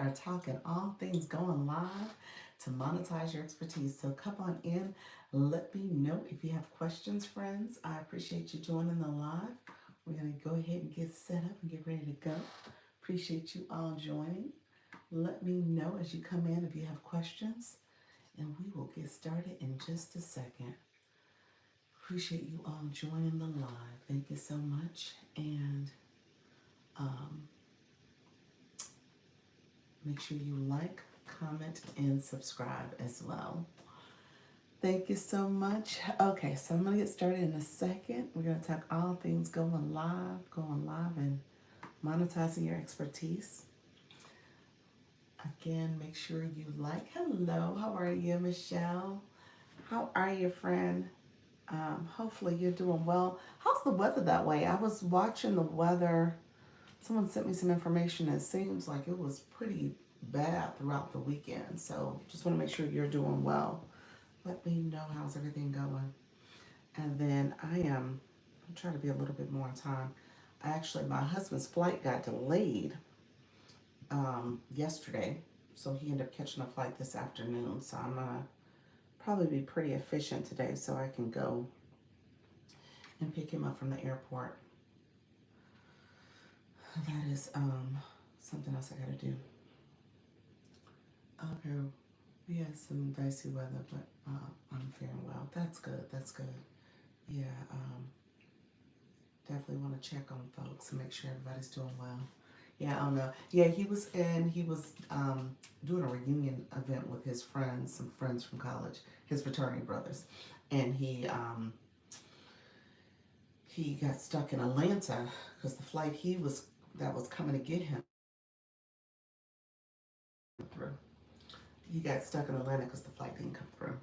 are talking all things going live to monetize your expertise. So come on in. Let me know if you have questions, friends. I appreciate you joining the live. We're going to go ahead and get set up and get ready to go. Appreciate you all joining. Let me know as you come in if you have questions, and we will get started in just a second. Appreciate you all joining the live. Thank you so much. And um, make sure you like, comment, and subscribe as well. Thank you so much. Okay, so I'm going to get started in a second. We're going to talk all things going live, and monetizing your expertise. Again, make sure you like. Hello, how are you, Michelle? How are you, friend? Hopefully you're doing well. How's the weather that way? I was watching the weather. Someone sent me some information. It seems like it was pretty bad throughout the weekend. So just want to make sure you're doing well. Let me know how's everything going. And then I'm trying to be a little bit more on time. Actually, my husband's flight got delayed yesterday. So he ended up catching a flight this afternoon. So I'm going to probably be pretty efficient today so I can go and pick him up from the airport. That is something else I gotta do. Okay, we had some dicey weather, but I'm faring well. That's good. That's good. Yeah, definitely want to check on folks and make sure everybody's doing well. Yeah, I don't know. Yeah, he was doing a reunion event with his friends, some friends from college, his fraternity brothers, and he got stuck in Atlanta because the flight that was coming to get him through. He got stuck in Atlanta because the flight didn't come through.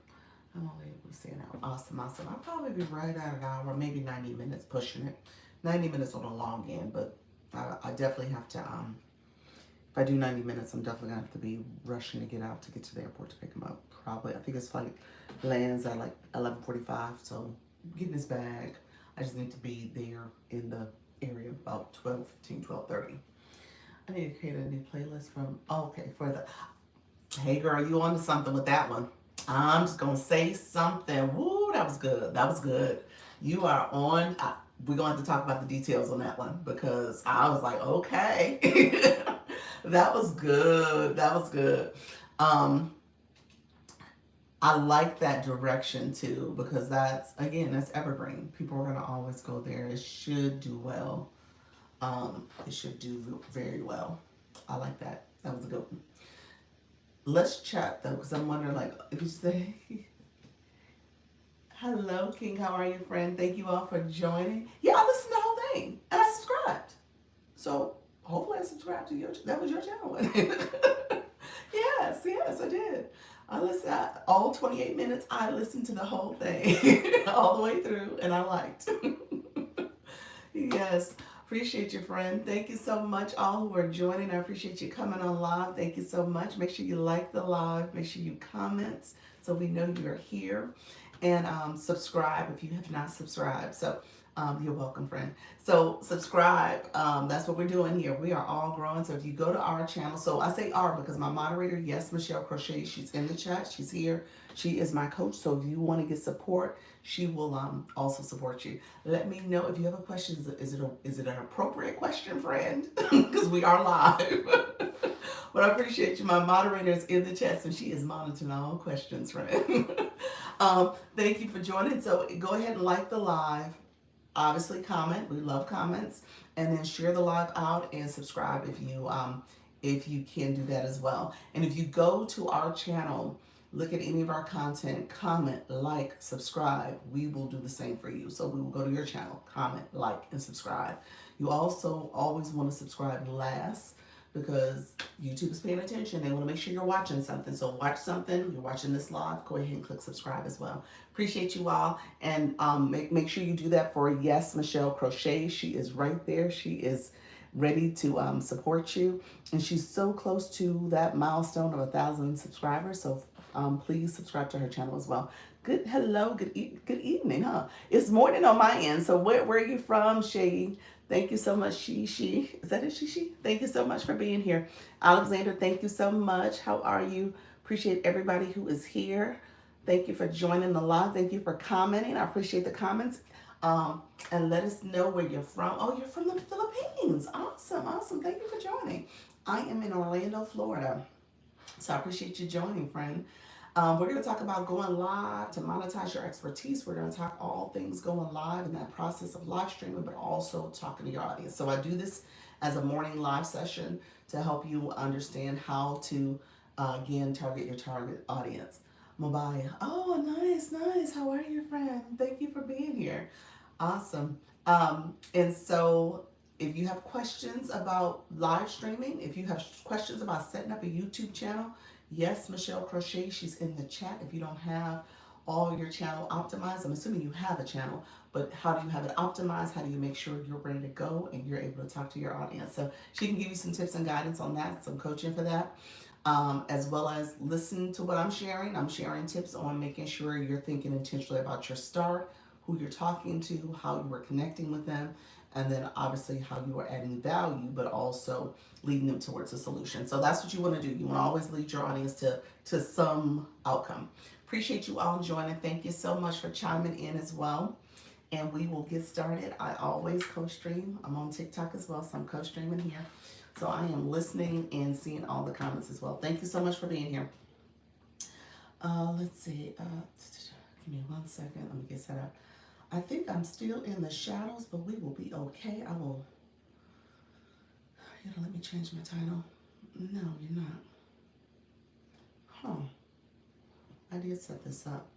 I'm only able to say now. Awesome, awesome. I'll probably be right at an hour, maybe 90 minutes pushing it. 90 minutes on the long end, but I definitely have to, if I do 90 minutes, I'm definitely going to have to be rushing to get out to get to the airport to pick him up. Probably, I think his flight lands at like 11:45, so getting his bag. I just need to be there in the area about 12:15, 12:30. I need to create a new playlist from, okay, for the, hey girl, you on to something with that one. I'm just gonna say something. Woo, that was good. That was good. You are on. We're going to have to talk about the details on that one because I was like, okay, that was good. That was good. Um, I like that direction too because that's evergreen. People are gonna always go there. It should do well. It should do very well. I like that. That was a good one. Let's chat though, because I'm wondering, like, if you say, hello, King, how are you, friend? Thank you all for joining. Yeah, I listened to the whole thing, and I subscribed. So, hopefully I subscribed to that was your channel. Yes, yes, I did. I listened, all 28 minutes, I listened to the whole thing, all the way through, and I liked. Yes. Appreciate you, friend. Thank you so much, all who are joining. I appreciate you coming on live. Thank you so much. Make sure you like the live. Make sure you comment so we know you're here. And subscribe if you have not subscribed. So you're welcome, friend. So subscribe. That's what we're doing here. We are all growing. So if you go to our channel, so I say our because my moderator, yes, Michelle Crochet, she's in the chat. She's here. She is my coach. So if you want to get support, she will also support you. Let me know if you have a question. Is it an appropriate question, friend? Because we are live. But I appreciate you. My moderator is in the chat, so she is monitoring all questions, friend. Thank you for joining. So go ahead and like the live. Obviously, comment. We love comments, and then share the live out and subscribe if you can do that as well. And if you go to our channel, look at any of our content, comment, like, subscribe. We will do the same for you. So we will go to your channel, comment, like, and subscribe. You also always want to subscribe last because YouTube is paying attention. They want to make sure you're watching something. So watch something. You're watching this live. Go ahead and click subscribe as well. Appreciate you all. And make sure you do that for Yes Michelle Crochet. She is right there. She is ready to support you. And she's so close to that milestone of 1,000 subscribers. So please subscribe to her channel as well. Good evening, huh? It's morning on my end. So where are you from, Shay? Thank you so much, Shishi. Is that it, Shishi? Thank you so much for being here. Alexander, thank you so much. How are you? Appreciate everybody who is here. Thank you for joining the live. Thank you for commenting. I appreciate the comments. And let us know where you're from. Oh, you're from the Philippines. Awesome, awesome. Thank you for joining. I am in Orlando, Florida. So I appreciate you joining, friend. We're going to talk about going live to monetize your expertise. We're going to talk all things going live in that process of live streaming, but also talking to your audience. So I do this as a morning live session to help you understand how to, again, target your target audience. Mobile. Oh, nice, nice. How are you, friend? Thank you for being here. Awesome. And so if you have questions about live streaming, if you have questions about setting up a YouTube channel, yes, Michelle Crochet, she's in the chat. If you don't have all your channel optimized, I'm assuming you have a channel, but how do you have it optimized? How do you make sure you're ready to go and you're able to talk to your audience? So she can give you some tips and guidance on that, some coaching for that. As well as listen to what I'm sharing. I'm sharing tips on making sure you're thinking intentionally about your start, who you're talking to, how you are connecting with them, and then obviously how you are adding value, but also leading them towards a solution. So that's what you want to do. You want to always lead your audience to some outcome. Appreciate you all joining. Thank you so much for chiming in as well. And we will get started. I always co-stream. I'm on TikTok as well, so I'm co-streaming here. So I am listening and seeing all the comments as well. Thank you so much for being here. Let's see. Give me 1 second. Let me get set up. I think I'm still in the shadows, but we will be okay. I will. You know, let me change my title. No, you're not. Huh. I did set this up.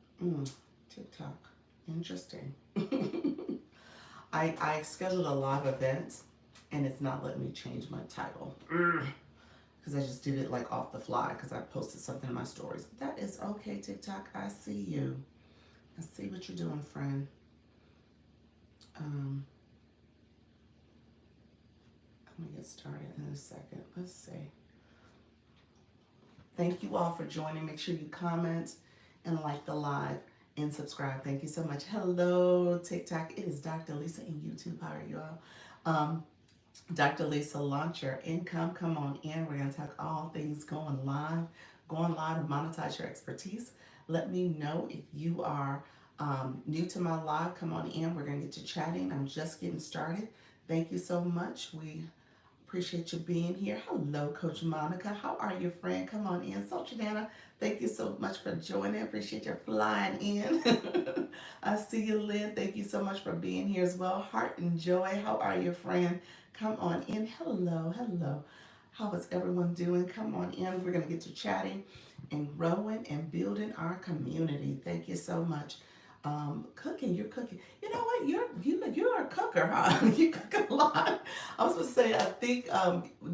TikTok. Interesting. I scheduled a live event and it's not letting me change my title. Because I just did it like off the fly because I posted something in my stories. That is okay, TikTok. I see you. I see what you're doing, friend. Let me get started in a second. Let's see. Thank you all for joining. Make sure you comment and like the live and subscribe. Thank you so much. Hello, TikTok. It is Dr. Lisa in YouTube. How are you all? Dr. Lisa, launch your income. Come on in. We're going to talk all things going live and monetize your expertise. Let me know if you are new to my live. Come on in. We're going to get to chatting. I'm just getting started. Thank you so much. We appreciate you being here. Hello, Coach Monica. How are you, friend? Come on in. So, Janana, thank you so much for joining. Appreciate your flying in. I see you, Lynn. Thank you so much for being here as well. Heart and Joy, how are you, friend? Come on in. Hello, hello. How is everyone doing? Come on in. We're going to get to chatting and growing and building our community. Thank you so much. Cooking, you're cooking. You know what? You're a cooker, huh? You cook a lot. I was going to say, I think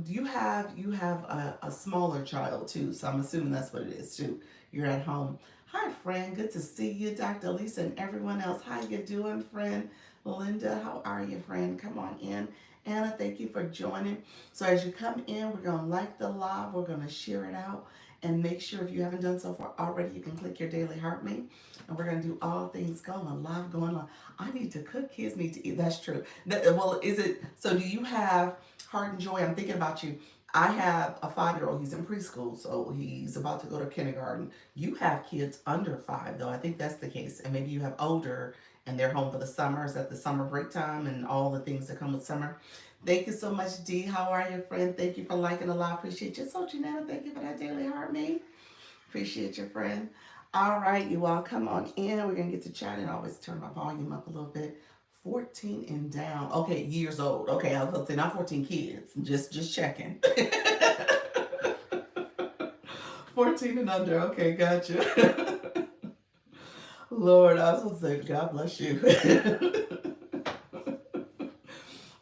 you have a smaller child too, so I'm assuming that's what it is too. You're at home. Hi, friend. Good to see you, Dr. Lisa, and everyone else. How you doing, friend? Linda, how are you, friend? Come on in. Anna, thank you for joining. So as you come in, we're going to like the live. We're going to share it out. And make sure if you haven't done so far already, you can click your daily heart mate. And we're going to do all things going live, going on. I need to cook, kids need to eat. That's true. Well, is it, so do you have Heart and Joy? I'm thinking about you. I have a 5-year-old. He's in preschool, so he's about to go to kindergarten. You have kids under 5, though. I think that's the case. And maybe you have older and they're home for the summer. Is that the summer break time and all the things that come with summer? Thank you so much, Dee. How are you, friend? Thank you for liking the live. Appreciate you. So, Janetta, thank you for that daily heart, me. Appreciate your friend. All right, you all come on in. We're going to get to chatting. I always turn my volume up a little bit. 14 and down. Okay, years old. Okay, I was going to say not 14 kids. Just checking. 14 and under. Okay, gotcha. Lord, I was going to say, God bless you.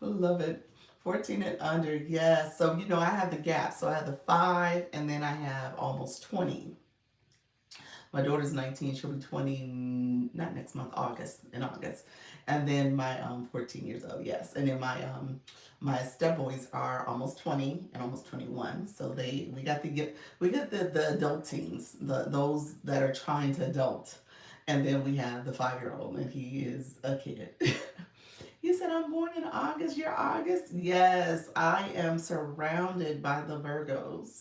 Love it. 14 and under, yes. So, I have the gap. So I have the 5, and then I have almost 20. My daughter's 19. She'll be 20, not next month, in August. And then my 14 years old, yes. And then my stepboys are almost 20 and almost 21. So we got the adult teens, those that are trying to adult. And then we have the 5-year-old, and he is a kid. You said I'm born in August. You're August? Yes, I am surrounded by the Virgos.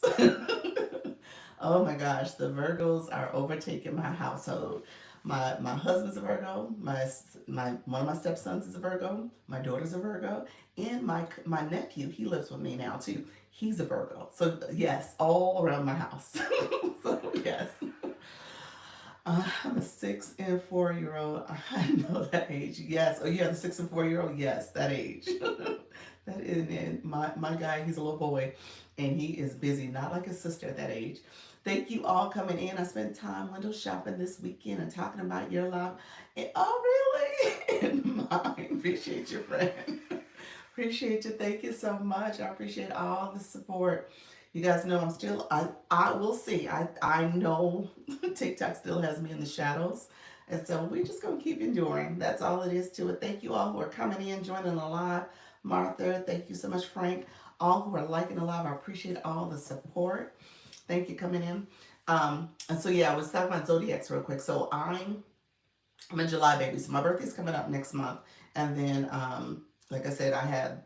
Oh my gosh, the Virgos are overtaking my household. My husband's a Virgo. My one of my stepsons is a Virgo. My daughter's a Virgo, and my nephew, he lives with me now too. He's a Virgo. So yes, all around my house. So yes. I'm a 6 and 4 year old. I know that age. Yes. Oh, yeah, the 6 and 4 year old. Yes, that age. That is, and my guy, he's a little boy, and he is busy, not like his sister at that age. Thank you all coming in. I spent time window shopping this weekend and talking about your life. And, oh, really? And mine. Appreciate you, friend. Appreciate you. Thank you so much. I appreciate all the support. You guys know I'm still, I will see. I know TikTok still has me in the shadows. And so we're just going to keep enduring. That's all it is to it. Thank you all who are coming in, joining the live. Martha, thank you so much, Frank. All who are liking the live, I appreciate all the support. Thank you coming in. And so, yeah, I was talking about Zodiacs real quick. So I'm a July baby. So my birthday's coming up next month. And then, like I said, I had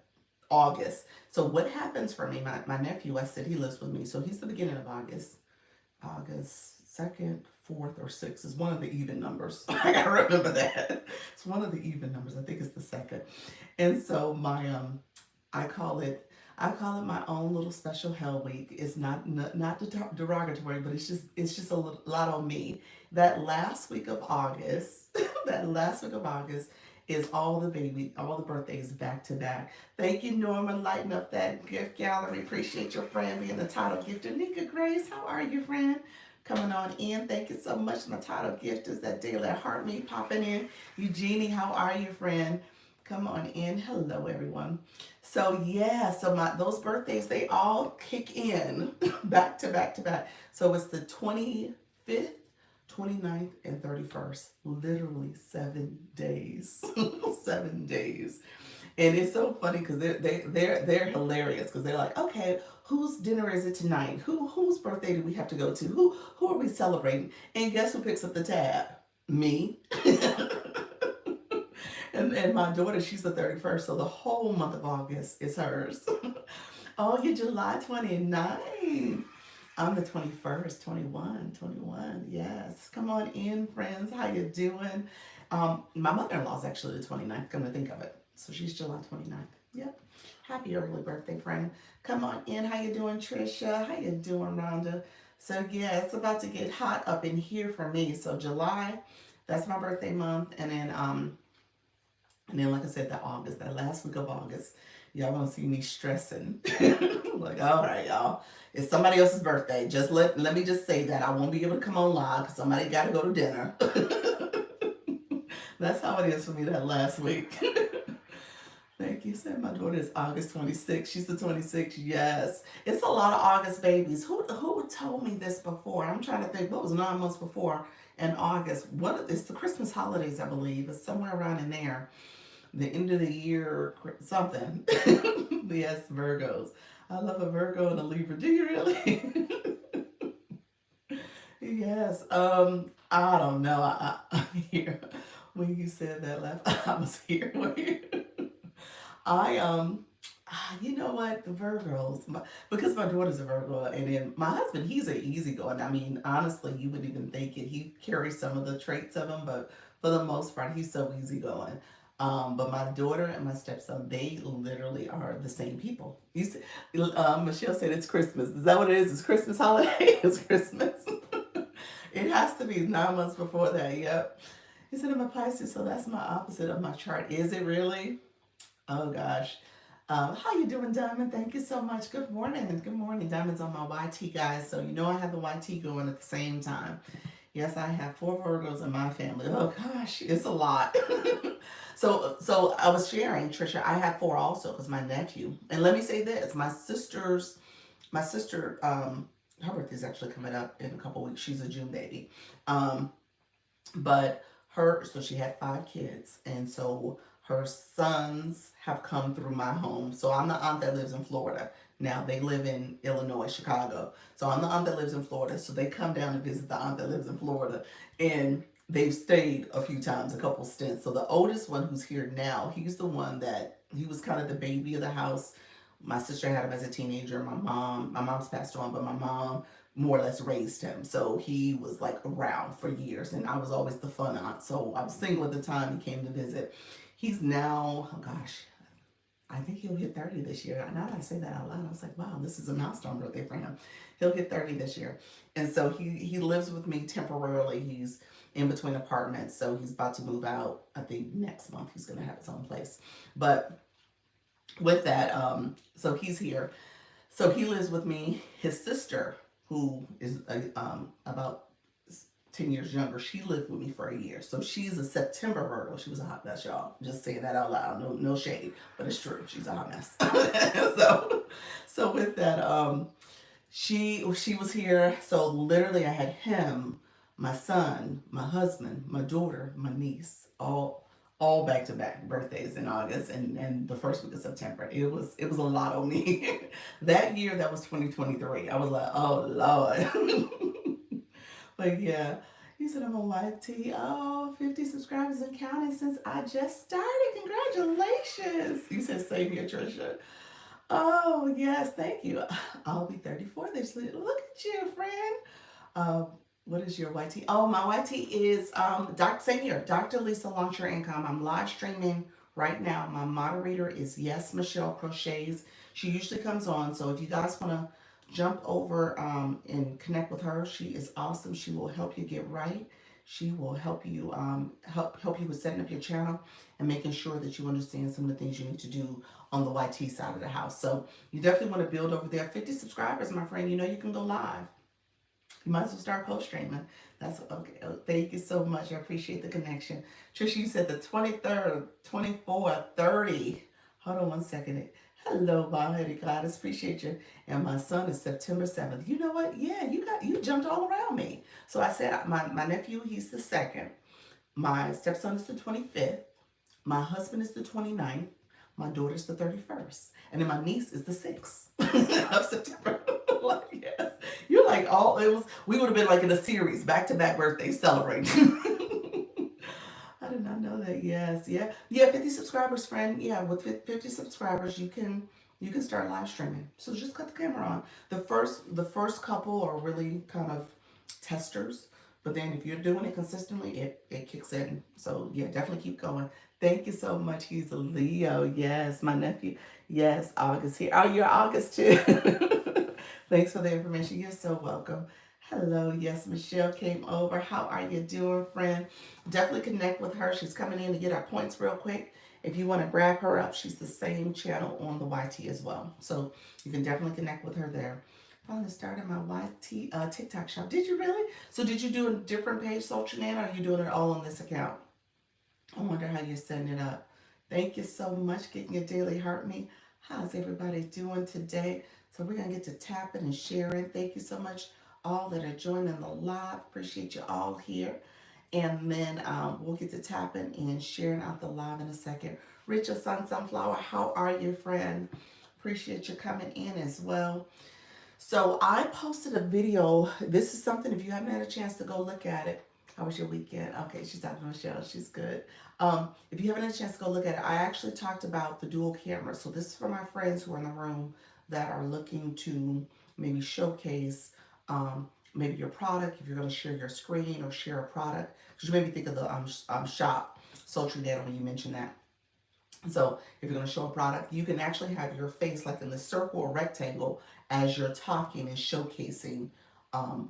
August. So what happens for me, my nephew, I said he lives with me. So he's the beginning of August. August 2nd, 4th, or 6th is one of the even numbers. I gotta remember that. It's one of the even numbers. I think it's the second. And so I call it I call it my own little special hell week. It's not derogatory, but it's just a lot on me. That last week of August, that last week of August is all the birthdays back to back. Thank you, Norma, lighting up that gift gallery. Appreciate your friend being the title gifter. Nika Grace, how are you, friend? Coming on in. Thank you so much. My title gift is that daily heart me popping in. Eugenie, how are you, friend? Come on in. Hello, everyone. So yeah, so my those birthdays they all kick in back to back to back. So it's the 25th, 29th, and 31st. Literally 7 days. 7 days. And it's so funny because they're hilarious because they're like, okay, whose dinner is it tonight? Whose birthday do we have to go to? Who are we celebrating? And guess who picks up the tab? Me. And my daughter, she's the 31st, so the whole month of August is hers. Oh, you're July 29th. I'm the 21st, 21. Yes. Come on in, friends. How you doing? My mother-in-law is actually the 29th, come to think of it. So she's July 29th. Yep. Happy early birthday, friend. Come on in. How you doing, Trisha? How you doing, Rhonda? So yeah, it's about to get hot up in here for me. So July, that's my birthday month. And then, like I said, that last week of August, y'all gonna see me stressing. Like, all right, y'all, it's somebody else's birthday. Just let me just say that I won't be able to come on live because somebody got to go to dinner. That's how it is for me that last week. Thank you. Said my daughter is August 26th. She's the 26th. Yes, it's a lot of August babies. Who told me this before? I'm trying to think. What was 9 months before in August? It's the Christmas holidays, I believe. It's somewhere around in there, the end of the year, something. Yes, Virgos. I love a Virgo and a Libra. Do you really? Yes. I don't know. I'm here when you said that last. I was here when you. I you know what, the Virgos, because my daughter's a Virgo, and then my husband, he's an easygoing. I mean, honestly, you wouldn't even think it. He carries some of the traits of him, but for the most part, he's so easygoing. But my daughter and my stepson, they literally are the same people. Michelle said it's Christmas. Is that what it is? It's Christmas holiday. It's Christmas. It has to be 9 months before that. Yep. He said I'm a Pisces, so that's my opposite of my chart. Is it really? Oh gosh. How you doing, Diamond? Thank you so much. Good morning. Good morning. Diamond's on my YT, guys. So you know I have the YT going at the same time. Yes, I have 4 Virgos in my family. Oh gosh, it's a lot. So I was sharing, Trisha, I have 4 also because my nephew. And let me say this, my sister, her birthday's actually coming up in a couple weeks. She's a June baby. Um, but so she had 5 kids, and so her sons have come through my home. So I'm the aunt that lives in Florida. Now they live in Illinois, Chicago. So I'm the aunt that lives in Florida. So they come down to visit the aunt that lives in Florida. And they've stayed a few times, a couple stints. So the oldest one who's here now, he's the one that he was kind of the baby of the house. My sister had him as a teenager. My mom's passed on, but my mom more or less raised him. So he was like around for years, and I was always the fun aunt. So I was single at the time he came to visit. He's now, oh gosh, I think he'll hit 30 this year. Now that I say that out loud, I was like, wow, this is a milestone birthday for him. He'll hit 30 this year. And so he lives with me temporarily. He's in between apartments. So he's about to move out. I think next month he's going to have his own place. But with that, so he's here. So he lives with me. His sister, who is about 10 years younger, she lived with me for a year. So she's a September Virgo. She was a hot mess, y'all. Just saying that out loud. No shade, but it's true. She's a hot mess. so with that, she was here. So literally I had him, my son, my husband, my daughter, my niece, all back to back birthdays in August and the first week of September. It was a lot on me. That year, that was 2023. I was like, oh Lord. But yeah, he said I'm a YT. Oh, 50 subscribers and counting since I just started. Congratulations. You said same here, Trisha. Oh, yes, thank you. I'll be 34 this year. Look at you, friend. Uh, what is your YT? Oh, my YT is same here. Dr. Lisa Launch Your Income. I'm live streaming right now. My moderator is Yes Michelle Crochets. She usually comes on. So if you guys want to jump over and connect with her, she is awesome. She will help you get right. She will help you help you with setting up your channel and making sure that you understand some of the things you need to do on the YT side of the house. So you definitely want to build over there. 50 subscribers, my friend. You know you can go live. You might as well start post streaming. That's okay. Oh, thank you so much. I appreciate the connection. Trisha, you said the 23rd, 24th, 30. Hold on one second. Hello, Bald-headed Goddess. Appreciate you. And my son is September 7th. You know what? Yeah, you jumped all around me. So I said my nephew, he's the second. My stepson is the 25th. My husband is the 29th. My daughter's the 31st. And then my niece is the 6th of September. Like, yes. You're like all it was we would have been like in a series, back to back birthdays celebrating. I did not know that. Yes. Yeah. Yeah, 50 subscribers, friend. Yeah, with 50 subscribers you can start live streaming. So just cut the camera on. The first couple are really kind of testers. But then if you're doing it consistently, it kicks in. So yeah, definitely keep going. Thank you so much. He's a Leo. Yes, my nephew. Yes, August here. Oh, you're August too. Thanks for the information. You're so welcome. Hello. Yes, Michelle came over. How are you doing, friend? Definitely connect with her. She's coming in to get our points real quick. If you want to grab her up, she's the same channel on the YT as well. So you can definitely connect with her there. Finally started my YT TikTok shop. Did you really? So did you do a different page, Social Nana, or are you doing it all on this account? I wonder how you're setting it up. Thank you so much. Getting your daily heart me. How's everybody doing today? So we're gonna get to tapping and sharing. Thank you so much, all that are joining the live. Appreciate you all here. And then we'll get to tapping and sharing out the live in a second. Richard Sun Sunflower, how are you, friend? Appreciate you coming in as well. So I posted a video. This is something, if you haven't had a chance to go look at it. How was your weekend? Okay, she's talking to Michelle. She's good. If you haven't had a chance to go look at it, I actually talked about the dual camera. So this is for my friends who are in the room that are looking to maybe showcase maybe your product, if you're going to share your screen or share a product. Because you made me think of the shop, Sultry Data, when you mentioned that. So if you're going to show a product, you can actually have your face like in the circle or rectangle as you're talking and showcasing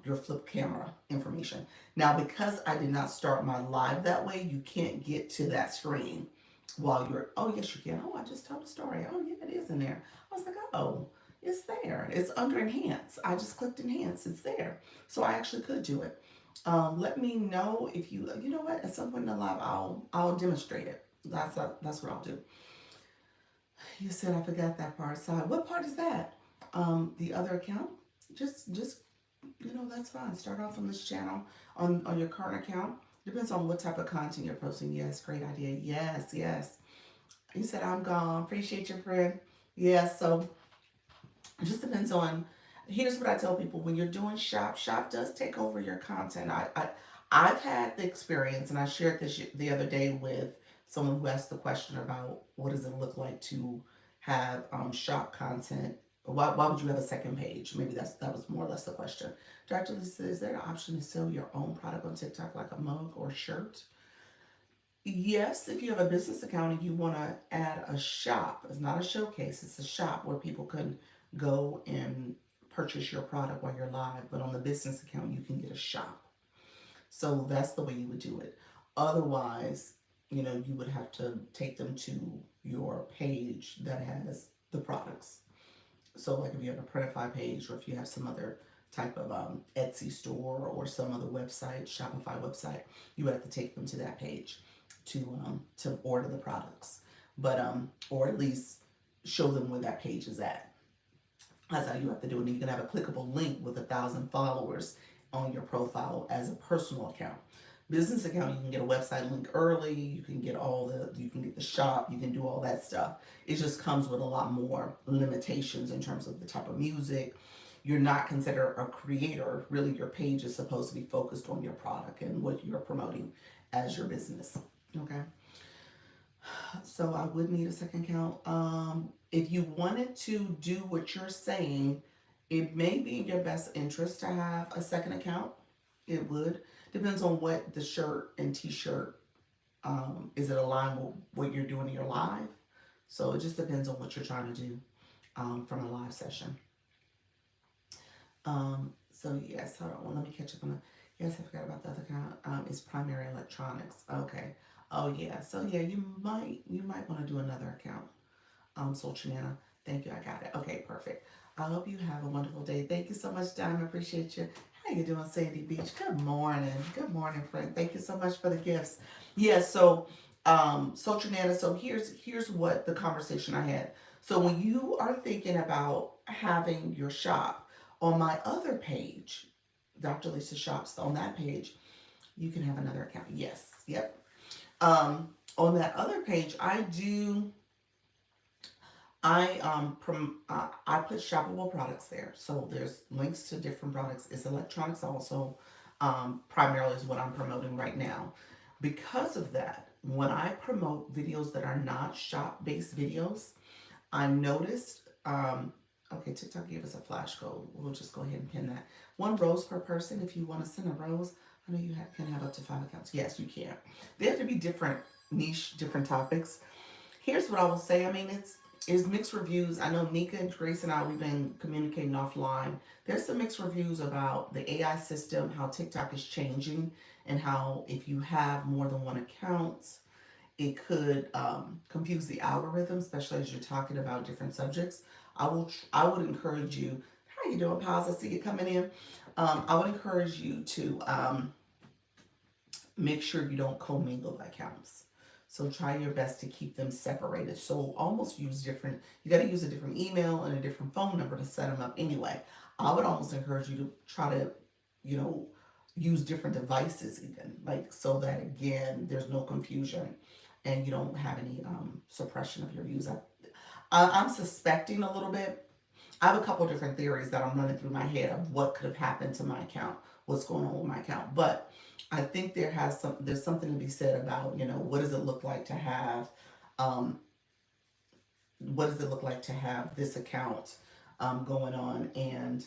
your flip camera information. Now, because I did not start my live that way, you can't get to that screen while you're, oh, yes, you can. Oh, I just told a story. Oh, yeah, it is in there. I was like, oh, it's there. It's under enhance. I just clicked enhance. It's there. So I actually could do it. Let me know if you know what, at some point in the live, I'll demonstrate it. That's what I'll do. You said I forgot that part. So what part is that? The other account? Just that's fine. Start off on this channel on your current account. Depends on what type of content you're posting. Yes, great idea. Yes, yes. You said I'm gone. Appreciate your friend. Yes, so it just depends on. Here's what I tell people: when you're doing shop does take over your content. I've had the experience, and I shared this the other day with someone who asked the question about what does it look like to have shop content. Why would you have a second page? Maybe that was more or less the question. Dr. Lisa, is there an option to sell your own product on TikTok, like a mug or shirt? Yes, if you have a business account and you want to add a shop, it's not a showcase, it's a shop where people can go and purchase your product while you're live. But on the business account, you can get a shop. So that's the way you would do it. Otherwise, you would have to take them to your page that has the products. So, like if you have a Printify page, or if you have some other type of Etsy store or some other website, Shopify website, you would have to take them to that page to order the products. But or at least show them where that page is at. That's how you have to do it. And you can have a clickable link with 1,000 followers on your profile as a personal account. Business account, you can get a website link early. You can get the shop. You can do all that stuff. It just comes with a lot more limitations in terms of the type of music. You're not considered a creator. Really, your page is supposed to be focused on your product and what you're promoting as your business. Okay. So I would need a second account. If you wanted to do what you're saying, it may be in your best interest to have a second account. It would. Depends on what the shirt and t-shirt, is it aligned with what you're doing in your live? So it just depends on what you're trying to do from a live session. So yes, hold on. Well, let me catch up on the. Yes, I forgot about the other account. It's primary electronics. Okay. Oh yeah. So yeah, you might want to do another account. So Triana, thank you. I got it. Okay, perfect. I hope you have a wonderful day. Thank you so much, Diamond. Appreciate you. How you doing, Sandy Beach? Good morning. Good morning, friend. Thank you so much for the gifts. Yeah, so Triana, so here's what the conversation I had. So when you are thinking about having your shop on my other page, Dr. Lisa Shops, on that page, you can have another account. Yes. Yep. On that other page, I put shoppable products there. So there's links to different products. It's electronics also, primarily is what I'm promoting right now. Because of that, when I promote videos that are not shop based videos, I noticed, okay, TikTok gave us a flash code. We'll just go ahead and pin that. 1 rose per person. If you want to send a rose, I know can have up to 5 accounts. Yes, you can. They have to be different niche, different topics. Here's what I will say. I mean, it's mixed reviews. I know Nika and Grace and I, we've been communicating offline. There's some mixed reviews about the AI system, how TikTok is changing, and how if you have more than one account, it could confuse the algorithm, especially as you're talking about different subjects. I would encourage you. How you doing, Paz? I see you coming in. I would encourage you to make sure you don't commingle accounts. So try your best to keep them separated. So almost use different, you got to use a different email and a different phone number to set them up anyway. I would almost encourage you to try to, you know, use different devices even, like so that again, there's no confusion and you don't have any suppression of your views. I'm suspecting a little bit. I have a couple different theories that I'm running through my head of what could have happened to my account, what's going on with my account. But I think there's something to be said about, what does it look like to have um, what does it look like to have this account going on and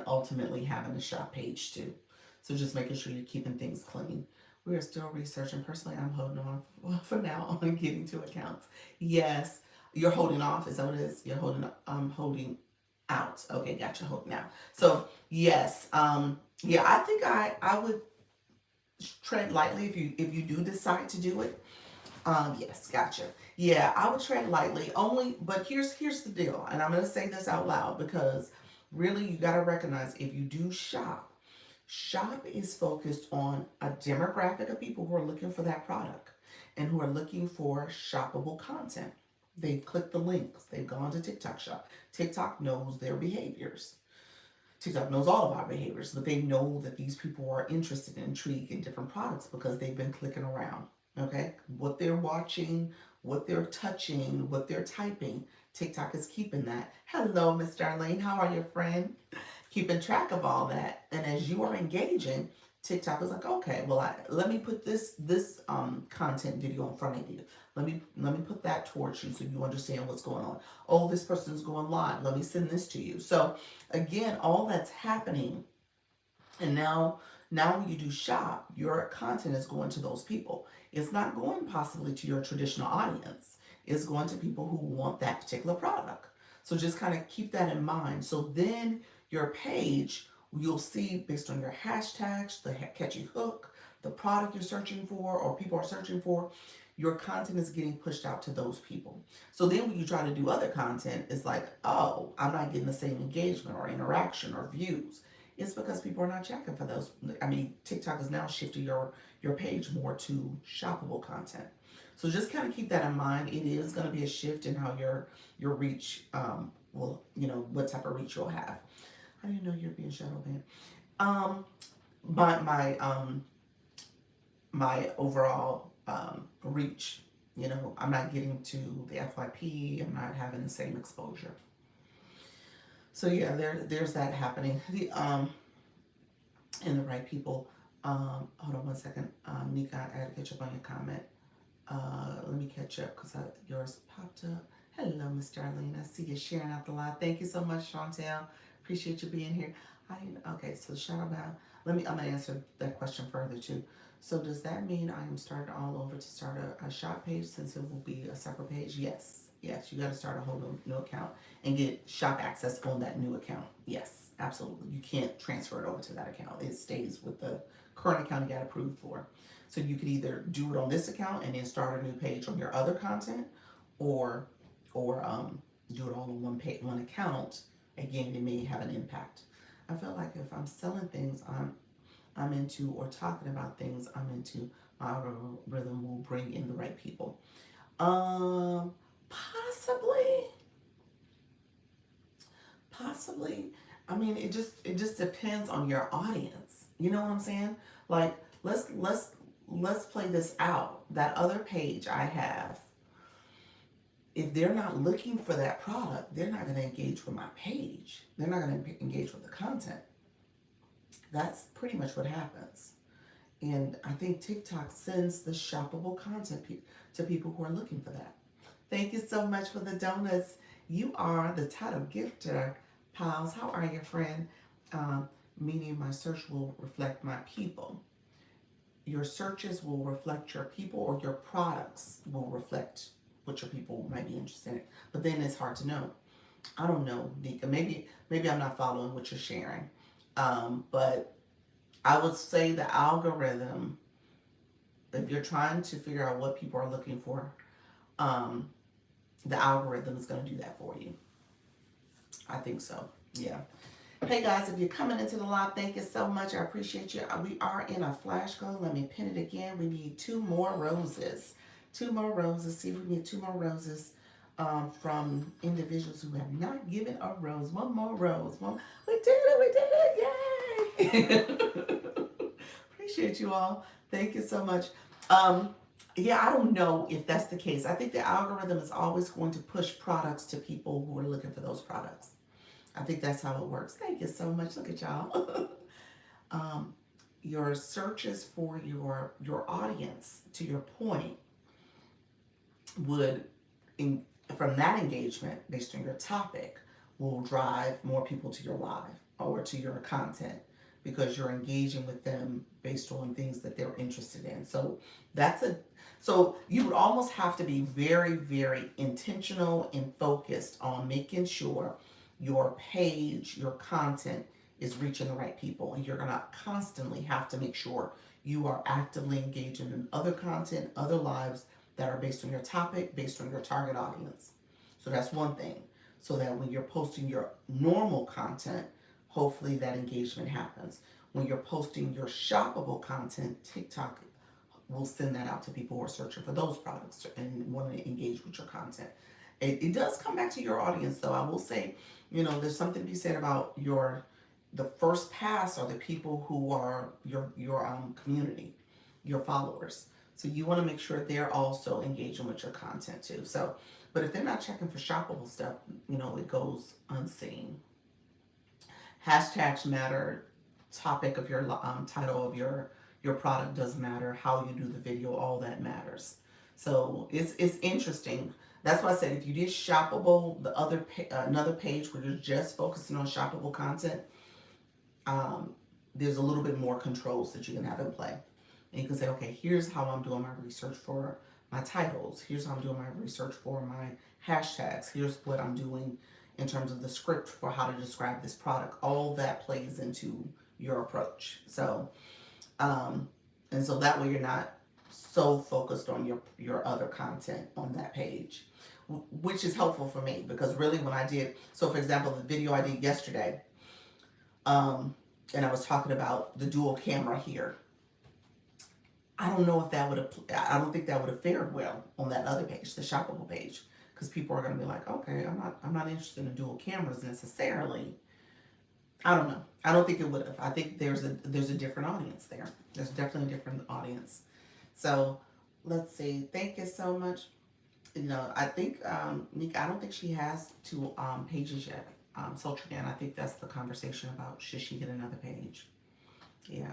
ultimately having a shop page too. So just making sure you're keeping things clean. We are still researching. Personally, I'm holding on for now on getting to accounts. Yes, you're holding off. Is that what it is? You're holding out. Okay, gotcha. Holding out. So yes, yeah. I think I would tread lightly if you do decide to do it. Yes, gotcha. Yeah, I would tread lightly only, but here's the deal, and I'm gonna say this out loud because really you gotta recognize if you do shop is focused on a demographic of people who are looking for that product and who are looking for shoppable content. They've clicked the links, they've gone to TikTok shop. TikTok knows their behaviors. TikTok knows all of our behaviors, but they know that these people are interested and intrigued in different products because they've been clicking around. Okay? What they're watching, what they're touching, what they're typing. TikTok is keeping that. Hello, Miss Darlene. How are you, friend? Keeping track of all that. And as you are engaging, TikTok is like, okay, well, let me put this content video in front of you. Let me put that towards you so you understand what's going on. Oh, this person's going live. Let me send this to you. So again, all that's happening, and now when you do shop, your content is going to those people. It's not going possibly to your traditional audience. It's going to people who want that particular product. So just kind of keep that in mind. So then your page, you'll see based on your hashtags, the catchy hook, the product you're searching for or people are searching for, your content is getting pushed out to those people. So then when you try to do other content, it's like, oh, I'm not getting the same engagement or interaction or views. It's because people are not checking for those. I mean, TikTok is now shifting your page more to shoppable content. So just kind of keep that in mind. It is going to be a shift in how your reach will, what type of reach you'll have. How do you know you're being shadow banned? Um, my my overall reach. I'm not getting to the FYP. I'm not having the same exposure. So yeah, there's that happening. The and the right people. Hold on one second. Nika, I had to catch up on your comment. Let me catch up because yours popped up. Hello, Miss Darlene. I see you sharing out the live. Thank you so much, Chantel. Appreciate you being here. Okay, so shout out. I'm gonna answer that question further too. So does that mean I am starting all over to start a shop page since it will be a separate page? Yes. Yes, you got to start a whole new account and get shop access on that new account. Yes, absolutely. You can't transfer it over to that account. It stays with the current account you got approved for. So you could either do it on this account and then start a new page on your other content, or do it all on one account. Again, it may have an impact. I feel like if I'm selling things I'm into or talking about things I'm into, my algorithm will bring in the right people. Possibly. Possibly. I mean, it just depends on your audience. You know what I'm saying? Like let's play this out. That other page I have, if they're not looking for that product, they're not going to engage with my page. They're not going to engage with the content. That's pretty much what happens. And I think TikTok sends the shoppable content to people who are looking for that. Thank you so much for the donuts. You are the title gifter, Pals. How are you, friend? Meaning my search will reflect my people. Your searches will reflect your people, or your products will reflect what your people might be interested in. But then it's hard to know. I don't know, Nika. Maybe I'm not following what you're sharing. But I would say the algorithm, if you're trying to figure out what people are looking for, um, the algorithm is going to do that for you. I think so. Yeah. Hey guys, if you're coming into the live, thank you so much. I appreciate you. We are in a flash goal. Let me pin it again. We need 2 more roses. 2 more roses. See if we can get 2 more roses from individuals who have not given a rose. 1 more rose. We did it. We did it. Yay. Appreciate you all. Thank you so much. Yeah, I don't know if that's the case. I think the algorithm is always going to push products to people who are looking for those products. I think that's how it works. Thank you so much. Look at y'all. Your searches for your audience, to your point, would from that engagement based on your topic will drive more people to your live or to your content, because you're engaging with them based on things that they're interested in. So you would almost have to be very, very intentional and focused on making sure your page, your content is reaching the right people. And you're gonna constantly have to make sure you are actively engaging in other content, other lives that are based on your topic, based on your target audience. So that's one thing. So that when you're posting your normal content, hopefully that engagement happens. When you're posting your shoppable content, TikTok will send that out to people who are searching for those products and want to engage with your content. It does come back to your audience, though. I will say, there's something to be said about the first pass are the people who are your community, your followers. So you want to make sure they're also engaging with your content too. So, but if they're not checking for shoppable stuff, it goes unseen. Hashtags matter topic of your title of your product does matter. How you do the video, all that matters. So it's interesting. That's why I said if you did shoppable, the other another page where you're just focusing on shoppable content, um, there's a little bit more controls that you can have in play. And you can say, okay, here's how I'm doing my research for my titles. Here's how I'm doing my research for my hashtags. Here's what I'm doing in terms of the script for how to describe this product. All that plays into your approach. So, um, and so that way you're not so focused on your other content on that page, which is helpful for me because really when I did, so for example, the video I did yesterday, um, and I was talking about the dual camera here. I don't know if that would have, I don't think that would have fared well on that other page, the shoppable page, because people are going to be like, okay, I'm not interested in dual cameras necessarily. I don't know. I don't think it would have. I think there's a different audience there. There's definitely a different audience. So let's see. Thank you so much. You know, I think Nika, I don't think she has two pages yet. So again, I think that's the conversation about should she get another page? Yeah.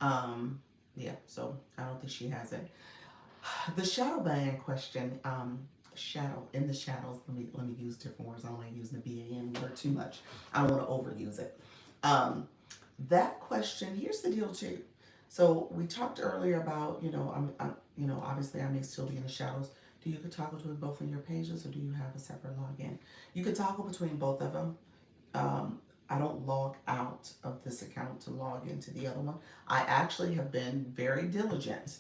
Um, yeah. So I don't think she has it. The shadow ban question. Shadow in the shadows. Let me use different words. I don't want to use the BAN word too much. I don't want to overuse it. Um, that question. Here's the deal too. So we talked earlier about you know obviously I may still be in the shadows. Do you could toggle between both of your pages, or do you have a separate login? You could toggle between both of them. I don't log out of this account to log into the other one. I actually have been very diligent.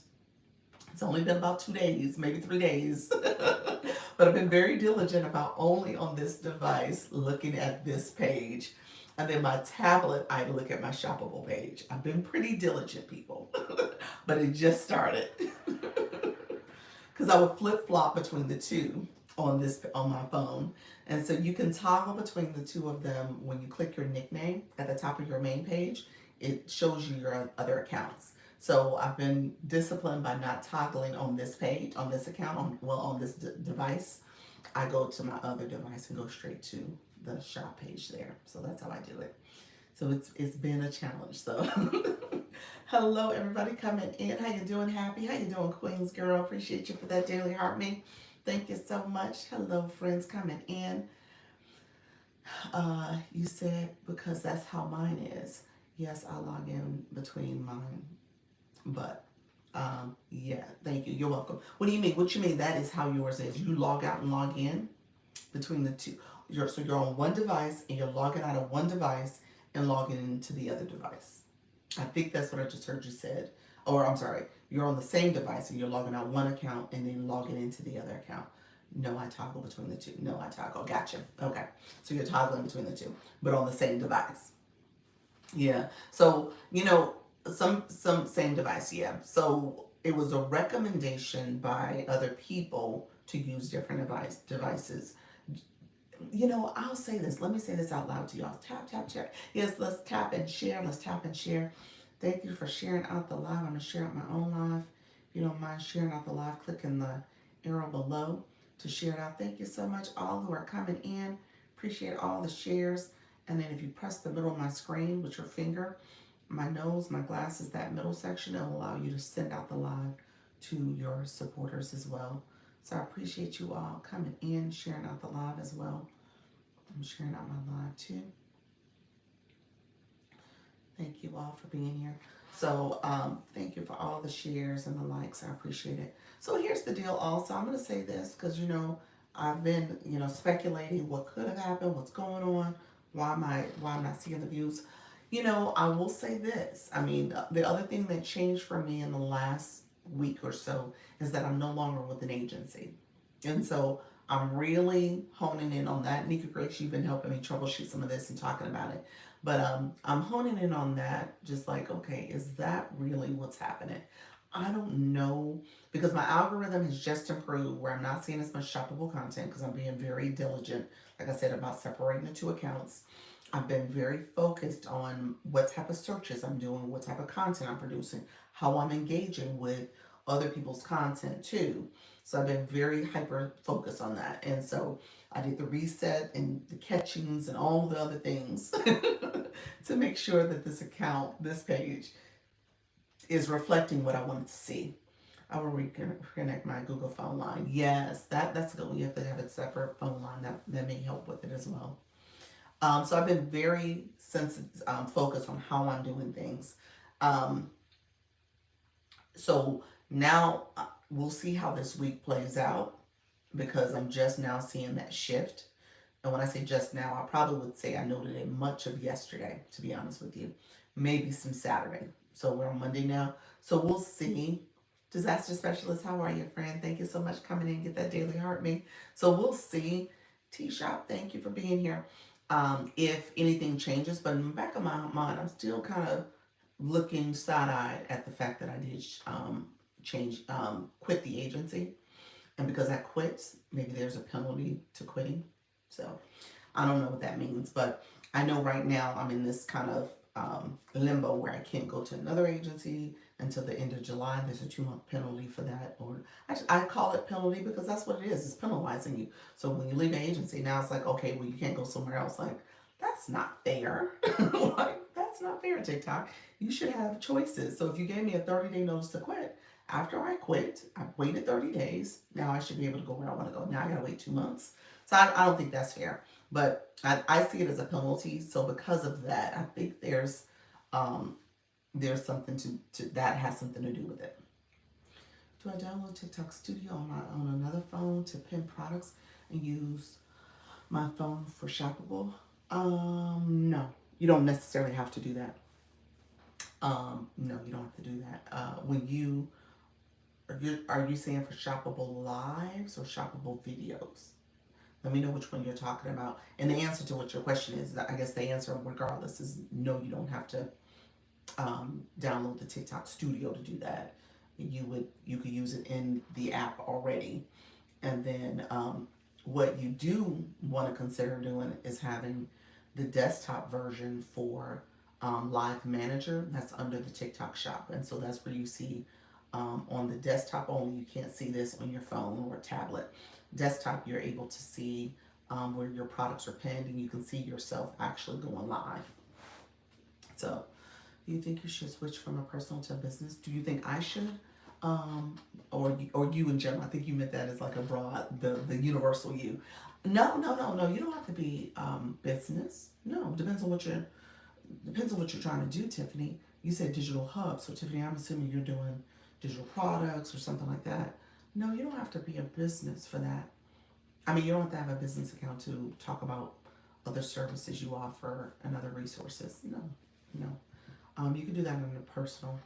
It's only been about 2 days, maybe 3 days, but I've been very diligent about only on this device looking at this page. And then my tablet, I look at my shoppable page. I've been pretty diligent, people, but it just started because I would flip flop between the two on my phone. And so you can toggle between the two of them when you click your nickname at the top of your main page. It shows you your other accounts. So I've been disciplined by not toggling on this page, on this account, on this device. I go to my other device and go straight to the shop page there. So that's how I do it. So it's been a challenge. So hello everybody coming in. How you doing, Happy? How you doing, Queens girl? Appreciate you for that daily heart me. Thank you so much. Hello friends coming in. You said because that's how mine is. Yes, I log in between mine. But yeah, thank you. You're welcome. What do you mean? What you mean? That is how yours is. You log out and log in between the two. So you're on one device and you're logging out of one device and logging into the other device. I think that's what I just heard you said. Or I'm sorry, you're on the same device and you're logging out one account and then logging into the other account. No, I toggle between the two. No, I toggle. Gotcha. Okay. So you're toggling between the two, but on the same device. Yeah. So, some same device, yeah. So it was a recommendation by other people to use different devices. I'll say this. Let me say this out loud to y'all. Tap, tap, share. Yes, let's tap and share. Let's tap and share. Thank you for sharing out the live. I'm going to share out my own live. If you don't mind sharing out the live, click in the arrow below to share it out. Thank you so much, all who are coming in. Appreciate all the shares. And then if you press the middle of my screen with your finger, my nose, my glasses, that middle section, it'll allow you to send out the live to your supporters as well. So I appreciate you all coming in, sharing out the live as well. I'm sharing out my live too. Thank you all for being here. So thank you for all the shares and the likes. I appreciate it. So here's the deal also. I'm going to say this because, I've been, speculating what could have happened, what's going on, why am I not seeing the views. I will say this. I mean, the other thing that changed for me in the last week or so is that I'm no longer with an agency. And so I'm really honing in on that. Nika Grace, you've been helping me troubleshoot some of this and talking about it. But I'm honing in on that, just like, okay, is that really what's happening? I don't know, because my algorithm has just improved where I'm not seeing as much shoppable content because I'm being very diligent, like I said, about separating the two accounts. I've been very focused on what type of searches I'm doing, what type of content I'm producing, how I'm engaging with other people's content too. So I've been very hyper focused on that. And so I did the reset and the catchings and all the other things to make sure that this page, is reflecting what I wanted to see. I will reconnect my Google phone line. Yes, that's good. You have to have a separate phone line. That may help with it as well. So I've been very sensitive, focused on how I'm doing things. Um, so now we'll see how this week plays out because I'm just now seeing that shift. And when I say just now, I probably would say I noted it much of yesterday, to be honest with you. Maybe some Saturday. So we're on Monday now. So we'll see. Disaster specialist, how are you, friend? Thank you so much for coming in. Get that daily heart me. So we'll see. T Shop, thank you for being here. If anything changes, but in the back of my mind, I'm still kind of looking side-eyed at the fact that I did quit the agency, and because I quit, maybe there's a penalty to quitting. So I don't know what that means, but I know right now I'm in this kind of limbo where I can't go to another agency until the end of July. There's a 2-month penalty for that, or I call it penalty because that's what it is. It's penalizing you. So when you leave an agency, now it's like, okay, well, you can't go somewhere else. Like, that's not fair. Like, that's not fair, TikTok. You should have choices. So if you gave me a 30-day notice to quit, after I quit, I waited 30 days. Now I should be able to go where I want to go. Now I got to wait 2 months. So I don't think that's fair. But I see it as a penalty. So because of that, I think there's something to that has something to do with it. Do I download TikTok Studio on another phone to pin products and use my phone for shoppable? No, you don't necessarily have to do that. No, you don't have to do that. When you are you saying for shoppable lives or shoppable videos? Let me know which one you're talking about. And the answer to what your question is, I guess the answer regardless is no, you don't have to download the TikTok Studio to do that. You could use it in the app already. And then what you do want to consider doing is having the desktop version for Live Manager. That's under the TikTok shop. And so that's where you see on the desktop only. You can't see this on your phone or tablet. Desktop, you're able to see where your products are pinned, and you can see yourself actually going live. So, do you think you should switch from a personal to a business? Do you think I should? Or you in general? I think you meant that as like a broad, the universal you. No, no, no, no. You don't have to be business. No, depends on what you're trying to do, Tiffany. You said digital hub, so Tiffany, I'm assuming you're doing digital products or something like that. No, you don't have to be a business for that. I mean, you don't have to have a business account to talk about other services you offer and other resources. No, no. You can do that in a personal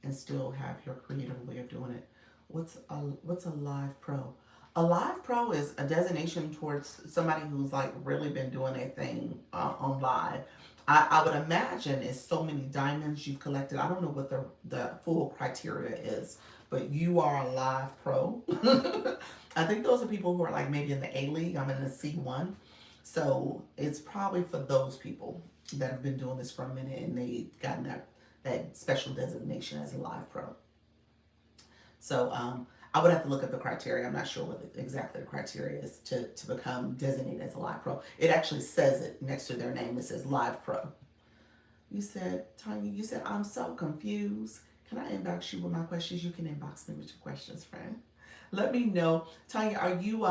and still have your creative way of doing it. What's a live pro? A live pro is a designation towards somebody who's like really been doing a thing on live. I would imagine it's so many diamonds you've collected. I don't know what the full criteria is, but you are a live pro. I think those are people who are like maybe in the A League. I'm in the C1. So it's probably for those people that have been doing this for a minute and they've gotten that special designation as a live pro. So I would have to look at the criteria. I'm not sure what exactly the criteria is to become designated as a live pro. It actually says it next to their name. It says live pro. You said, Tanya, you said, I'm so confused. Can I inbox you with my questions? You can inbox me with your questions, friend. Let me know. Tanya, are you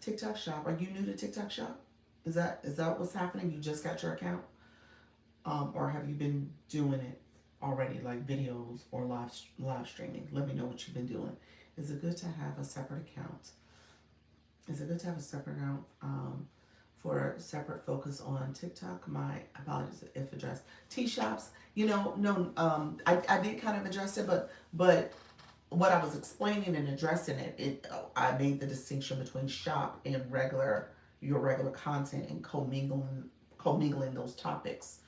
TikTok shop? Are you new to TikTok shop? Is that what's happening? You just got your account? Or have you been doing it already, like videos or live streaming? Let me know what you've been doing. Is it good to have a separate account? Is it good to have a separate account for separate focus on TikTok? My apologies if addressed. T-shops, no, I did kind of address it, but what I was explaining and addressing I made the distinction between shop and your regular content and commingling those topics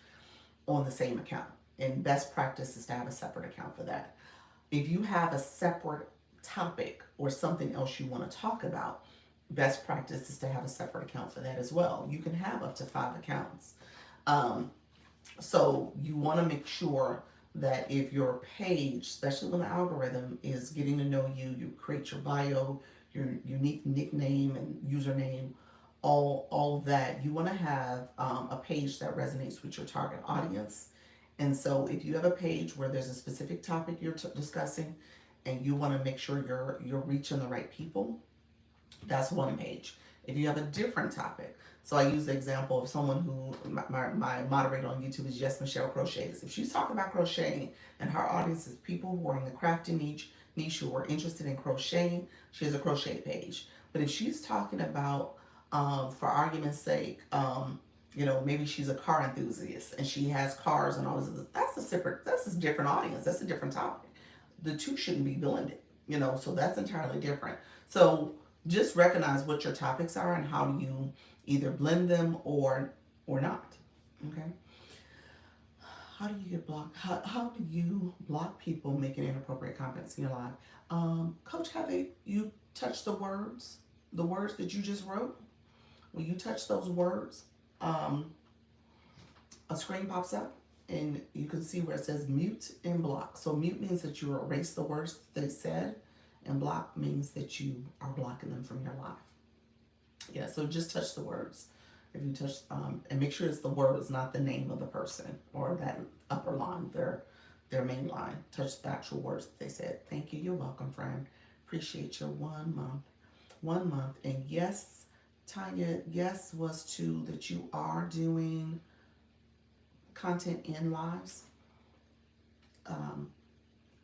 on the same account. And best practice is to have a separate account for that. If you have a separate topic or something else you want to talk about, best practice is to have a separate account for that as well. You can have up to 5 accounts. So you want to make sure that if your page, especially when the algorithm is getting to know you, you create your bio, your unique nickname and username all of that, you want to have a page that resonates with your target audience. And so if you have a page where there's a specific topic you're discussing, and you want to make sure you're reaching the right people, that's one page. If you have a different topic, so I use the example of someone who, my moderator on YouTube is Yes Michelle Crochets. If she's talking about crocheting and her audience is people who are in the crafting niche who are interested in crocheting, she has a crochet page. But if she's talking about, for argument's sake, maybe she's a car enthusiast and she has cars and all this, that's a different audience. That's a different topic. The two shouldn't be blended, so that's entirely different. So just recognize what your topics are and how do you either blend them or not. Okay. How do you get blocked? How do you block people making inappropriate comments in your live? Coach, you touch the words that you just wrote? When you touch those words, a screen pops up and you can see where it says mute and block. So mute means that you erase the words they said, and block means that you are blocking them from your life. Yeah, so just touch the words. If you touch, and make sure it's the words, not the name of the person or that upper line, their main line. Touch the actual words that they said. Thank you. You're welcome, friend. Appreciate your 1 month. 1 month. And yes, Tanya, yes was to that you are doing content in lives.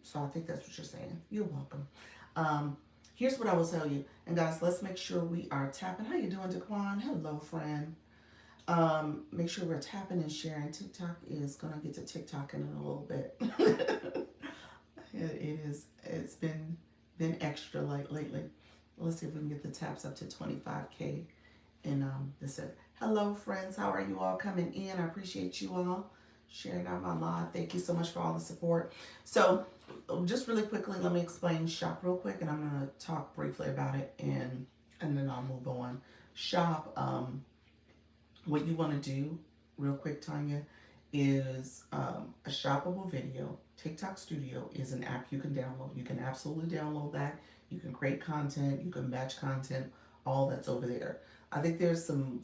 So I think that's what you're saying. You're welcome. Here's what I will tell you. And guys, let's make sure we are tapping. How you doing, Daquan? Hello, friend. Make sure we're tapping and sharing. TikTok is going to get to TikTok in a little bit. It is. It's been extra lately. Let's see if we can get the taps up to 25K. And this is, hello, friends. How are you all coming in? I appreciate you all sharing out my live. Thank you so much for all the support. So just really quickly, let me explain Shop real quick, and I'm going to talk briefly about it, and then I'll move on. Shop, what you want to do real quick, Tanya, is a shoppable video. TikTok Studio is an app you can download. You can absolutely download that. You can create content. You can batch content. All that's over there. I think there's some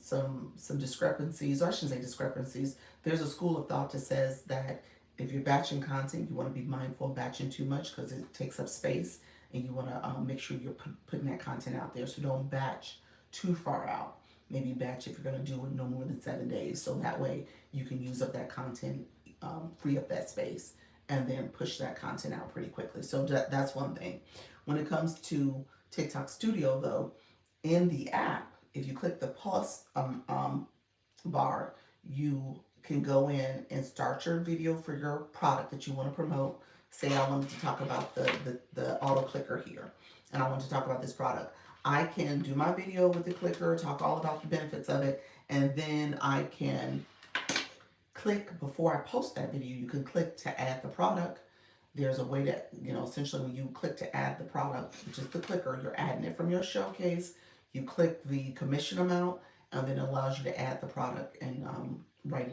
discrepancies, or I shouldn't say discrepancies. There's a school of thought that says that if you're batching content, you want to be mindful of batching too much because it takes up space, and you want to make sure you're putting that content out there. So don't batch too far out. Maybe batch if you're going to do it no more than 7 days. So that way you can use up that content, free up that space, and then push that content out pretty quickly. So that's one thing. When it comes to TikTok Studio, though, in the app, if you click the plus bar, you can go in and start your video for your product that you want to promote. Say I wanted to talk about the auto clicker here, and I want to talk about this product. I can do my video with the clicker, talk all about the benefits of it, and then I can click, before I post that video, you can click to add the product. There's a way that, essentially when you click to add the product, which is the clicker, you're adding it from your showcase. You click the commission amount, and then it allows you to add the product and write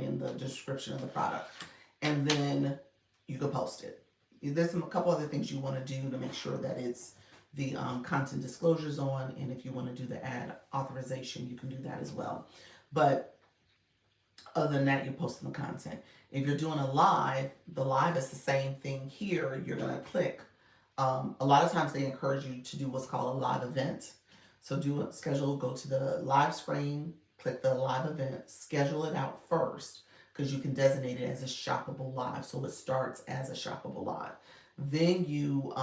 in the description of the product. And then you can post it. There's a couple other things you want to do to make sure that it's the content disclosures on, and if you want to do the ad authorization, you can do that as well. But other than that, you're posting the content. If you're doing a live, the live is the same thing here. You're going to click. A lot of times they encourage you to do what's called a live event. So do a schedule, go to the live screen, click the live event, schedule it out first, because you can designate it as a shoppable live. So it starts as a shoppable live. Then you,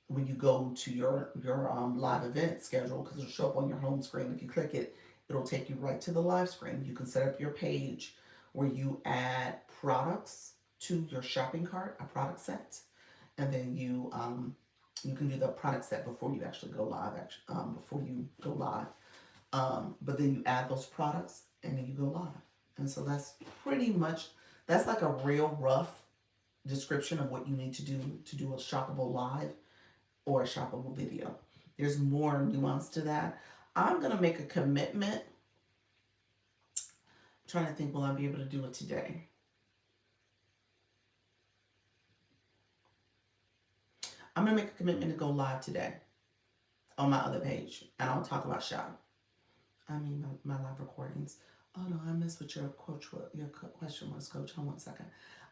when you go to your live event schedule, because it'll show up on your home screen. If you click it, it'll take you right to the live screen. You can set up your page where you add products to your shopping cart, a product set, and then you can do the product set before you actually go live. But then you add those products and then you go live. And so that's that's like a real rough description of what you need to do a shoppable live or a shoppable video. There's more nuance to that. I'm going to make a commitment. I'm trying to think, will I be able to do it today? I'm going to make a commitment to go live today on my other page, and I'll talk about shop. I mean, my live recordings. Oh no, I missed what your question was, Coach. Hold on a second.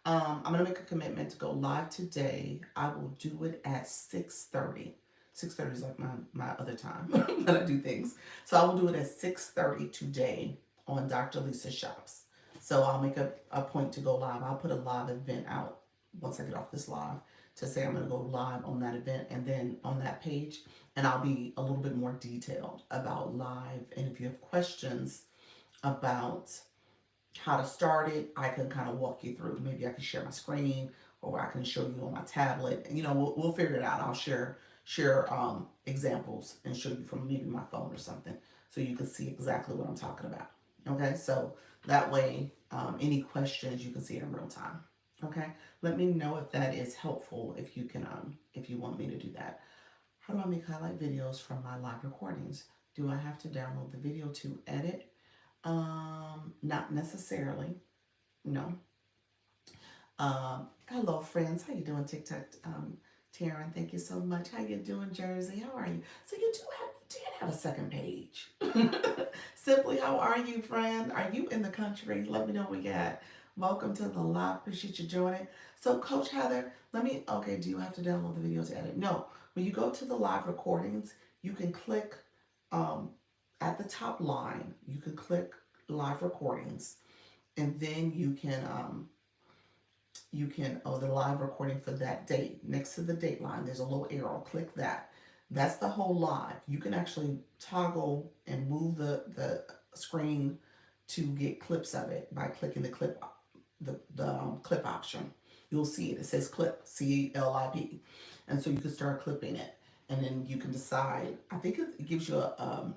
I'm gonna make a commitment to go live today. I will do it at 6:30. 6:30 is like my other time that I do things. So I will do it at 6:30 today on Dr. Lisa Shops. So I'll make a point to go live. I'll put a live event out once I get off this live to say I'm gonna go live on that event, and then on that page, and I'll be a little bit more detailed about live. And if you have questions about how to start it, I can kind of walk you through. Maybe I can share my screen, or I can show you on my tablet. You know, we'll figure it out. I'll share examples and show you from maybe my phone or something, so you can see exactly what I'm talking about. Okay, so that way, any questions you can see it in real time. Okay, let me know if that is helpful. If you want me to do that. How do I make highlight videos from my live recordings? Do I have to download the video to edit? Not necessarily. No. Hello, friends. How you doing, TikTok? Taryn, thank you so much. How you doing, Jersey? How are you? So you did have a second page. Simply, how are you, friend? Are you in the country? Let me know what we got. Welcome to the live. Appreciate you joining. So, Coach Heather, okay, do you have to download the video to edit? No. When you go to the live recordings, you can click um, at the top line, you can click live recordings, and then you can the live recording for that date. Next to the date line, there's a little arrow. Click that. That's the whole live. You can actually toggle and move the screen to get clips of it by clicking the clip option. You'll see it. It says clip, CLIP, and so you can start clipping it, and then you can decide. I think it gives you a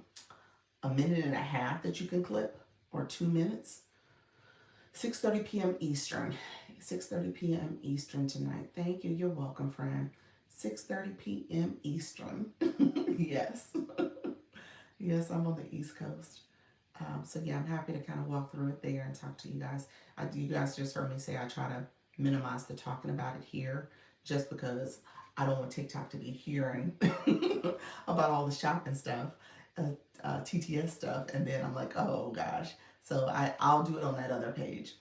minute and a half that you can clip, or 2 minutes. 6:30 p.m. Eastern. 6:30 p.m. Eastern tonight. Thank you. You're welcome, friend. 6:30 p.m. Eastern. Yes. Yes, I'm on the East Coast. So yeah, I'm happy to kind of walk through it there and talk to you guys. You guys just heard me say I try to minimize the talking about it here, just because I don't want TikTok to be hearing about all the shopping stuff, TTS stuff, and then I'm like, oh gosh. So I'll do it on that other page.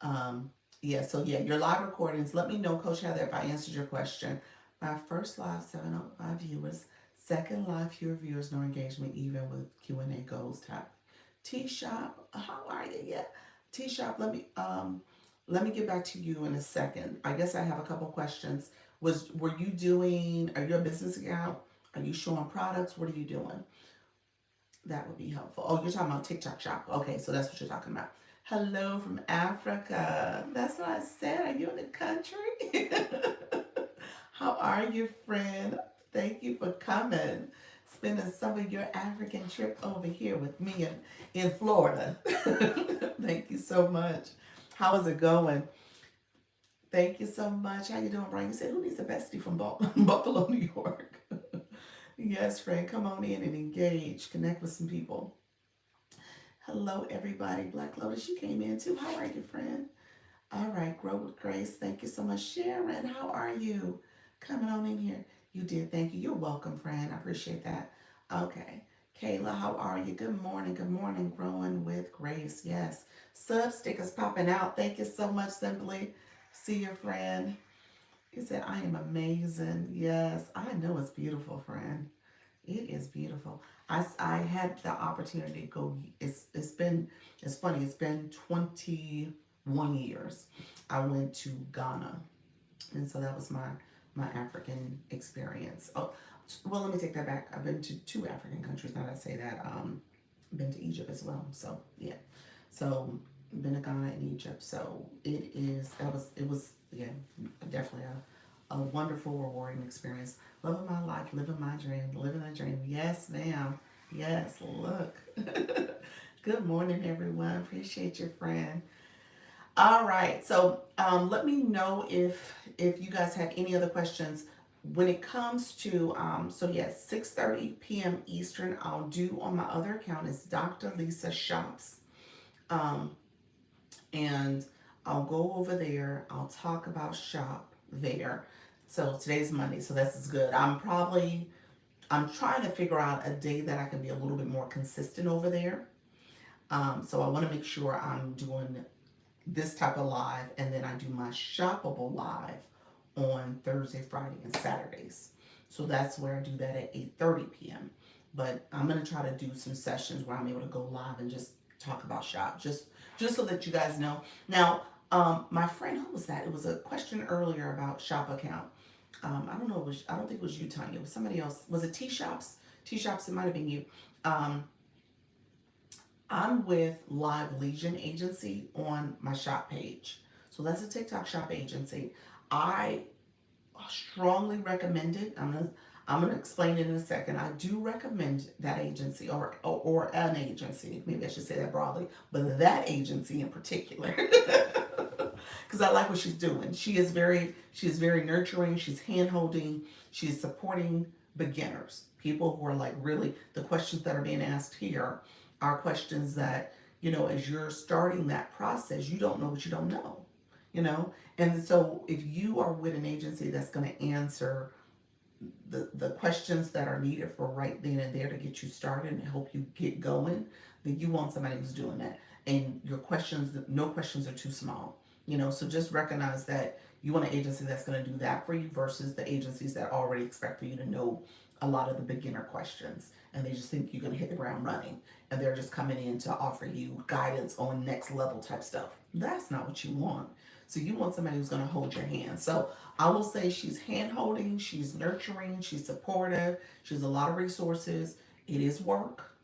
Um, yeah, your live recordings. Let me know, Coach Heather, if I answered your question. My first live, 705 viewers. Second live, fewer viewers, no engagement, even with Q&A goals. Tap. T-Shop, how are you? Yeah, T-Shop, let me get back to you in a second. I guess I have a couple questions. Are you a business account? Are you showing products? What are you doing? That would be helpful. Oh, you're talking about TikTok shop. Okay, so that's what you're talking about. Hello from Africa. That's what I said. Are you in the country? How are you, friend? Thank you for coming. Spending some of your African trip over here with me in Florida. Thank you so much. How is it going? Thank you so much. How you doing, Brian? You said, who needs a bestie from Buffalo, New York? Yes, friend. Come on in and engage. Connect with some people. Hello, everybody. Black Lotus, you came in too. How are you, friend? All right, Grow with Grace. Thank you so much. Sharon, how are you? Coming on in here. You did. Thank you. You're welcome, friend. I appreciate that. Okay. Kayla, how are you? Good morning. Good morning. Growing with Grace. Yes. Sub stickers popping out. Thank you so much, Simply. See your friend. He said, I am amazing. Yes, I know it's beautiful, friend. It is beautiful. I had the opportunity to go. It's funny. It's been 21 years. I went to Ghana, and so that was my African experience. Oh, well, let me take that back. I've been to two African countries. Now that I say that, been to Egypt as well. So yeah, so been to Ghana and Egypt. So it was yeah, definitely a wonderful, rewarding experience. Loving my life, living my dream, living a dream. Yes, ma'am. Yes, look. Good morning, everyone. Appreciate your friend. All right. So let me know if you guys had any other questions when it comes to so yes, 6:30 p.m. Eastern. I'll do on my other account is Dr. Lisa Shops. Um, and I'll go over there. I'll talk about shop there. So today's Monday, so this is good. I'm trying to figure out a day that I can be a little bit more consistent over there. So I want to make sure I'm doing this type of live, and then I do my shoppable live on Thursday, Friday, and Saturdays. So that's where I do that at 8:30 p.m. But I'm gonna try to do some sessions where I'm able to go live and just talk about shop, just so that you guys know. Now, my friend, who was that? It was a question earlier about shop account. I don't know. I don't think it was you, Tanya. It was somebody else. Was it T Shops? T Shops. It might have been you. Um, I'm with Live Legion Agency on my shop page. So that's a TikTok shop agency. I strongly recommend it. I'm gonna explain it in a second. I do recommend that agency or an agency. Maybe I should say that broadly, but that agency in particular. Because I like what she's doing. She is very nurturing. She's hand holding. She's supporting beginners, people who are like really the questions that are being asked here are questions that as you're starting that process, you don't know what you don't know, you know. And so if you are with an agency that's going to answer the questions that are needed for right then and there to get you started and help you get going, then you want somebody who's doing that. And your questions, no questions are too small. So just recognize that you want an agency that's going to do that for you versus the agencies that already expect for you to know a lot of the beginner questions and they just think you're going to hit the ground running and they're just coming in to offer you guidance on next level type stuff. That's not what you want. So you want somebody who's going to hold your hand. So I will say she's hand holding, she's nurturing, she's supportive, she has a lot of resources. It is work.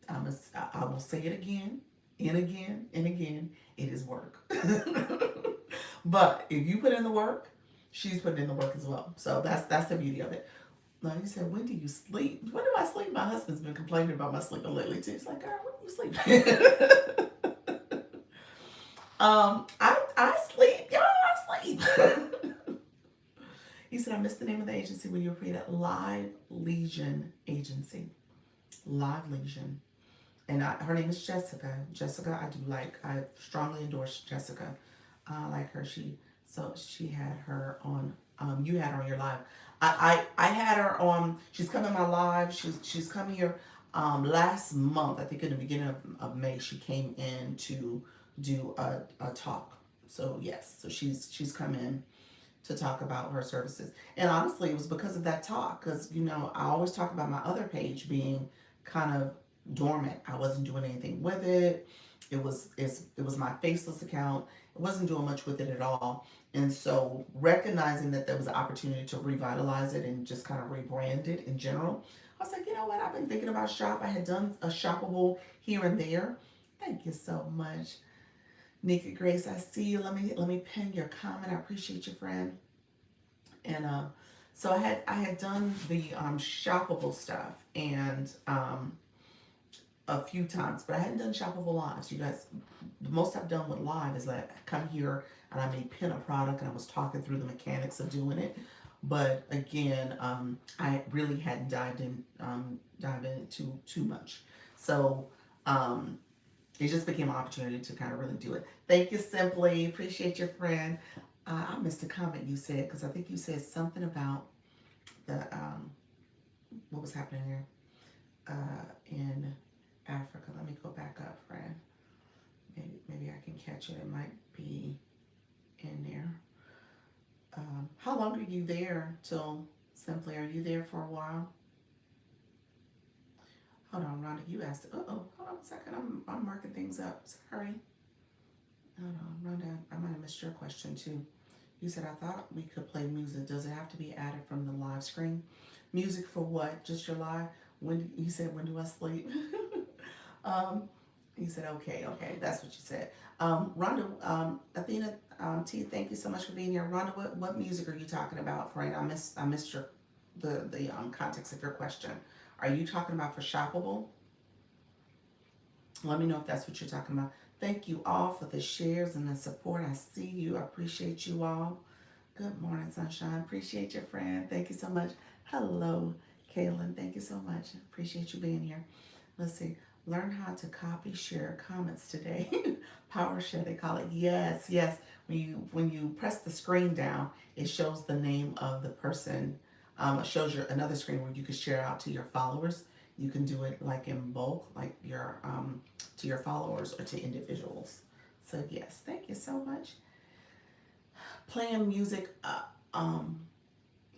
I will say it again and again and again. It is work. But if you put in the work, she's putting in the work as well. So that's the beauty of it. Now you said, when do you sleep? When do I sleep? My husband's been complaining about my sleeping lately too. He's like, girl, when do you sleep? I sleep, y'all. I sleep. He said, I missed the name of the agency when you were created. Live Legion Agency. Live Legion. And her name is Jessica. Jessica, I strongly endorse Jessica. I like her. She had her on. You had her on your live. I had her on. She's coming my live. She's come here. Last month, I think in the beginning of May, she came in to do a talk. So yes, so she's come in to talk about her services. And honestly, it was because of that talk. Because I always talk about my other page being kind of dormant. I wasn't doing anything with it. It was my faceless account. I wasn't doing much with it at all. And so recognizing that there was an opportunity to revitalize it and just kind of rebrand it in general, I was like, you know what? I've been thinking about shop. I had done a shoppable here and there. Thank you so much, Nikki Grace. I see you. Let me pin your comment. I appreciate you, friend. And so I had done the shoppable stuff and a few times, but I hadn't done shoppable lives. You guys, the most I've done with live is like I come here and I may pin a product and I was talking through the mechanics of doing it. But again, I really hadn't dive in too much. So it just became an opportunity to kind of really do it. Thank you, Simply. Appreciate your friend. I missed a comment you said because I think you said something about the what was happening here in Africa. Let me go back up, friend. Maybe I can catch it. It might be in there. How long are you there till Simply? Are you there for a while? Hold on, Rhonda. You asked. Hold on a second. I'm marking things up. Sorry. Hold on, Rhonda. I might have missed your question too. You said, I thought we could play music. Does it have to be added from the live screen? Music for what? Just your live? You said, when do I sleep? He said, okay, that's what you said. Rhonda, Athena T, thank you so much for being here. Rhonda, what music are you talking about, friend? I missed the context of your question. Are you talking about for shoppable? Let me know if that's what you're talking about. Thank you all for the shares and the support. I see you. I appreciate you all. Good morning, Sunshine. Appreciate your friend. Thank you so much. Hello, Kaylin. Thank you so much. Appreciate you being here. Let's see. Learn how to copy, share comments today. Power share, they call it. Yes, yes. When you press the screen down, it shows the name of the person It shows you another screen where you can share out to your followers. You can do it like in bulk, like your to your followers or to individuals. So yes, thank you so much. Playing music,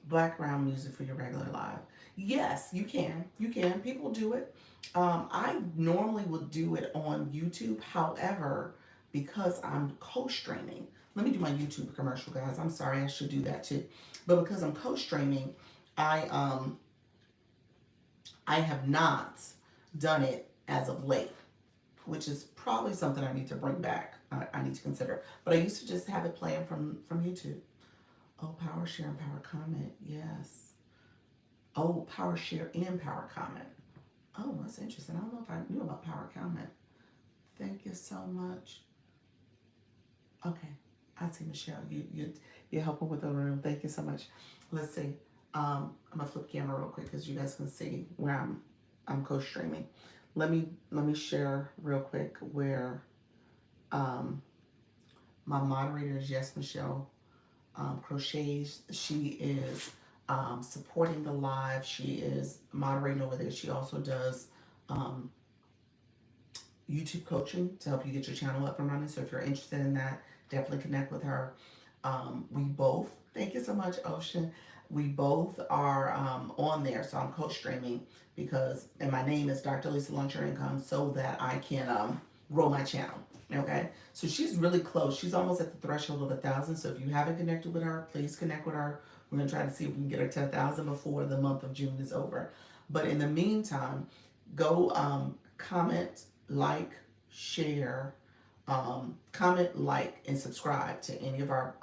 background music for your regular live. Yes, you can. You can. People do it. I normally would do it on YouTube. However, because I'm co-streaming, let me do my YouTube commercial, guys. I'm sorry, I should do that too. But because I'm co-streaming, I um I have not done it as of late, which is probably something I need to bring back. I need to consider. But I used to just have it playing from YouTube. Oh, power share and power comment. Yes. Oh, power share and power comment. Oh, that's interesting. I don't know if I knew about power comment. Thank you so much. Okay. I see Michelle. You're helping with the room. Thank you so much. Let's see. I'm gonna flip camera real quick because you guys can see where I'm co-streaming. Let me share real quick where um my moderator is Yes Michelle Crochets. She is supporting the live. She is moderating over there. She also does um, YouTube coaching to help you get your channel up and running. So if you're interested in that, definitely connect with her. We both, thank you so much, Ocean. We both are on there. So I'm co-streaming because, and my name is Dr. Lisa Launch Your Income so that I can grow my channel. Okay. So she's really close. She's almost at the threshold of 1,000. So if you haven't connected with her, please connect with her. We're going to try to see if we can get her to 1,000 before the month of June is over. But in the meantime, go comment, like, share, comment, like, and subscribe to any of our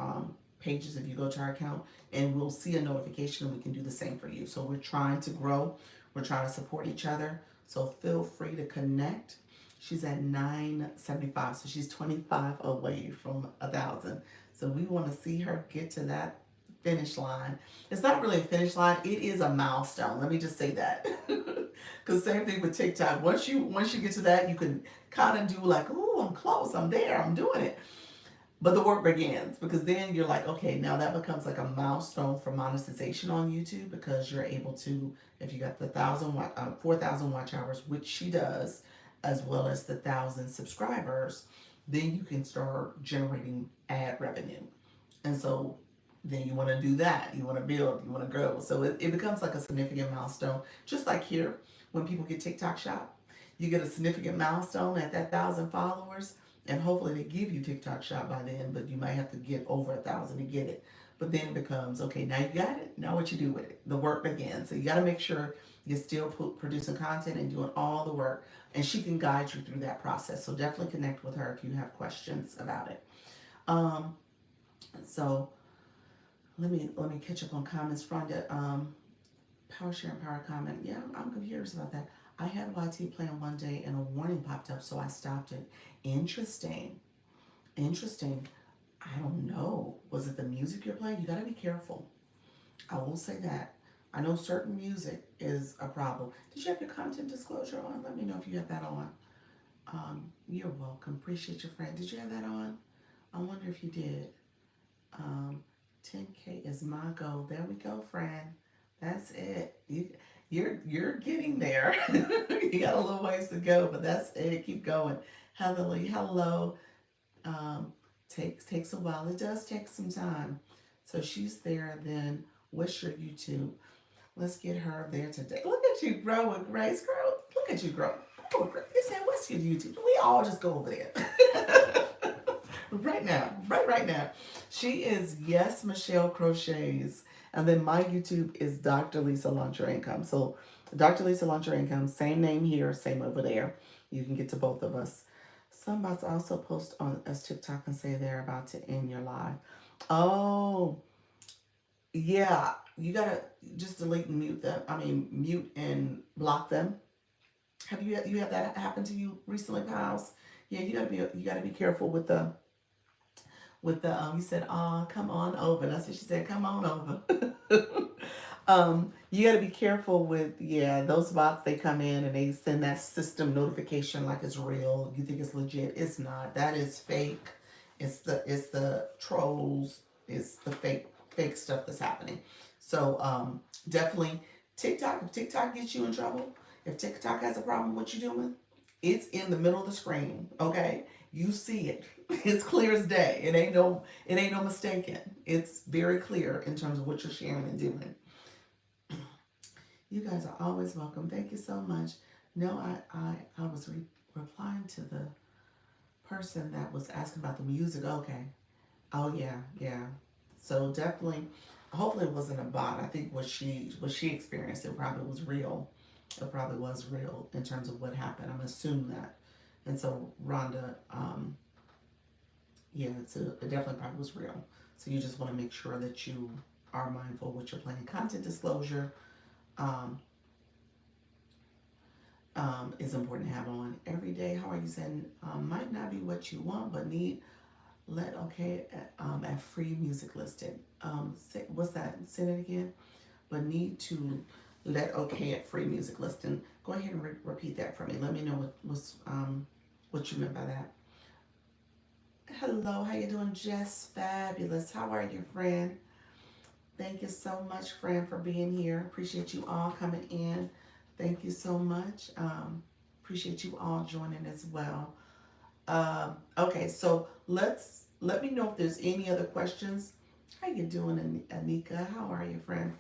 pages if you go to our account, and we'll see a notification and we can do the same for you. So we're trying to grow, we're trying to support each other. So feel free to connect. She's at 975, so she's 25 away from 1,000. So we want to see her get to that finish line. It's not really a finish line, it is a milestone. Let me just say that. Because same thing with TikTok. Once you get to that, you can kind of do like, oh, I'm close, I'm there, I'm doing it. But the work begins because then you're like, okay, now that becomes like a milestone for monetization on YouTube because you're able to, if you got the 4,000 watch hours, which she does, as well as the 1,000 subscribers, then you can start generating ad revenue. And so then you want to do that. You want to build, you want to grow. So it becomes like a significant milestone. Just like here, when people get TikTok Shop, you get a significant milestone at that 1,000 followers. And hopefully they give you TikTok Shop by then, but you might have to get over 1,000 to get it. But then it becomes, okay, now you got it. Now what you do with it? The work begins. So you got to make sure you're still producing content and doing all the work. And she can guide you through that process. So definitely connect with her if you have questions about it. So let me catch up on comments. Rhonda, power share and power comment. Yeah, I'm curious about that. I had YT playing one day and a warning popped up, so I stopped it. Interesting. Interesting. I don't know. Was it the music you're playing? You gotta be careful. I will say that. I know certain music is a problem. Did you have your content disclosure on? Let me know if you have that on. You're welcome. Appreciate your friend. Did you have that on? I wonder if you did. 10K is my goal. There we go, friend. That's it. You're getting there. You got a little ways to go, but that's it. Keep going. Heatherly, hello. Takes a while. It does take some time. So she's there. Then what's your YouTube? Let's get her there today. Look at you growing, Grace. Girl, look at you grow. You said, what's your YouTube? We all just go over there. Right now. Right now. She is Yes Michelle Crochets. And then my YouTube is Dr. Lisa Launch Your Income. So Dr. Lisa Launch Your Income, same name here, same over there. You can get to both of us. Somebody's also post on us TikTok and say they're about to end your live. Oh, yeah. You gotta just delete and mute them. I mean, mute and block them. Have you had that happen to you recently, pals? Yeah, you gotta be careful with the you said, oh, come on over. That's what she said, come on over. You got to be careful with, yeah, those bots, they come in and they send that system notification like it's real. You think it's legit. It's not. That is fake. It's the trolls. It's the fake stuff that's happening. So definitely TikTok. If TikTok gets you in trouble, if TikTok has a problem with what you're doing, it's in the middle of the screen. Okay, you see it. It's clear as day. It ain't no mistaken. It's very clear in terms of what you're sharing and doing. You guys are always welcome. Thank you so much. No, I was replying to the person that was asking about the music. Okay. Oh yeah, yeah. So definitely, hopefully it wasn't a bot. I think what she experienced, it probably was real. It probably was real in terms of what happened. I'm assuming that. And so Rhonda, yeah, it definitely probably was real. So you just want to make sure that you are mindful of what you're playing. Content disclosure um, is important to have on every day. How are you saying? Might not be what you want, but need let okay at free music listed. What's that? Say that again. But need to let okay at free music listing. Go ahead and repeat that for me. Let me know what you meant by that. Hello, how you doing? Jess Fabulous. How are you, friend? Thank you so much, friend, for being here. Appreciate you all coming in. Thank you so much. Appreciate you all joining as well. Okay, so let me know if there's any other questions. How you doing, Anika? How are you, friend?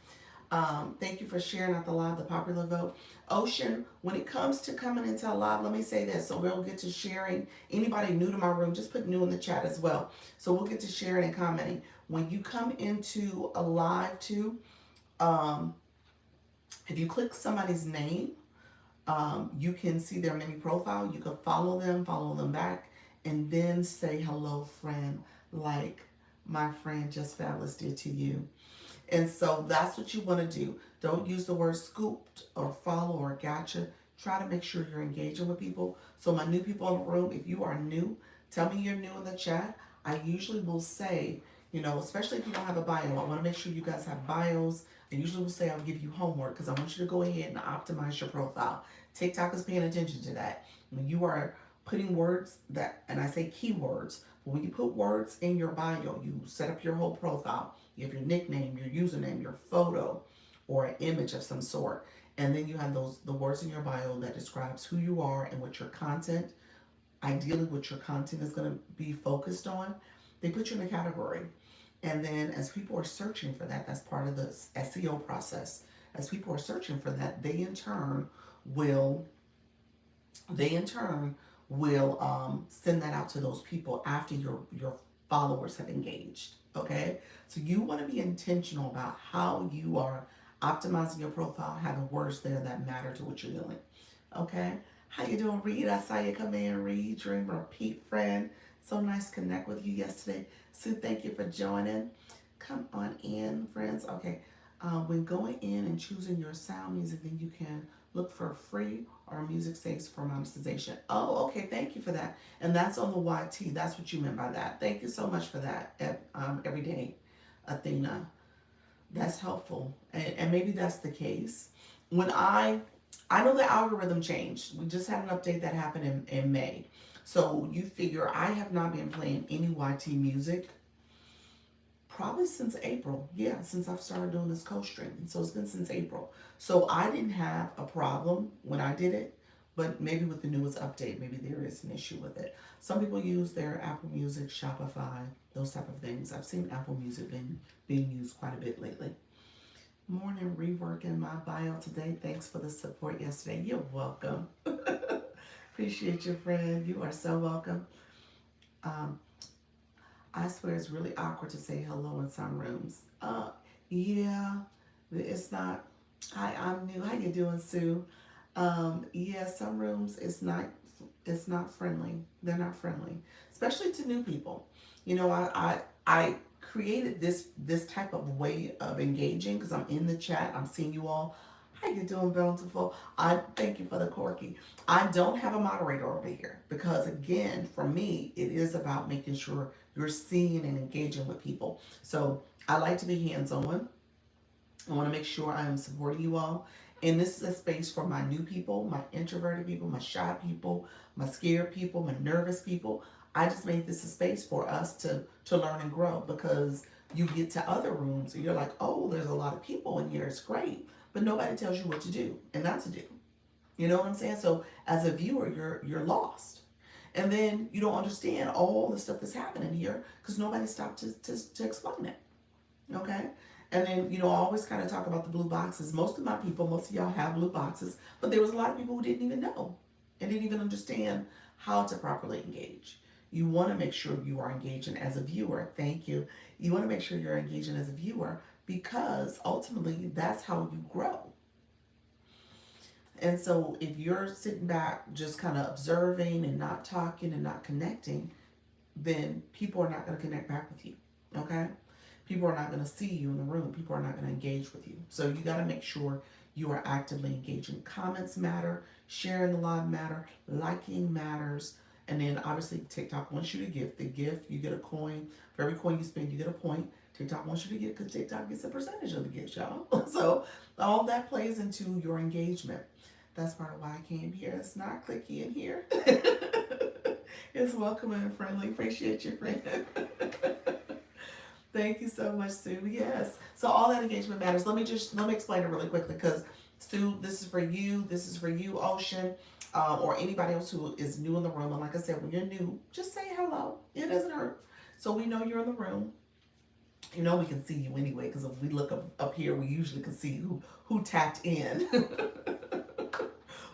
Thank you for sharing out the live, the popular vote. Ocean, when it comes to coming into a live, let me say this. So we'll get to sharing. Anybody new to my room, just put new in the chat as well. So we'll get to sharing and commenting. When you come into a live too, um, if you click somebody's name, you can see their mini profile. You can follow them back, and then say hello, friend, like my friend Just Fabulous did to you. And so that's what you want to do. Don't use the word scooped or follow or gotcha. Try to make sure you're engaging with people. So my new people in the room, if you are new, tell me you're new in the chat. I usually will say, especially if you don't have a bio, I want to make sure you guys have bios. I usually will say I'll give you homework because I want you to go ahead and optimize your profile. TikTok is paying attention to that. When you are putting words that, and I say keywords, but when you put words in your bio, you set up your whole profile. You have your nickname, your username, your photo, or an image of some sort. And then you have the words in your bio that describes who you are and what your content, ideally what your content is going to be focused on. They put you in a category. And then as people are searching for that, that's part of the SEO process. As people are searching for that, will they in turn will send that out to those people after your followers have engaged. Okay, so you want to be intentional about how you are optimizing your profile, having words there that matter to what you're doing. Okay, how you doing, Reed? I saw you come in, Reed, dreamer, Pete, friend. So nice to connect with you yesterday. Sue, thank you for joining. Come on in, friends. Okay, when going in and choosing your sound music, then you can look for free or music saves for monetization. Oh, okay. Thank you for that. And that's on the YT. That's what you meant by that. Thank you so much for that. Everyday Athena. That's helpful. And maybe that's the case. When I know the algorithm changed. We just had an update that happened in May. So you figure I have not been playing any YT music probably since April. Yeah, since I've started doing this co-streaming. So it's been since April. So I didn't have a problem when I did it, but maybe with the newest update, maybe there is an issue with it. Some people use their Apple Music, Shopify, those type of things. I've seen Apple Music being used quite a bit lately. Morning, reworking my bio today. Thanks for the support yesterday. You're welcome. Appreciate you, friend. You are so welcome. Um, I swear it's really awkward to say hello in some rooms. Yeah, it's not. Hi, I'm new. How you doing, Sue? Yeah, some rooms it's not friendly. They're not friendly, especially to new people. I created this type of way of engaging because I'm in the chat. I'm seeing you all. How you doing, Bountiful? I thank you for the corky. I don't have a moderator over here because again, for me, it is about making sure you're seeing and engaging with people. So I like to be hands-on. I want to make sure I am supporting you all. And this is a space for my new people, my introverted people, my shy people, my scared people, my nervous people. I just made this a space for us to learn and grow, because you get to other rooms and you're like, oh, there's a lot of people in here. It's great, but nobody tells you what to do and not to do. You know what I'm saying? So as a viewer, you're lost. And then you don't understand all the stuff that's happening here because nobody stopped to explain it. Okay? And then, I always kind of talk about the blue boxes. Most of my people, most of y'all have blue boxes, but there was a lot of people who didn't even know and didn't even understand how to properly engage. You want to make sure you are engaging as a viewer. Thank you. You want to make sure you're engaging as a viewer because ultimately that's how you grow. And so if you're sitting back just kind of observing and not talking and not connecting, then people are not going to connect back with you. Okay? People are not going to see you in the room. People are not going to engage with you. So you got to make sure you are actively engaging. Comments matter, sharing the live matter, liking matters, and then obviously TikTok wants you to gift. The gift, you get a coin. For every coin you spend, you get a point. TikTok wants you to get because TikTok gets a percentage of the gift, y'all. So all that plays into your engagement. That's part of why I came here. It's not clicky in here. It's welcoming and friendly. Appreciate you, friend. Thank you so much, Sue. Yes. So all that engagement matters. Let me explain it really quickly because Sue, this is for you. This is for you, Ocean, or anybody else who is new in the room. And like I said, when you're new, just say hello. It doesn't hurt. So we know you're in the room. We can see you anyway because if we look up here, we usually can see who tapped in.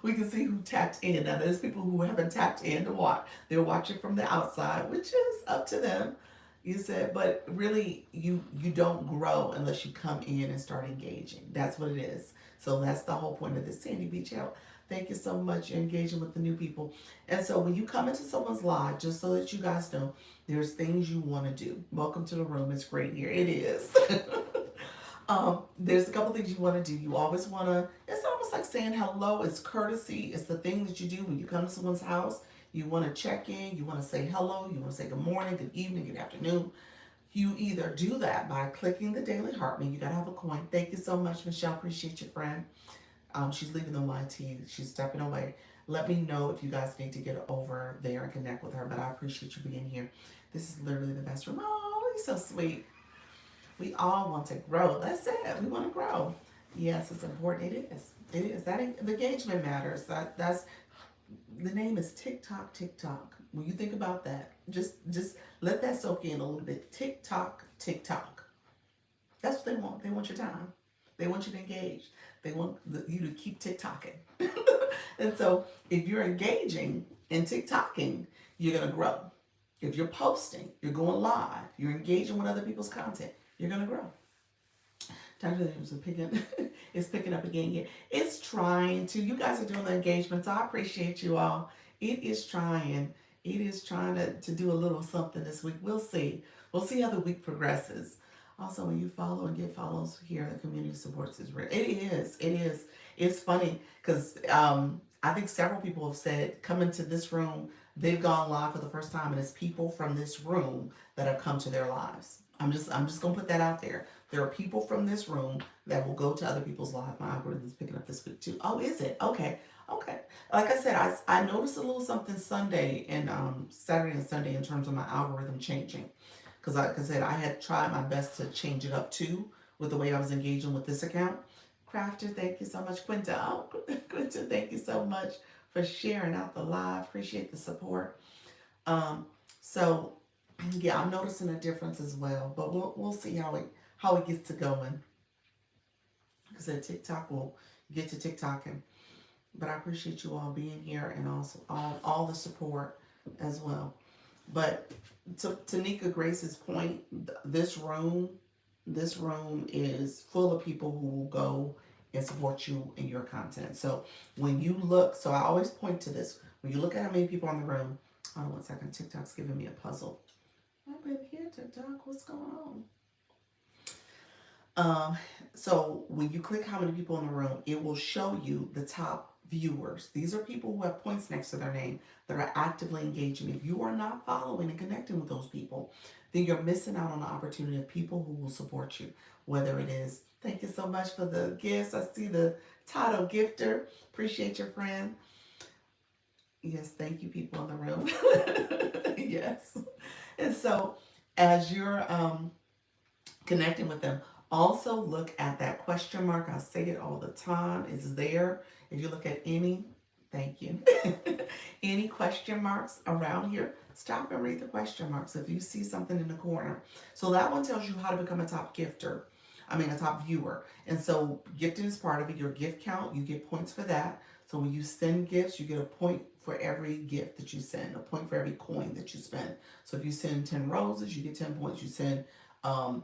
We can see who tapped in. Now there's people who haven't tapped in to watch. They're watching from the outside, which is up to them. You said, but really, you don't grow unless you come in and start engaging. That's what it is. So that's the whole point of this Sandy Beach Help. Thank you so much. You're engaging with the new people. And so when you come into someone's live, just so that you guys know, there's things you want to do. Welcome to the room. It's great here. It is. There's a couple things you want to do. You always want to, it's almost like saying hello. It's courtesy. It's the thing that you do when you come to someone's house. You want to check in. You want to say hello. You want to say good morning, good evening, good afternoon. You either do that by clicking the daily heart. You got to have a coin. Thank you so much, Michelle. Appreciate your friend. She's leaving the YT. She's stepping away. Let me know if you guys need to get over there and connect with her. But I appreciate you being here. This is literally the best room. Oh, you're so sweet. We all want to grow. That's it. We want to grow. Yes, it's important. It is. It is. That the engagement matters. That's the name is TikTok. TikTok. When you think about that, just let that soak in a little bit. TikTok. TikTok. That's what they want. They want your time. They want you to engage. They want you to keep TikToking. And so, if you're engaging and TikToking, you're gonna grow. If you're posting, you're going live, you're engaging with other people's content, you're gonna grow. Dr. Williams is picking up again here. It's trying to. You guys are doing the engagement, so I appreciate you all. It is trying. It is trying to do a little something this week. We'll see. We'll see how the week progresses. Also, when you follow and get follows here, the community supports is real. It is. It is. It's funny because I think several people have said coming to this room, they've gone live for the first time, and it's people from this room that have come to their lives. I'm just gonna put that out there. There are people from this room that will go to other people's lives. My algorithm is picking up this week too. Oh, is it? Okay. Okay. Like I said, I noticed a little something Sunday and Saturday and Sunday in terms of my algorithm changing. Because like I said, I had tried my best to change it up too with the way I was engaging with this account. Crafter, thank you so much. Quinta, oh, Quinta, thank you so much for sharing out the live. Appreciate the support. So yeah, I'm noticing a difference as well, but we'll see how it gets to going. Because TikTok will get to TikToking, but I appreciate you all being here and also all the support as well. But to Tanika Grace's point, this room is full of people who will go and support you in your content. So when you look, so I always point to this. When you look at how many people in the room, hold on one second, TikTok's giving me a puzzle. I've been here, TikTok, what's going on? So when you click how many people in the room, it will show you the top viewers. These are people who have points next to their name that are actively engaging. If you are not following and connecting with those people, then you're missing out on the opportunity of people who will support you. Whether it is, thank you so much for the gifts. I see the title gifter. Appreciate your friend. Yes, thank you, people in the room. Yes. And so, as you're connecting with them, also look at that question mark. I say it all the time. It's there. If you look at any, thank you, any question marks around here, stop and read the question marks if you see something in the corner. So that one tells you how to become a top gifter. I mean, a top viewer. And so gifting is part of it. Your gift count, you get points for that. So when you send gifts, you get a point for every gift that you send, a point for every coin that you spend. So if you send 10 roses, you get 10 points. You send um,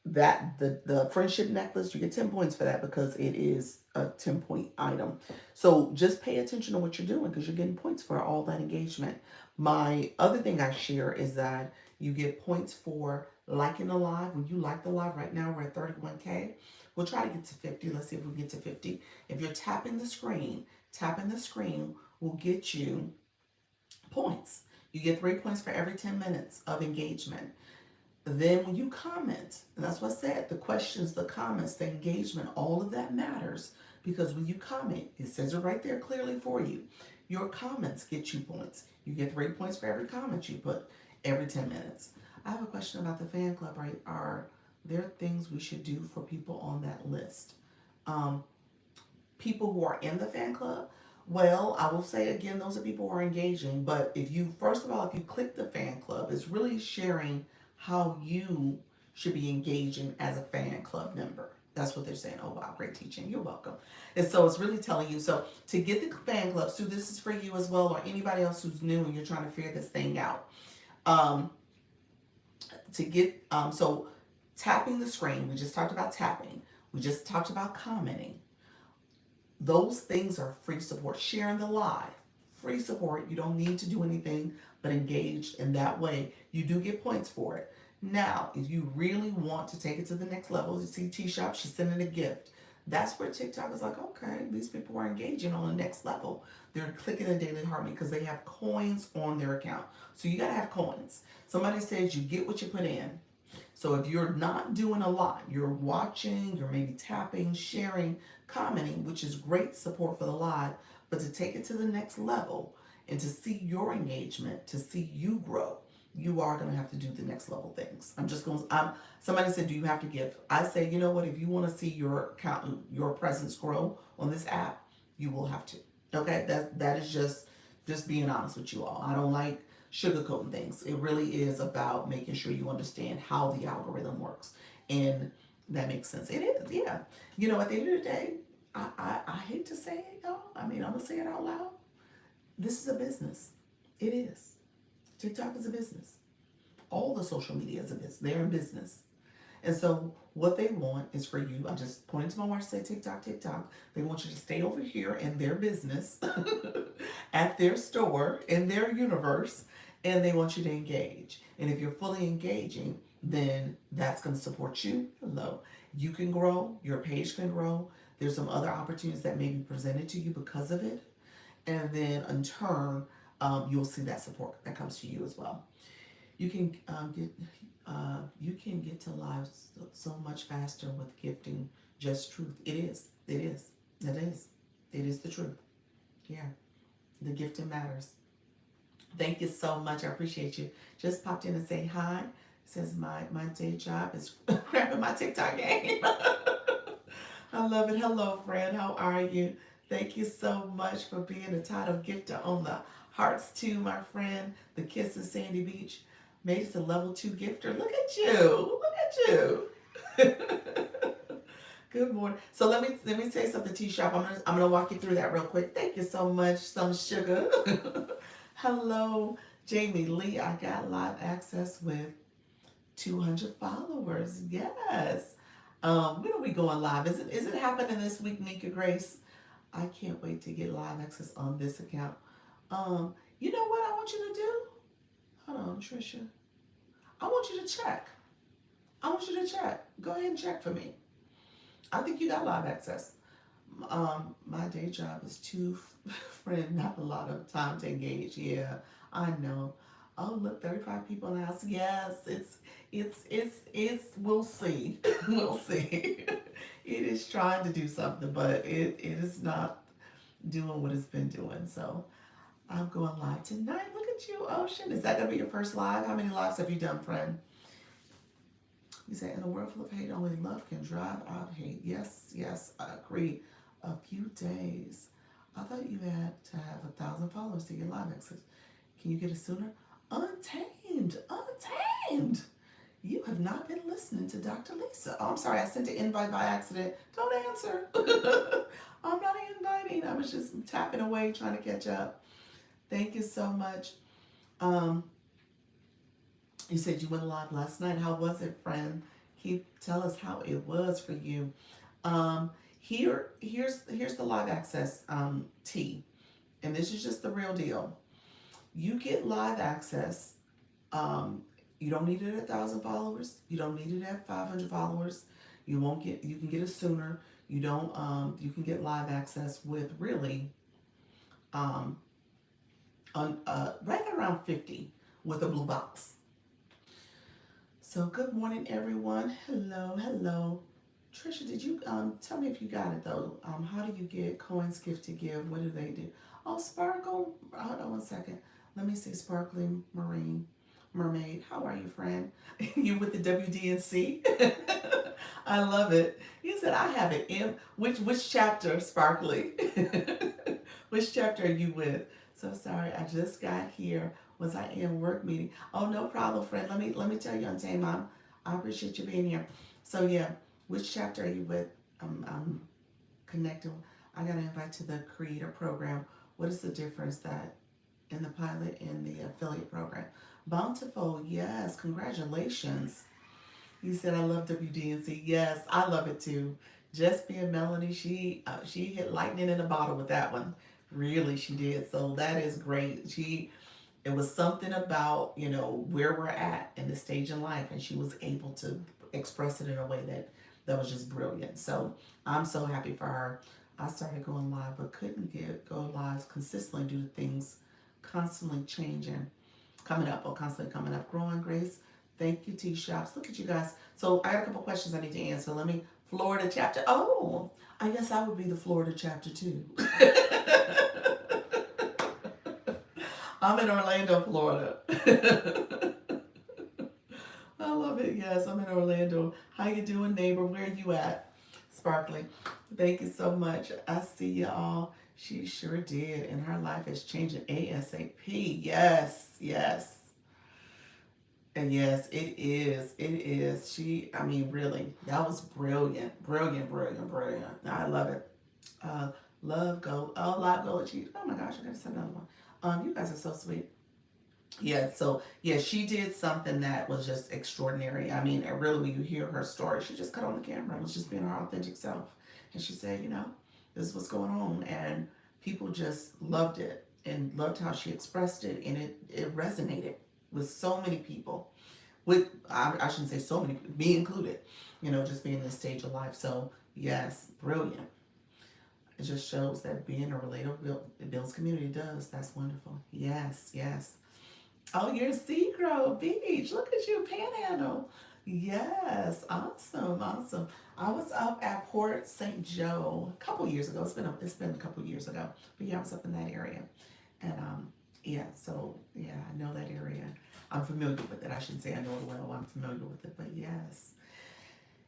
the friendship necklace, you get 10 points for that because it is a 10-point item. So just pay attention to what you're doing because you're getting points for all that engagement. My other thing I share is that you get points for liking the live. When you like the live, right now we're at 31K. We'll try to get to 50. Let's see if we get to 50. If you're tapping the screen will get you points. You get 3 points for every 10 minutes of engagement. Then when you comment, and that's what I said, the questions, the comments, the engagement, all of that matters because when you comment, it says it right there clearly for you. Your comments get you points. You get 3 points for every comment you put every 10 minutes. I have a question about the fan club. Are there things we should do for people on that list? Um, People who are in the fan club, well, I will say again, those are people who are engaging. But if you, first of all, if you click the fan club, it's really sharing how you should be engaging as a fan club member. That's what they're saying. Oh, wow, great teaching. You're welcome. And so it's really telling you. So to get the fan club, so this is for you as well, or anybody else who's new and you're trying to figure this thing out. Um, to get, so tapping the screen, we just talked about tapping. We just talked about commenting. Those things are free support. Sharing the live, free support. You don't need to do anything but engage in that way. You do get points for it. Now, if you really want to take it to the next level, you see T Shop, she's sending a gift. That's where TikTok is like, okay, these people are engaging on the next level. They're clicking the daily harmony because they have coins on their account. So you got to have coins. Somebody says you get what you put in. So if you're not doing a lot, you're watching, you're maybe tapping, sharing, commenting, which is great support for the live, but to take it to the next level and to see your engagement, to see you grow, you are going to have to do the next level things. I'm just going to, somebody said, do you have to give? I say, you know what, if you want to see your account, your presence grow on this app, you will have to. Okay, that is just being honest with you all. I don't like sugarcoating things. It really is about making sure you understand how the algorithm works. And that makes sense. It is, yeah. You know, at the end of the day, I hate to say it, y'all. I mean, I'm going to say it out loud. This is a business. It is. TikTok is a business. All the social media is a business. They're in business. And so what they want is for you, I just pointed to my watch, say TikTok, TikTok. They want you to stay over here in their business, at their store, in their universe, and they want you to engage. And if you're fully engaging, then that's going to support you. Hello. You can grow, your page can grow. There's some other opportunities that may be presented to you because of it. And then in turn, you'll see that support that comes to you as well. You can get to lives so much faster with gifting just truth. It is. It is. It is. It is the truth. Yeah. The gifting matters. Thank you so much. I appreciate you. Just popped in and say hi. It says my day job is cramping my TikTok game. I love it. Hello, friend. How are you? Thank you so much for being a title gifter on the hearts too, my friend. The Kiss in Sandy Beach. Made it to level 2 gifter. Look at you. Look at you. Good morning. So let me say something, T Shop. I'm gonna walk you through that real quick. Thank you so much, some sugar. Hello, Jamie Lee. I got live access with 200 followers. Yes. When are we going live? Is it happening this week, Nika Grace? I can't wait to get live access on this account. You know what I want you to do? Hold on, Trisha. I want you to check. I want you to check. Go ahead and check for me. I think you got live access. My day job is too, friend, not a lot of time to engage. Yeah, I know. Oh, look, 35 people in the house. Yes, it's, we'll see. We'll see. It is trying to do something, but it is not doing what it's been doing. So I'm going live tonight. Look at you, Ocean. Is that going to be your first live? How many lives have you done, friend? You say, in a world full of hate, only love can drive out hate. Yes, yes, I agree. A few days. I thought you had to have 1,000 followers to get live access. Can you get it sooner? Untamed, untamed. You have not been listening to Dr. Lisa. Oh, I'm sorry, I sent an invite by accident. Don't answer. I'm not inviting. I was just tapping away trying to catch up. Thank you so much. Um, you said you went live last night. How was it, friend? Tell us how it was for you. Here's the live access tea, and this is just the real deal. You get live access. Um, you don't need it at 1,000 followers. You don't need it at 500 followers. You won't get. You can get it sooner. You don't. You can get live access with really um, right around 50 with a blue box. So good morning, everyone. Hello, hello. Trisha, did you tell me if you got it though? How do you get coins gift to give? What do they do? Oh, Sparkle. Hold on one second. Let me see. Sparkling Marine Mermaid. How are you, friend? You with the WDNC? I love it. You said I have it in which chapter, Sparkly? Which chapter are you with? So sorry, I just got here. Was I in work meeting? Oh, no problem, friend. Let me tell you, Untamed, I appreciate you being here. So yeah, which chapter are you with? I'm connecting. I got to invite to the creator program. What is the difference that in the pilot and the affiliate program? Bountiful, yes, congratulations. You said I love WDNC. Yes, I love it too. Just being Melanie, she hit lightning in a bottle with that one. Really, she did. So that is great. It was something about where we're at in the stage in life, and she was able to express it in a way that was just brilliant. So I'm so happy for her. I started going live, but couldn't go live consistently due to things constantly changing, constantly coming up. Growing Grace, thank you, T Shops. Look at you guys. So I got a couple questions I need to answer. Let me. Florida chapter. Oh, I guess I would be the Florida chapter too. I'm in Orlando, Florida. I love it. Yes, I'm in Orlando. How you doing, neighbor? Where are you at? Sparkly. Thank you so much. I see you all. She sure did. And her life is changing ASAP. Yes, yes. And yes, it is. It is. Really, that was brilliant. Brilliant, brilliant, brilliant. I love it. Uh, love Gold. Oh, Live Gold Cheese. Oh my gosh, I gotta send another one. You guys are so sweet. Yeah, so yeah, she did something that was just extraordinary. Really, when you hear her story, she just cut on the camera and was just being her authentic self. And she said, this is what's going on. And people just loved it and loved how she expressed it. And it resonated with so many people. I shouldn't say so many, me included, just being in this stage of life. So, yes, brilliant. It just shows that being a relatable, it builds community, does. That's wonderful. Yes, yes. Oh, you're in Seagrove Beach. Look at you, Panhandle. Yes, awesome, awesome. I was up at Port St. Joe a couple years ago. It's been a couple years ago, but yeah, I was up in that area, and yeah. So yeah, I know that area. I'm familiar with it. I shouldn't say I know it well. I'm familiar with it, but yes.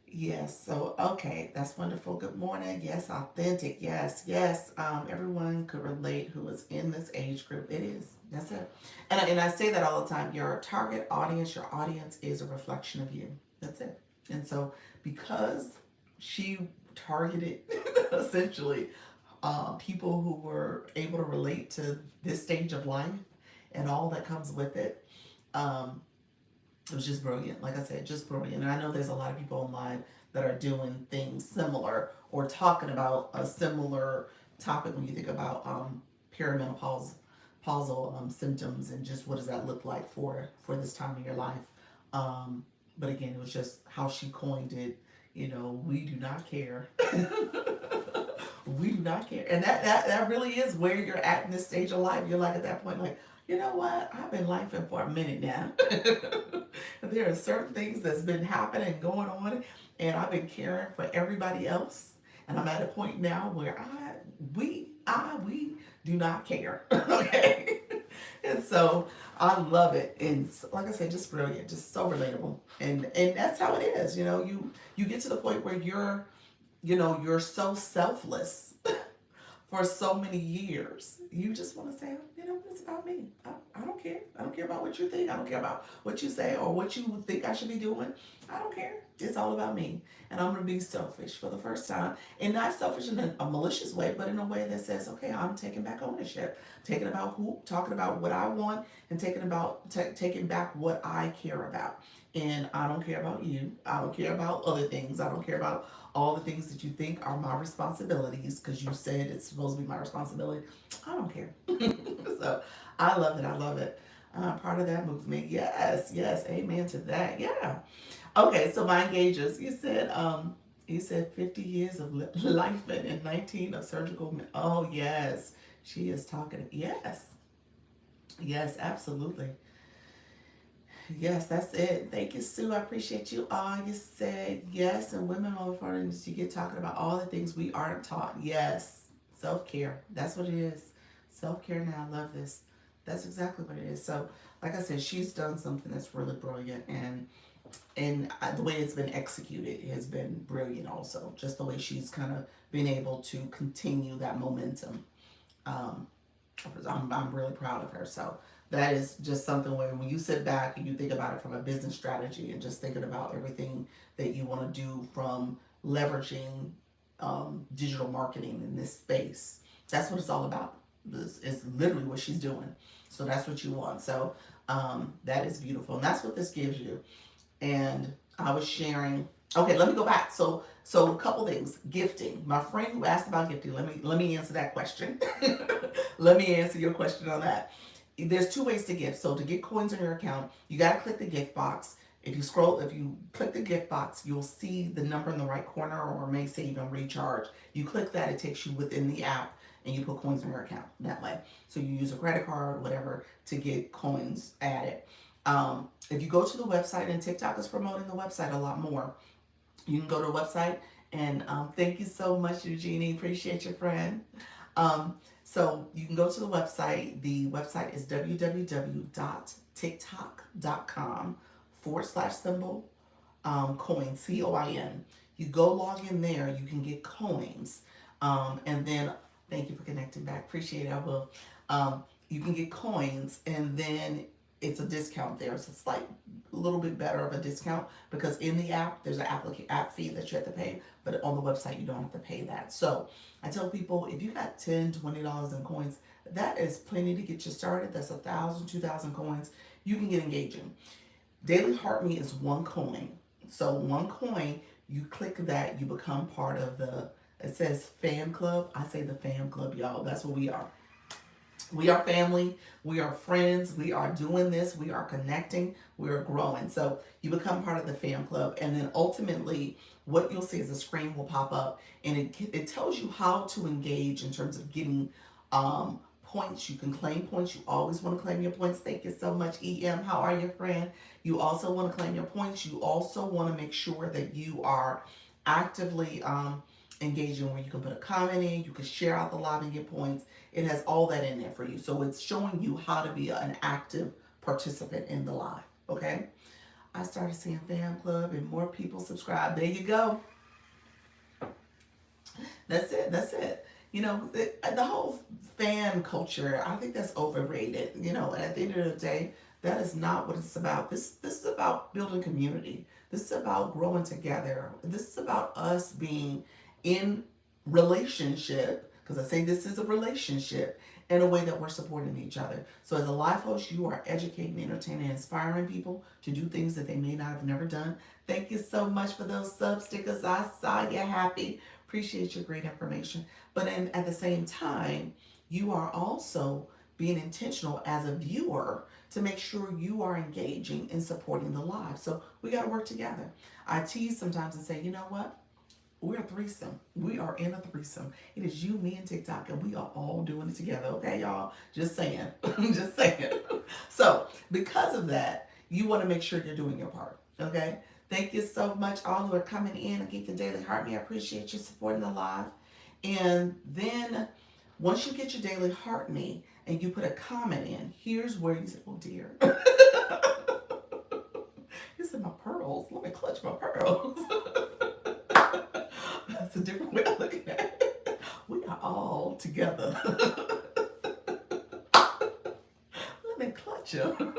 Yes, so okay, that's wonderful. Good morning. Yes, authentic. Yes, yes. Everyone could relate who is in this age group. It is. That's it. And I say that all the time. Your target audience, your audience is a reflection of you. That's it. And so because she targeted essentially people who were able to relate to this stage of life and all that comes with it, it was just brilliant. Like I said, just brilliant. And I know there's a lot of people online that are doing things similar or talking about a similar topic when you think about perimenopausal symptoms and just what does that look like for this time in your life. But again, it was just how she coined it. We do not care. We do not care. And that really is where you're at in this stage of life. You're like at that point, like, you know what? I've been lifing for a minute now. There are certain things that's been happening and going on, and I've been caring for everybody else. And I'm at a point now where We do not care. Okay. And so I love it. And like I said, just brilliant, just so relatable. And that's how it is. You get to the point where you're so selfless for so many years. You just want to say, it's about me. I don't care. I don't care about what you think. I don't care about what you say or what you think I should be doing. I don't care. It's all about me. And I'm going to be selfish for the first time. And not selfish in a malicious way, but in a way that says, okay, I'm taking back ownership. Talking about what I want and taking back what I care about. And I don't care about you. I don't care about other things. I don't care about all the things that you think are my responsibilities because you said it's supposed to be my responsibility. I don't care. So I love it. I love it. Part of that movement. Yes, yes. Amen to that. Yeah. Okay, so my engagers, you said 50 years of life and 19 of surgical. Oh, yes. She is talking. Yes. Yes, absolutely. Yes, that's it. Thank you, Sue. I appreciate you all. You said yes, and women over you get talking about all the things we aren't taught. Yes, self care. That's what it is. Self care. Now, I love this. That's exactly what it is. So, like I said, she's done something that's really brilliant, and the way it's been executed has been brilliant. Also, just the way she's kind of been able to continue that momentum. Um, I'm really proud of her. So that is just something where when you sit back and you think about it from a business strategy and just thinking about everything that you want to do from leveraging digital marketing in this space, that's what it's all about. It's literally what she's doing. So that's what you want. So that is beautiful. And that's what this gives you. And I was sharing. Okay, let me go back. So a couple things. Gifting. My friend who asked about gifting. Let me answer that question. Let me answer your question on that. There's two ways to gift. So to get coins on your account, you gotta click the gift box. If you click the gift box, you'll see the number in the right corner, or it may say even recharge. You click that, it takes you within the app, and you put coins in your account that way. So you use a credit card, whatever, to get coins added. If you go to the website, and TikTok is promoting the website a lot more, you can go to the website, and thank you so much, Eugenie. Appreciate your friend. So you can go to the website. The website is www.tiktok.com/symbol coin, COIN. You go log in there, you can get coins. And then, thank you for connecting back. Appreciate it. I will. You can get coins, and then it's a discount there. It's a little bit better of a discount because in the app, there's an app fee that you have to pay, but on the website, you don't have to pay that. So I tell people, if you got $10, $20 in coins, that is plenty to get you started. That's 1,000, 2,000 coins. You can get engaging. Daily Heart Me is one coin. So one coin, you click that, you become part of it says fan club. I say the fan club, y'all. That's what we are. We are family. We are friends. We are doing this. We are connecting. We are growing. So you become part of the fan club. And then ultimately, what you'll see is a screen will pop up, and it tells you how to engage in terms of getting points. You can claim points. You always want to claim your points. Thank you so much, EM. How are you, friend? You also want to claim your points. You also want to make sure that you are actively engaging, where you can put a comment in, you can share out the live and get points. It has all that in there for you. So it's showing you how to be an active participant in the live. Okay. I started seeing fan club and more people subscribe. There you go. That's it. That's it. The whole fan culture, I think that's overrated. And at the end of the day, that is not what it's about. This is about building community. This is about growing together. This is about us being in relationship, because I say this is a relationship, in a way that we're supporting each other. So as a life host, you are educating, entertaining, inspiring people to do things that they may not have never done. Thank you so much for those sub stickers. I saw you happy. Appreciate your great information. But at the same time, you are also being intentional as a viewer to make sure you are engaging and supporting the live. So we got to work together. I tease sometimes and say, you know what? We're a threesome. We are in a threesome. It is you, me, and TikTok, and we are all doing it together. Okay, y'all? Just saying. Just saying. So, because of that, you want to make sure you're doing your part. Okay? Thank you so much, all who are coming in and get the Daily Heart Me. I appreciate you supporting the live. And then Once you get your daily heart me and you put a comment in, here's where you say, oh dear. You said my pearls. Let me clutch my pearls. That's a different way of looking at it. We are all together. Let me clutch them.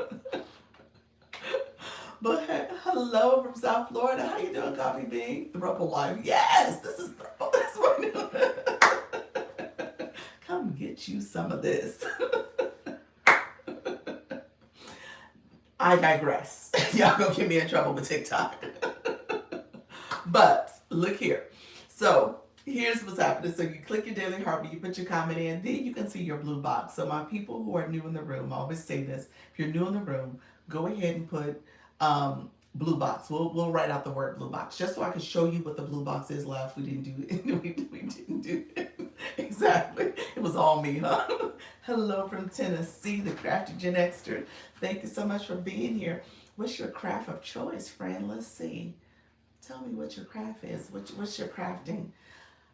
But hey, hello from South Florida. How you doing, Coffee Bean? Throuple Life. Yes, this is Throuple. That's what we're doing. Come get you some of this. I digress. Y'all gonna get me in trouble with TikTok. But look here. So here's what's happening. So you click your daily heartbeat, you put your comment in, then you can see your blue box. So my people who are new in the room, I always say this: if you're new in the room, go ahead and put blue box. We'll write out the word blue box just so I can show you what the blue box is. Left, we didn't do it. We didn't do it. Exactly. It was all me, huh? Hello from Tennessee, the crafty Gen Xter. Thank you so much for being here. What's your craft of choice, friend? Let's see. Tell me what your craft is. What's your crafting?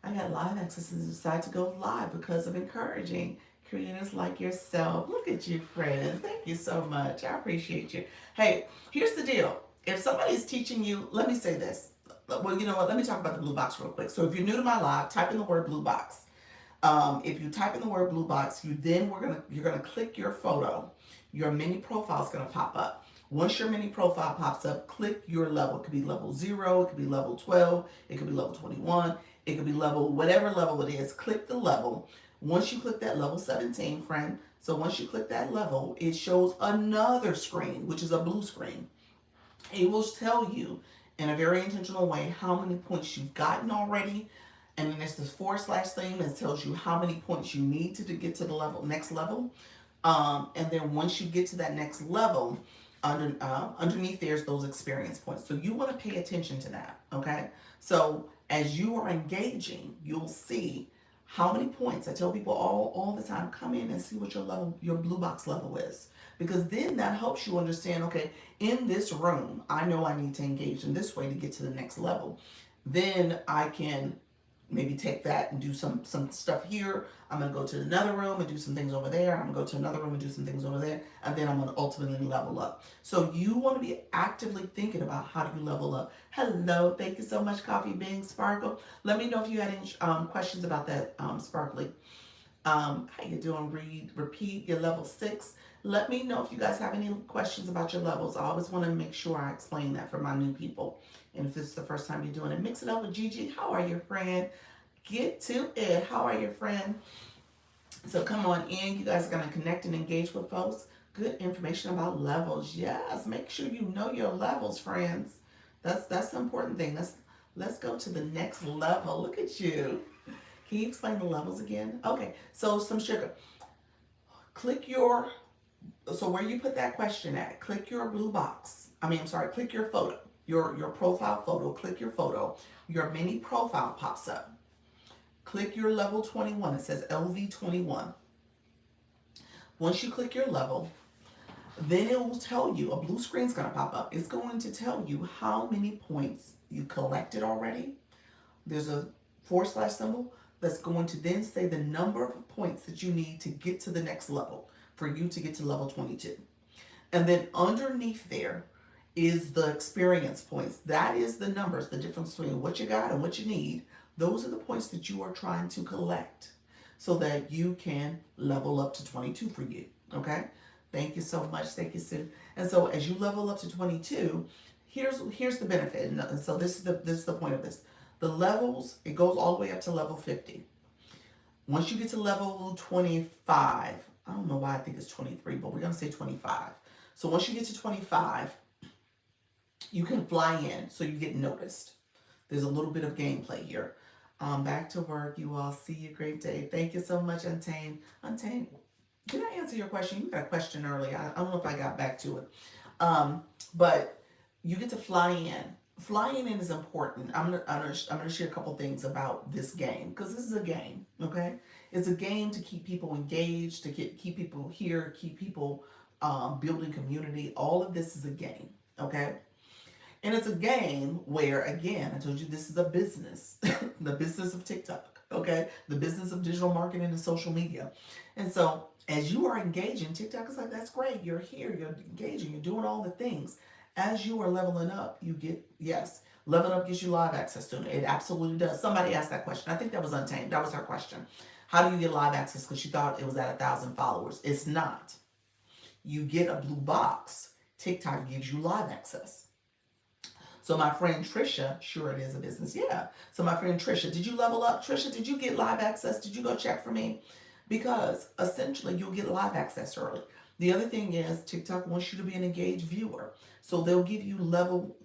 I got live access and decided to go live because of encouraging creators like yourself. Look at you, friend. Thank you so much. I appreciate you. Hey, here's the deal. If somebody's teaching you, let me say this. Well, you know what? Let me talk about the blue box real quick. So if you're new to my live, type in the word blue box. If you type in the word blue box, you're gonna click your photo. Your mini profile is gonna pop up. Once your mini profile pops up, click your level. It could be level 0, it could be level 12, it could be level 21, it could be level, whatever level it is. Click the level. Once you click that level 17, friend, so once you click that level, it shows another screen, which is a blue screen. It will tell you in a very intentional way how many points you've gotten already. And then there's this / thing that tells you how many points you need to get to the next level. And then once you get to that next level, underneath there's those experience points. So you want to pay attention to that, okay? So as you are engaging, you'll see how many points. I tell people all the time, come in and see what your blue box level is. Because then that helps you understand, okay, in this room, I know I need to engage in this way to get to the next level. Then I can maybe take that and do some stuff here. I'm going to go to another room and do some things over there. I'm going to go to another room and do some things over there. And then I'm going to ultimately level up. So you want to be actively thinking about how do you level up. Hello. Thank you so much, Coffee Bean Sparkle. Let me know if you had any questions about that, Sparkly. How you doing? Read, repeat, your level 6. Let me know if you guys have any questions about your levels. I always want to make sure I explain that for my new people. And if this is the first time you're doing it, mix it up with Gigi. How are you, friend? Get to it. How are you, friend? So come on in. You guys are going to connect and engage with folks. Good information about levels. Yes, make sure you know your levels, friends. That's the important thing. Let's go to the next level. Look at you. Can you explain the levels again? Okay, so some sugar. So where you put that question at, click your blue box. Click your photo, your profile photo, click your photo. Your mini profile pops up. Click your level 21. It says LV21. Once you click your level, then it will tell you, a blue screen's gonna pop up. It's going to tell you how many points you collected already. There's a / symbol that's going to then say the number of points that you need to get to the next level for you to get to level 22. And then underneath there is the experience points. That is the numbers, the difference between what you got and what you need. Those are the points that you are trying to collect so that you can level up to 22 for you, okay? Thank you so much. Thank you, Sue. And so as you level up to 22, here's the benefit. And so this is the point of this. The levels, it goes all the way up to level 50. Once you get to level 25, I don't know why I think it's 23, but we're going to say 25. So once you get to 25, you can fly in, so you get noticed. There's a little bit of gameplay here. Back to work, you all. See you. Great day. Thank you so much, Untamed. Untamed, did I answer your question? You got a question earlier. I don't know if I got back to it. But you get to fly in. Flying in is important. I'm gonna share a couple things about this game because this is a game. Okay, it's a game to keep people engaged, to keep people here, keep people building community. All of this is a game. Okay, And it's a game where, again, I told you this is a business, the business of TikTok, okay? The business of digital marketing and social media. And so as you are engaging, TikTok is like, that's great. You're here, you're engaging, you're doing all the things. As you are leveling up, you get, yes, leveling up gives you live access to it. It absolutely does. Somebody asked that question. I think that was Untamed. That was her question. How do you get live access? Because she thought it was at 1,000 followers. It's not. You get a blue box. TikTok gives you live access. So my friend Trisha, sure it is a business, yeah. So my friend Trisha, did you level up? Trisha, did you get live access? Did you go check for me? Because essentially you'll get live access early. The other thing is TikTok wants you to be an engaged viewer. So they'll give you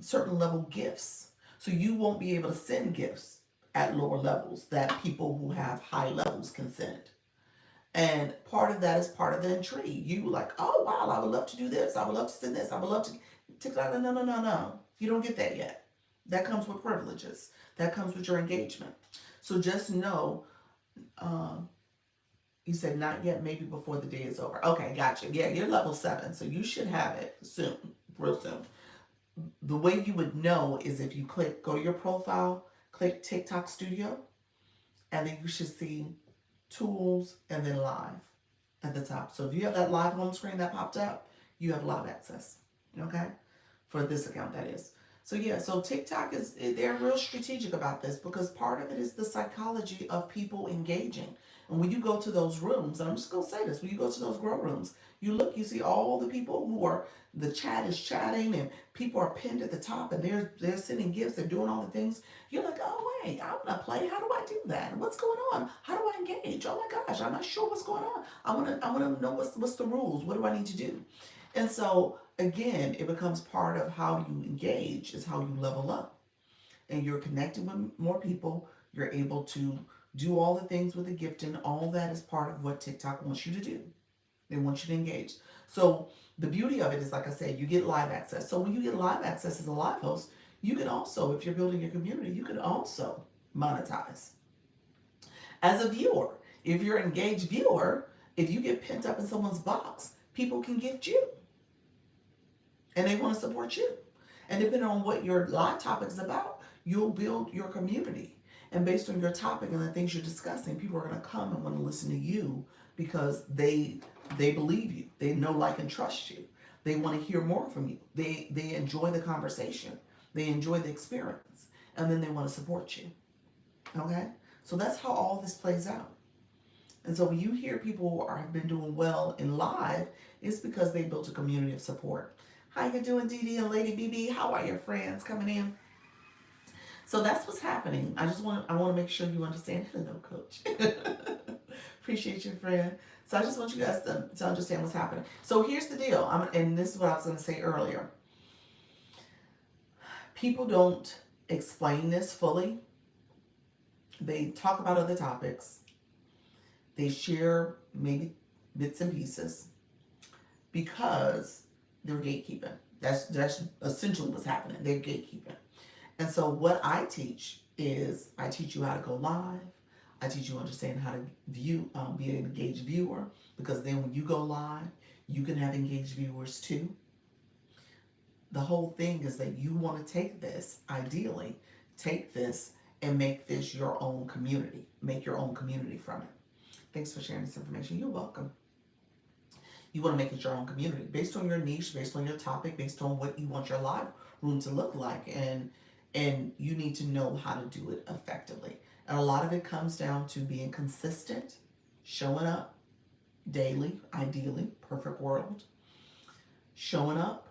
certain level gifts. So you won't be able to send gifts at lower levels that people who have high levels can send. And part of that is part of the intrigue. You like, oh wow, I would love to do this. I would love to send this. I would love to TikTok. No, no, no, no. You don't get that yet. That comes with privileges. That comes with your engagement. So just know, um, you said not yet, maybe before the day is over. Okay, gotcha. Yeah, you're level 7, so you should have it soon, real soon. The way you would know is if you go to your profile, click TikTok Studio, and then you should see tools and then live at the top. So if you have that live home screen that popped up, you have live access. Okay? For this account, that is. So yeah, so TikTok they're real strategic about this because part of it is the psychology of people engaging. And when you go to those rooms, and I'm just gonna say this, when you go to those grow rooms, you look, you see all the people who are, the chat is chatting and people are pinned at the top and they're sending gifts, they're doing all the things. You're like, oh wait, I wanna play. How do I do that? What's going on? How do I engage? Oh my gosh, I'm not sure what's going on. I wanna know what's the rules. What do I need to do? And so again, it becomes part of how you engage, is how you level up. And you're connecting with more people. You're able to do all the things with the gifting. All that is part of what TikTok wants you to do. They want you to engage. So the beauty of it is, like I said, you get live access. So when you get live access as a live host, you can also, if you're building your community, you can also monetize. As a viewer, if you're an engaged viewer, if you get pent up in someone's box, people can gift you and they want to support you. And depending on what your live topic is about, you'll build your community. And based on your topic and the things you're discussing, people are going to come and want to listen to you because they believe you. They know, like, and trust you. They want to hear more from you. They enjoy the conversation. They enjoy the experience. And then they want to support you. Okay? So that's how all this plays out. And so when you hear people have been doing well in live, it's because they built a community of support. How you doing, Dee Dee and Lady BB? How are your friends coming in? So that's what's happening. I want to make sure you understand. Hello, Coach. Appreciate you, friend. So I just want you guys to understand what's happening. So here's the deal. And this is what I was going to say earlier. People don't explain this fully. They talk about other topics. They share maybe bits and pieces because they're gatekeeping. That's essentially what's happening. They're gatekeeping. And so what I teach is I teach you how to go live. I teach you understand how to view, be an engaged viewer, because then when you go live, you can have engaged viewers too. The whole thing is that you want to take this, ideally, take this and make this your own community. Make your own community from it. Thanks for sharing this information. You're welcome. You want to make it your own community based on your niche, based on your topic, based on what you want your live room to look like, and you need to know how to do it effectively. And a lot of it comes down to being consistent, showing up daily, ideally, perfect world, showing up,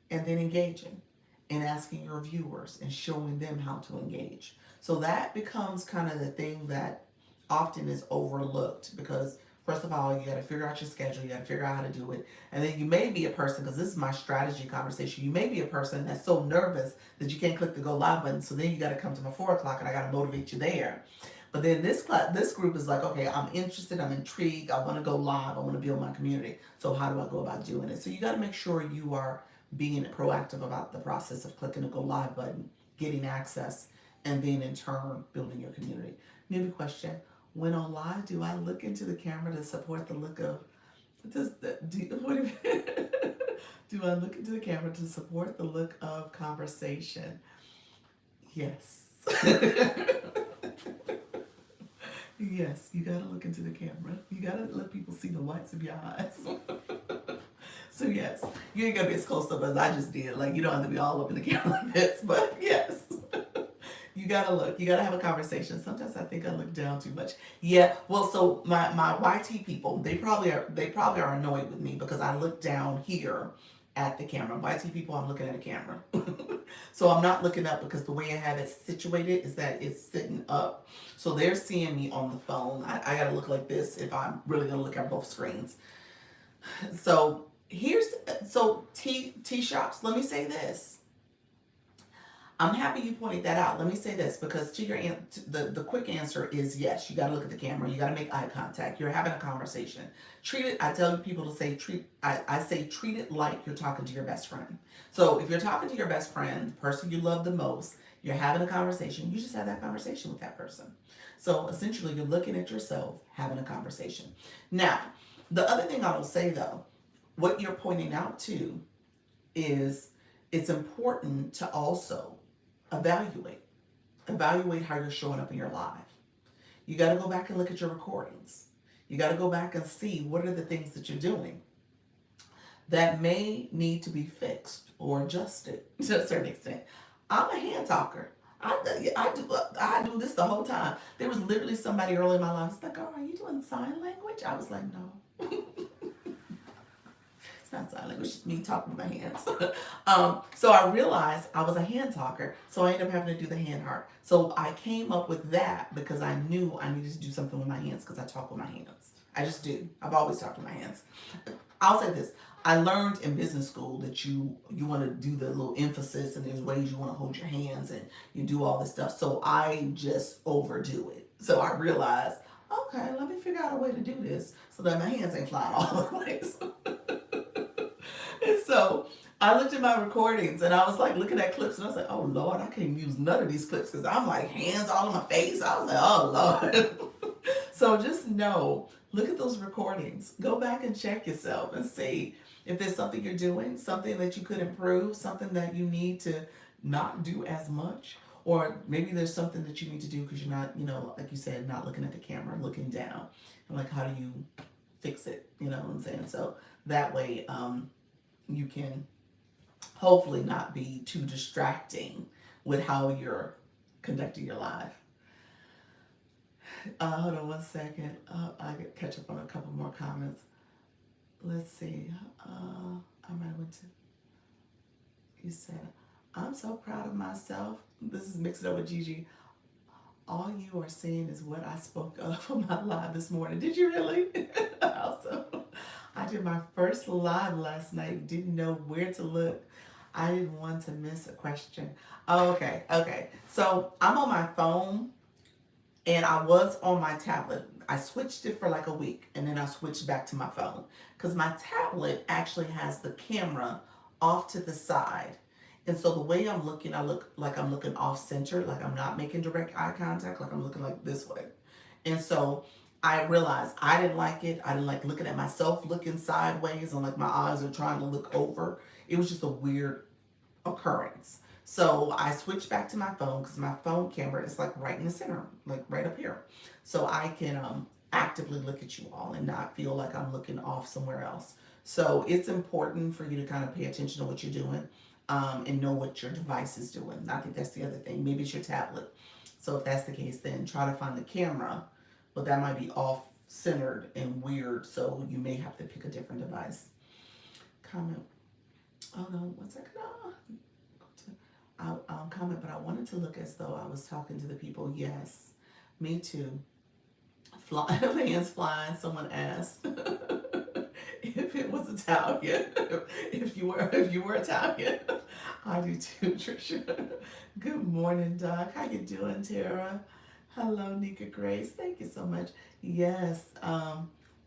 and then engaging and asking your viewers and showing them how to engage. So that becomes kind of the thing that often is overlooked because, first of all, you got to figure out your schedule, you got to figure out how to do it. And then you may be a person, because this is my strategy conversation, you may be a person that's so nervous that you can't click the go live button. So then you got to come to my 4 o'clock and I got to motivate you there. But then this group is like, okay, I'm interested, I'm intrigued, I want to go live, I want to build my community. So how do I go about doing it? So you got to make sure you are being proactive about the process of clicking the go live button, getting access, and then in turn building your community. Newbie question: when on live, do I look into the camera to support the look of? Do I look into the camera to support the look of conversation? Yes. Yes, you gotta look into the camera. You gotta let people see the whites of your eyes. So yes, you ain't gotta be as close up as I just did. Like you don't have to be all up in the camera like this, but yes. You gotta look. You gotta have a conversation. Sometimes I think I look down too much. Yeah. Well, so my YT people, they probably are annoyed with me because I look down here at the camera. YT people, I'm looking at a camera. So I'm not looking up because the way I have it situated is that it's sitting up. So they're seeing me on the phone. I gotta look like this if I'm really gonna look at both screens. So here's so T shops. Let me say this. I'm happy you pointed that out. Let me say this because to your the quick answer is yes. You got to look at the camera. You got to make eye contact. You're having a conversation. Treat it. I tell people to say treat. I say treat it like you're talking to your best friend. So if you're talking to your best friend, the person you love the most, you're having a conversation. You just have that conversation with that person. So essentially, you're looking at yourself having a conversation. Now, the other thing I will say though, what you're pointing out too is it's important to also evaluate. Evaluate how you're showing up in your life. You got to go back and look at your recordings. You got to go back and see what are the things that you're doing that may need to be fixed or adjusted to a certain extent. I'm a hand talker. I do this the whole time. There was literally somebody early in my life. It's like, oh, are you doing sign language? I was like, no. Not sign language, it's just me talking with my hands. So I realized I was a hand talker, so I ended up having to do the hand heart. So I came up with that because I knew I needed to do something with my hands because I talk with my hands. I just do. I've always talked with my hands. I'll say this. I learned in business school that you want to do the little emphasis and there's ways you want to hold your hands and you do all this stuff. So I just overdo it. So I realized, okay, let me figure out a way to do this so that my hands ain't flying all over the place. And so I looked at my recordings and I was like looking at clips and I was like, oh Lord, I can't use none of these clips because I'm like hands all in my face. I was like, oh Lord. So just know, look at those recordings. Go back and check yourself and see if there's something you're doing, something that you could improve, something that you need to not do as much. Or maybe there's something that you need to do because you're not, like you said, not looking at the camera, looking down. And like, how do you fix it? You know what I'm saying? So that way, you can hopefully not be too distracting with how you're conducting your life. Hold on one second. I get catch up on a couple more comments. Let's see. I might have went to. You said, "I'm so proud of myself." This is mixed up with Gigi. All you are seeing is what I spoke of on my live this morning. Did you really? Awesome. I did my first live last night. Didn't know where to look. I didn't want to miss a question. Oh, okay. So I'm on my phone and I was on my tablet. I switched it for like a week and then I switched back to my phone because my tablet actually has the camera off to the side. And so the way I'm looking, I look like I'm looking off center, like I'm not making direct eye contact, like I'm looking like this way. And so I realized I didn't like it. I didn't like looking at myself looking sideways and like my eyes are trying to look over. It was just a weird occurrence. So I switched back to my phone because my phone camera is like right in the center, like right up here. So I can actively look at you all and not feel like I'm looking off somewhere else. So it's important for you to kind of pay attention to what you're doing and know what your device is doing. I think that's the other thing. Maybe it's your tablet. So if that's the case, then try to find the camera, but that might be off centered and weird. So you may have to pick a different device. Comment. Oh no, one second. I'll comment, but I wanted to look as though I was talking to the people. Yes, me too. Hands flying. Someone asked if it was Italian. if you were Italian, I do too, Trisha. Good morning, Doc. How you doing, Tara? Hello, Nika Grace. Thank you so much. Yes,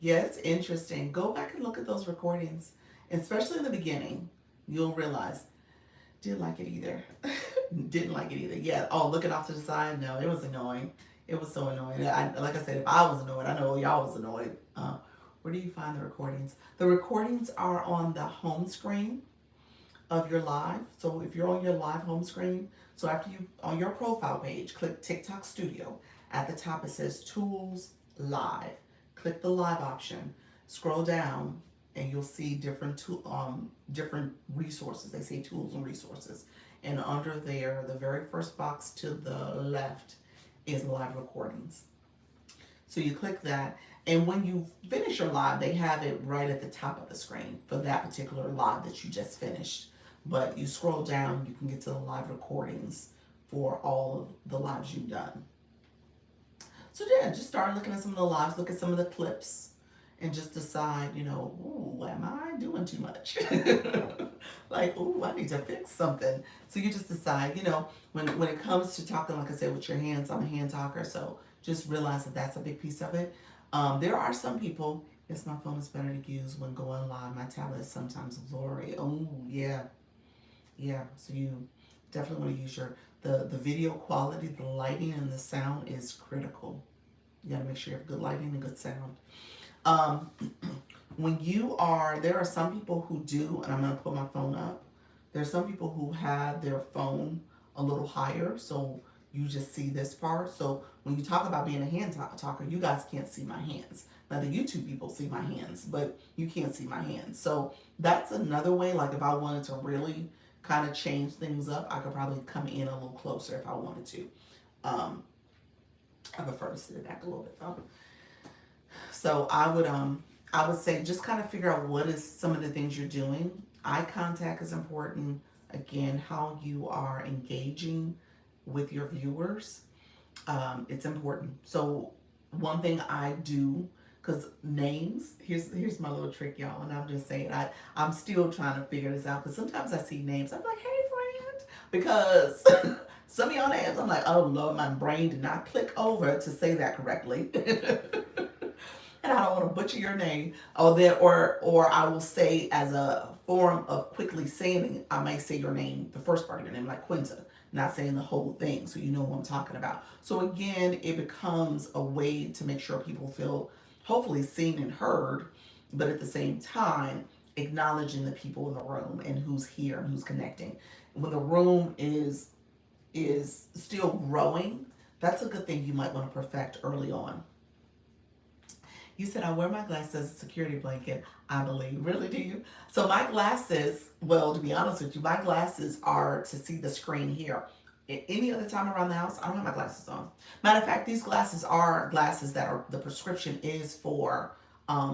it's interesting. Go back and look at those recordings, especially in the beginning. You'll realize. Didn't like it either. Didn't like it either. Yeah. Oh, looking off to the side. No, it was annoying. It was so annoying. Like I said, if I was annoyed, I know y'all was annoyed. Where do you find the recordings? The recordings are on the home screen of your live. So if you're on your live home screen, so after you, on your profile page, click TikTok Studio. At the top it says Tools Live. Click the live option. Scroll down and you'll see different resources. They say tools and resources. And under there, the very first box to the left is live recordings. So you click that, and when you finish your live, they have it right at the top of the screen for that particular live that you just finished. But you scroll down, you can get to the live recordings for all of the lives you've done. So yeah, just start looking at some of the lives, look at some of the clips, and just decide, ooh, am I doing too much? Like, ooh, I need to fix something. So you just decide, when it comes to talking, like I said, with your hands, I'm a hand talker, so just realize that that's a big piece of it. There are some people, yes, my phone is better to use when going live. My tablet is sometimes blurry. Oh, yeah. Yeah, so you definitely want to use the video quality, the lighting, and the sound is critical. You got to make sure you have good lighting and good sound. There are some people who do, and I'm going to put my phone up. There are some people who have their phone a little higher, so you just see this part. So when you talk about being a hand talker, you guys can't see my hands. Now the YouTube people see my hands, but you can't see my hands. So that's another way, like if I wanted to really kind of change things up, I could probably come in a little closer if I wanted to. I prefer to sit it back a little bit though. So I would say just kind of figure out what is some of the things you're doing. Eye contact is important. Again, how you are engaging with your viewers, it's important. So one thing I do, because names, here's my little trick, y'all, and I'm just saying, I'm still trying to figure this out, because sometimes I see names, I'm like, hey friend, because some of y'all names, I'm like, oh Lord, my brain did not click over to say that correctly. And I don't want to butcher your name, or I will say as a form of quickly saying it, I may say your name, the first part of your name, like Quinta, not saying the whole thing, so you know who I'm talking about. So again, it becomes a way to make sure people feel hopefully seen and heard, but at the same time acknowledging the people in the room and who's here and who's connecting. When the room is still growing, that's a good thing you might want to perfect early on. You said I wear my glasses as a security blanket. I believe. Really, do you? So my glasses, well, to be honest with you, my glasses are to see the screen here. Any other time around the house, I don't have my glasses on. Matter of fact, these glasses are glasses that are, the prescription is for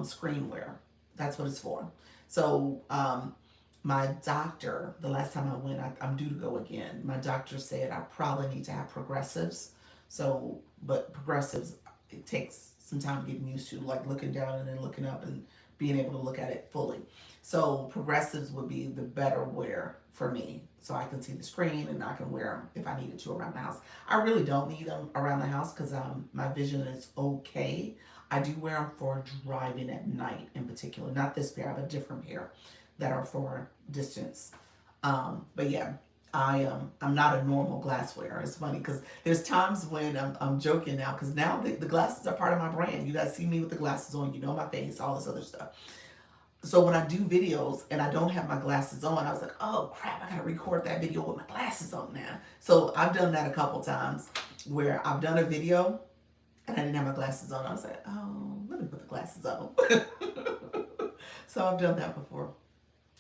screen wear. That's what it's for. So my doctor, the last time I went, I'm due to go again. My doctor said I probably need to have progressives. So, but progressives, it takes some time getting used to, like looking down and then looking up and being able to look at it fully. So progressives would be the better wear for me, so I can see the screen and I can wear them if I needed to around the house. I really don't need them around the house because my vision is okay. I do wear them for driving at night in particular. Not this pair, I have a different pair that are for distance. But yeah, I'm not a normal glass wearer. It's funny because there's times when I'm joking now, because now the glasses are part of my brand. You guys see me with the glasses on, you know my face, all this other stuff. So when I do videos and I don't have my glasses on, I was like, oh crap, I gotta record that video with my glasses on now. So I've done that a couple times where I've done a video and I didn't have my glasses on. I was like, oh, let me put the glasses on. So I've done that before.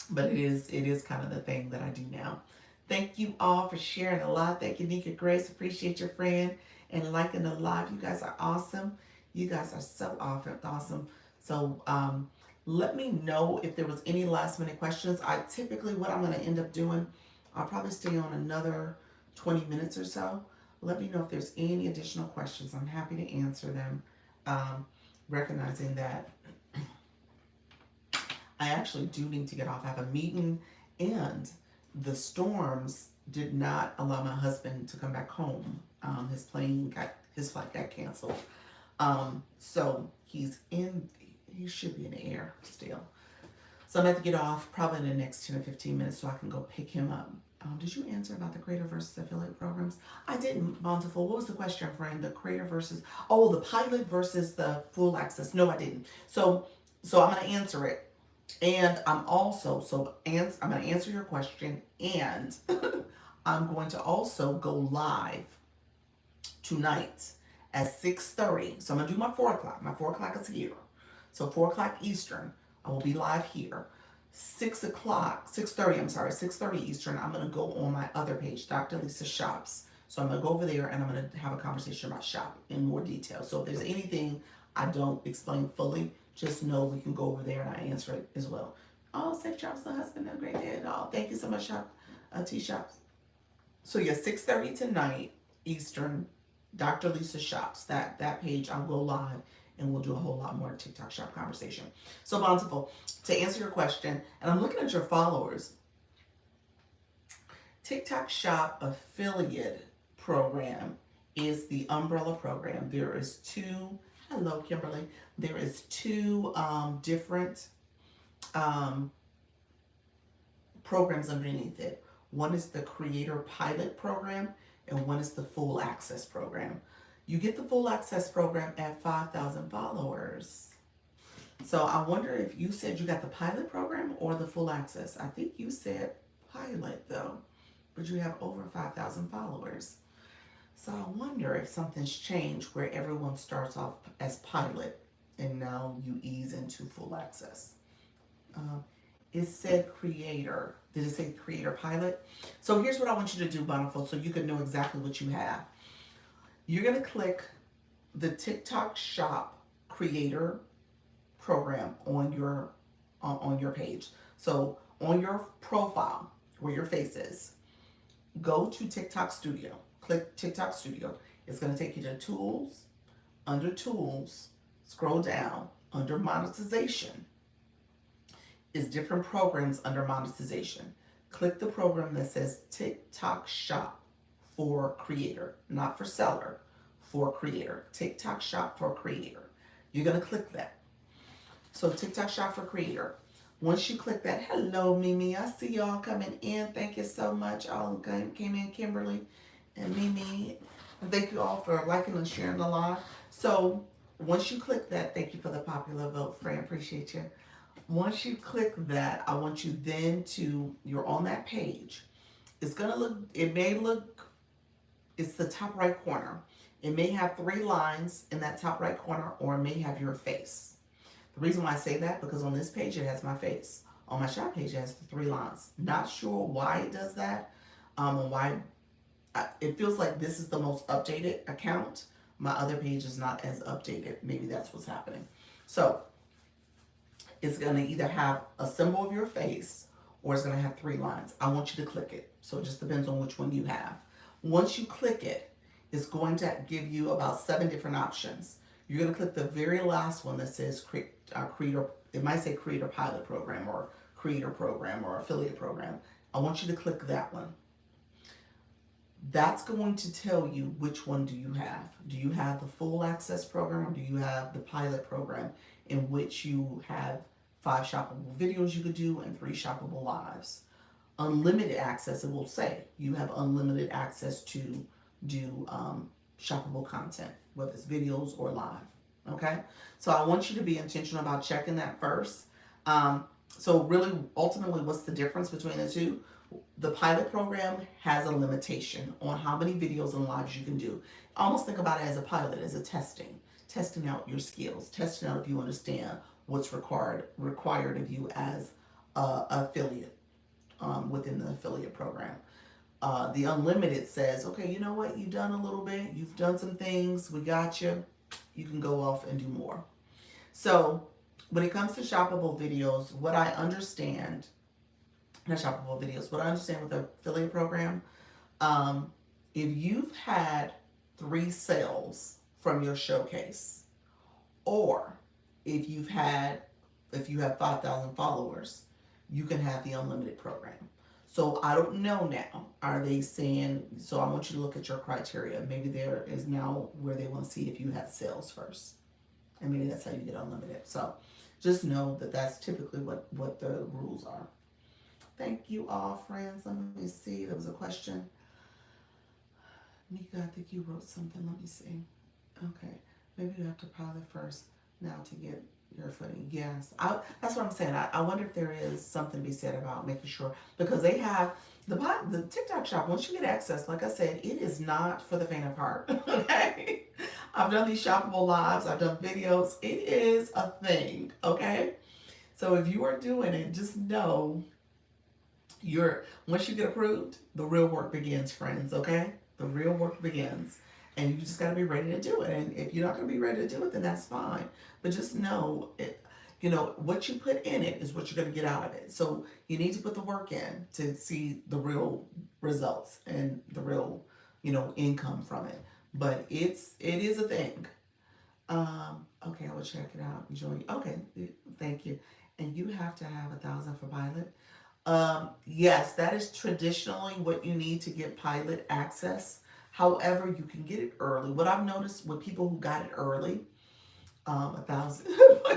But it is kind of the thing that I do now. Thank you all for sharing a lot. Thank you, Nika Grace. Appreciate your friend and liking the live. You guys are awesome. You guys are so awesome. So let me know if there was any last minute questions. What I'm going to end up doing, I'll probably stay on another 20 minutes or so. Let me know if there's any additional questions. I'm happy to answer them. Recognizing that I actually do need to get off. I have a meeting, and the storms did not allow my husband to come back home. His flight got canceled. So he should be in the air still. So I'm going to have to get off probably in the next 10 or 15 minutes so I can go pick him up. Did you answer about the creator versus affiliate programs? I didn't, Bountiful. What was the question, friend? The creator versus, the pilot versus the full access. No, I didn't. So So I'm going to answer it. And I'm going to answer your question, and I'm going to also go live tonight at 6:30. So I'm going to do my 4 o'clock. My 4 o'clock is here. So 4 o'clock Eastern, I will be live here. 6 o'clock, 6:30, I'm sorry, 6:30 Eastern, I'm going to go on my other page, Dr. Lisa Shops. So I'm going to go over there and I'm going to have a conversation about shop in more detail. So if there's anything I don't explain fully, just know we can go over there and I answer it as well. Oh, safe travels, the husband, a great day at all. Thank you so much, T Shops. So yeah, 6:30 tonight Eastern, Dr. Lisa Shops. That page I'll go live and we'll do a whole lot more TikTok shop conversation. So Bountiful, to answer your question, and I'm looking at your followers. TikTok shop affiliate program is the umbrella program. There is two. Hello, Kimberly. There is two different um, programs underneath it. One is the Creator Pilot Program, and one is the Full Access Program. You get the Full Access Program at 5,000 followers. So I wonder if you said you got the Pilot Program or the Full Access. I think you said Pilot though, but you have over 5,000 followers. So I wonder if something's changed where everyone starts off as Pilot and now you ease into Full Access. Um, it said Creator. Did it say Creator Pilot? So here's what I want you to do, Bountiful, so you can know exactly what you have. You're going to click the TikTok Shop Creator program on your page. So on your profile where your face is, go to TikTok Studio. Click TikTok Studio. It's going to take you to Tools. Under Tools, scroll down. Under Monetization is different programs under Monetization. Click the program that says TikTok Shop for Creator, not for seller, for Creator. TikTok Shop for Creator. You're going to click that. So TikTok Shop for Creator. Once you click that, hello Mimi, I see y'all coming in. Thank you so much. All came in, Kimberly and Mimi. And thank you all for liking and sharing the live. So once you click that, thank you for the popular vote, Fran. Appreciate you. Once you click that, I want you then to, you're on that page. It's gonna look, it may look, it's the top right corner. It may have 3 lines in that top right corner, or it may have your face. The reason why I say that, because on this page it has my face. On my shop page it has the 3 lines. Not sure why it does that, and why it feels like this is the most updated account. My other page is not as updated. Maybe that's what's happening. So it's going to either have a symbol of your face or it's going to have 3 lines. I want you to click it. So it just depends on which one you have. Once you click it, it's going to give you about 7 different options. You're going to click the very last one that says Creator. It might say Creator Pilot Program or Creator Program or Affiliate Program. I want you to click that one. That's going to tell you which one do you have. Do you have the Full Access Program, or do you have the Pilot Program, in which you have 5 shoppable videos you could do and 3 shoppable lives. Unlimited access, it will say you have unlimited access to do shoppable content, whether it's videos or live. Okay, so I want you to be intentional about checking that first. So really, ultimately, what's the difference between the two? The pilot program has a limitation on how many videos and lives you can do. Almost think about it as a pilot, as a testing out your skills, testing out if you understand what's required of you as an affiliate within the affiliate program. The unlimited says, okay, you know what, you've done a little bit, you've done some things, we got you, you can go off and do more. So when it comes to shoppable videos, what I understand, not shoppable videos, what I understand with the affiliate program, if you've had 3 sales from your showcase, or if you have 5,000 followers, you can have the unlimited program. So I don't know now, are they saying, so I want you to look at your criteria. Maybe there is now where they want to see if you had sales first. And maybe that's how you get unlimited. So just know that that's typically what the rules are. Thank you all, friends. Let me see. There was a question. Mika, I think you wrote something. Let me see. Okay. Maybe you have to pilot first now to get Your footing, yes. That's what I'm saying. I wonder if there is something to be said about making sure, because they have the TikTok shop. Once you get access, like I said, it is not for the faint of heart. Okay, I've done these shoppable lives. I've done videos. It is a thing. Okay, so if you are doing it, just know you're once you get approved, the real work begins, friends. Okay, the real work begins, and you just got to be ready to do it. And if you're not going to be ready to do it, then that's fine. But just know it. You know what you put in it is what you're going to get out of it. So you need to put the work in to see the real results and the real, income from it. But it is a thing. Okay, I will check it out. Enjoy. Okay, thank you. And you have to have 1,000 for pilot. Yes, that is traditionally what you need to get pilot access. However, you can get it early. What I've noticed with people who got it early, 1,000,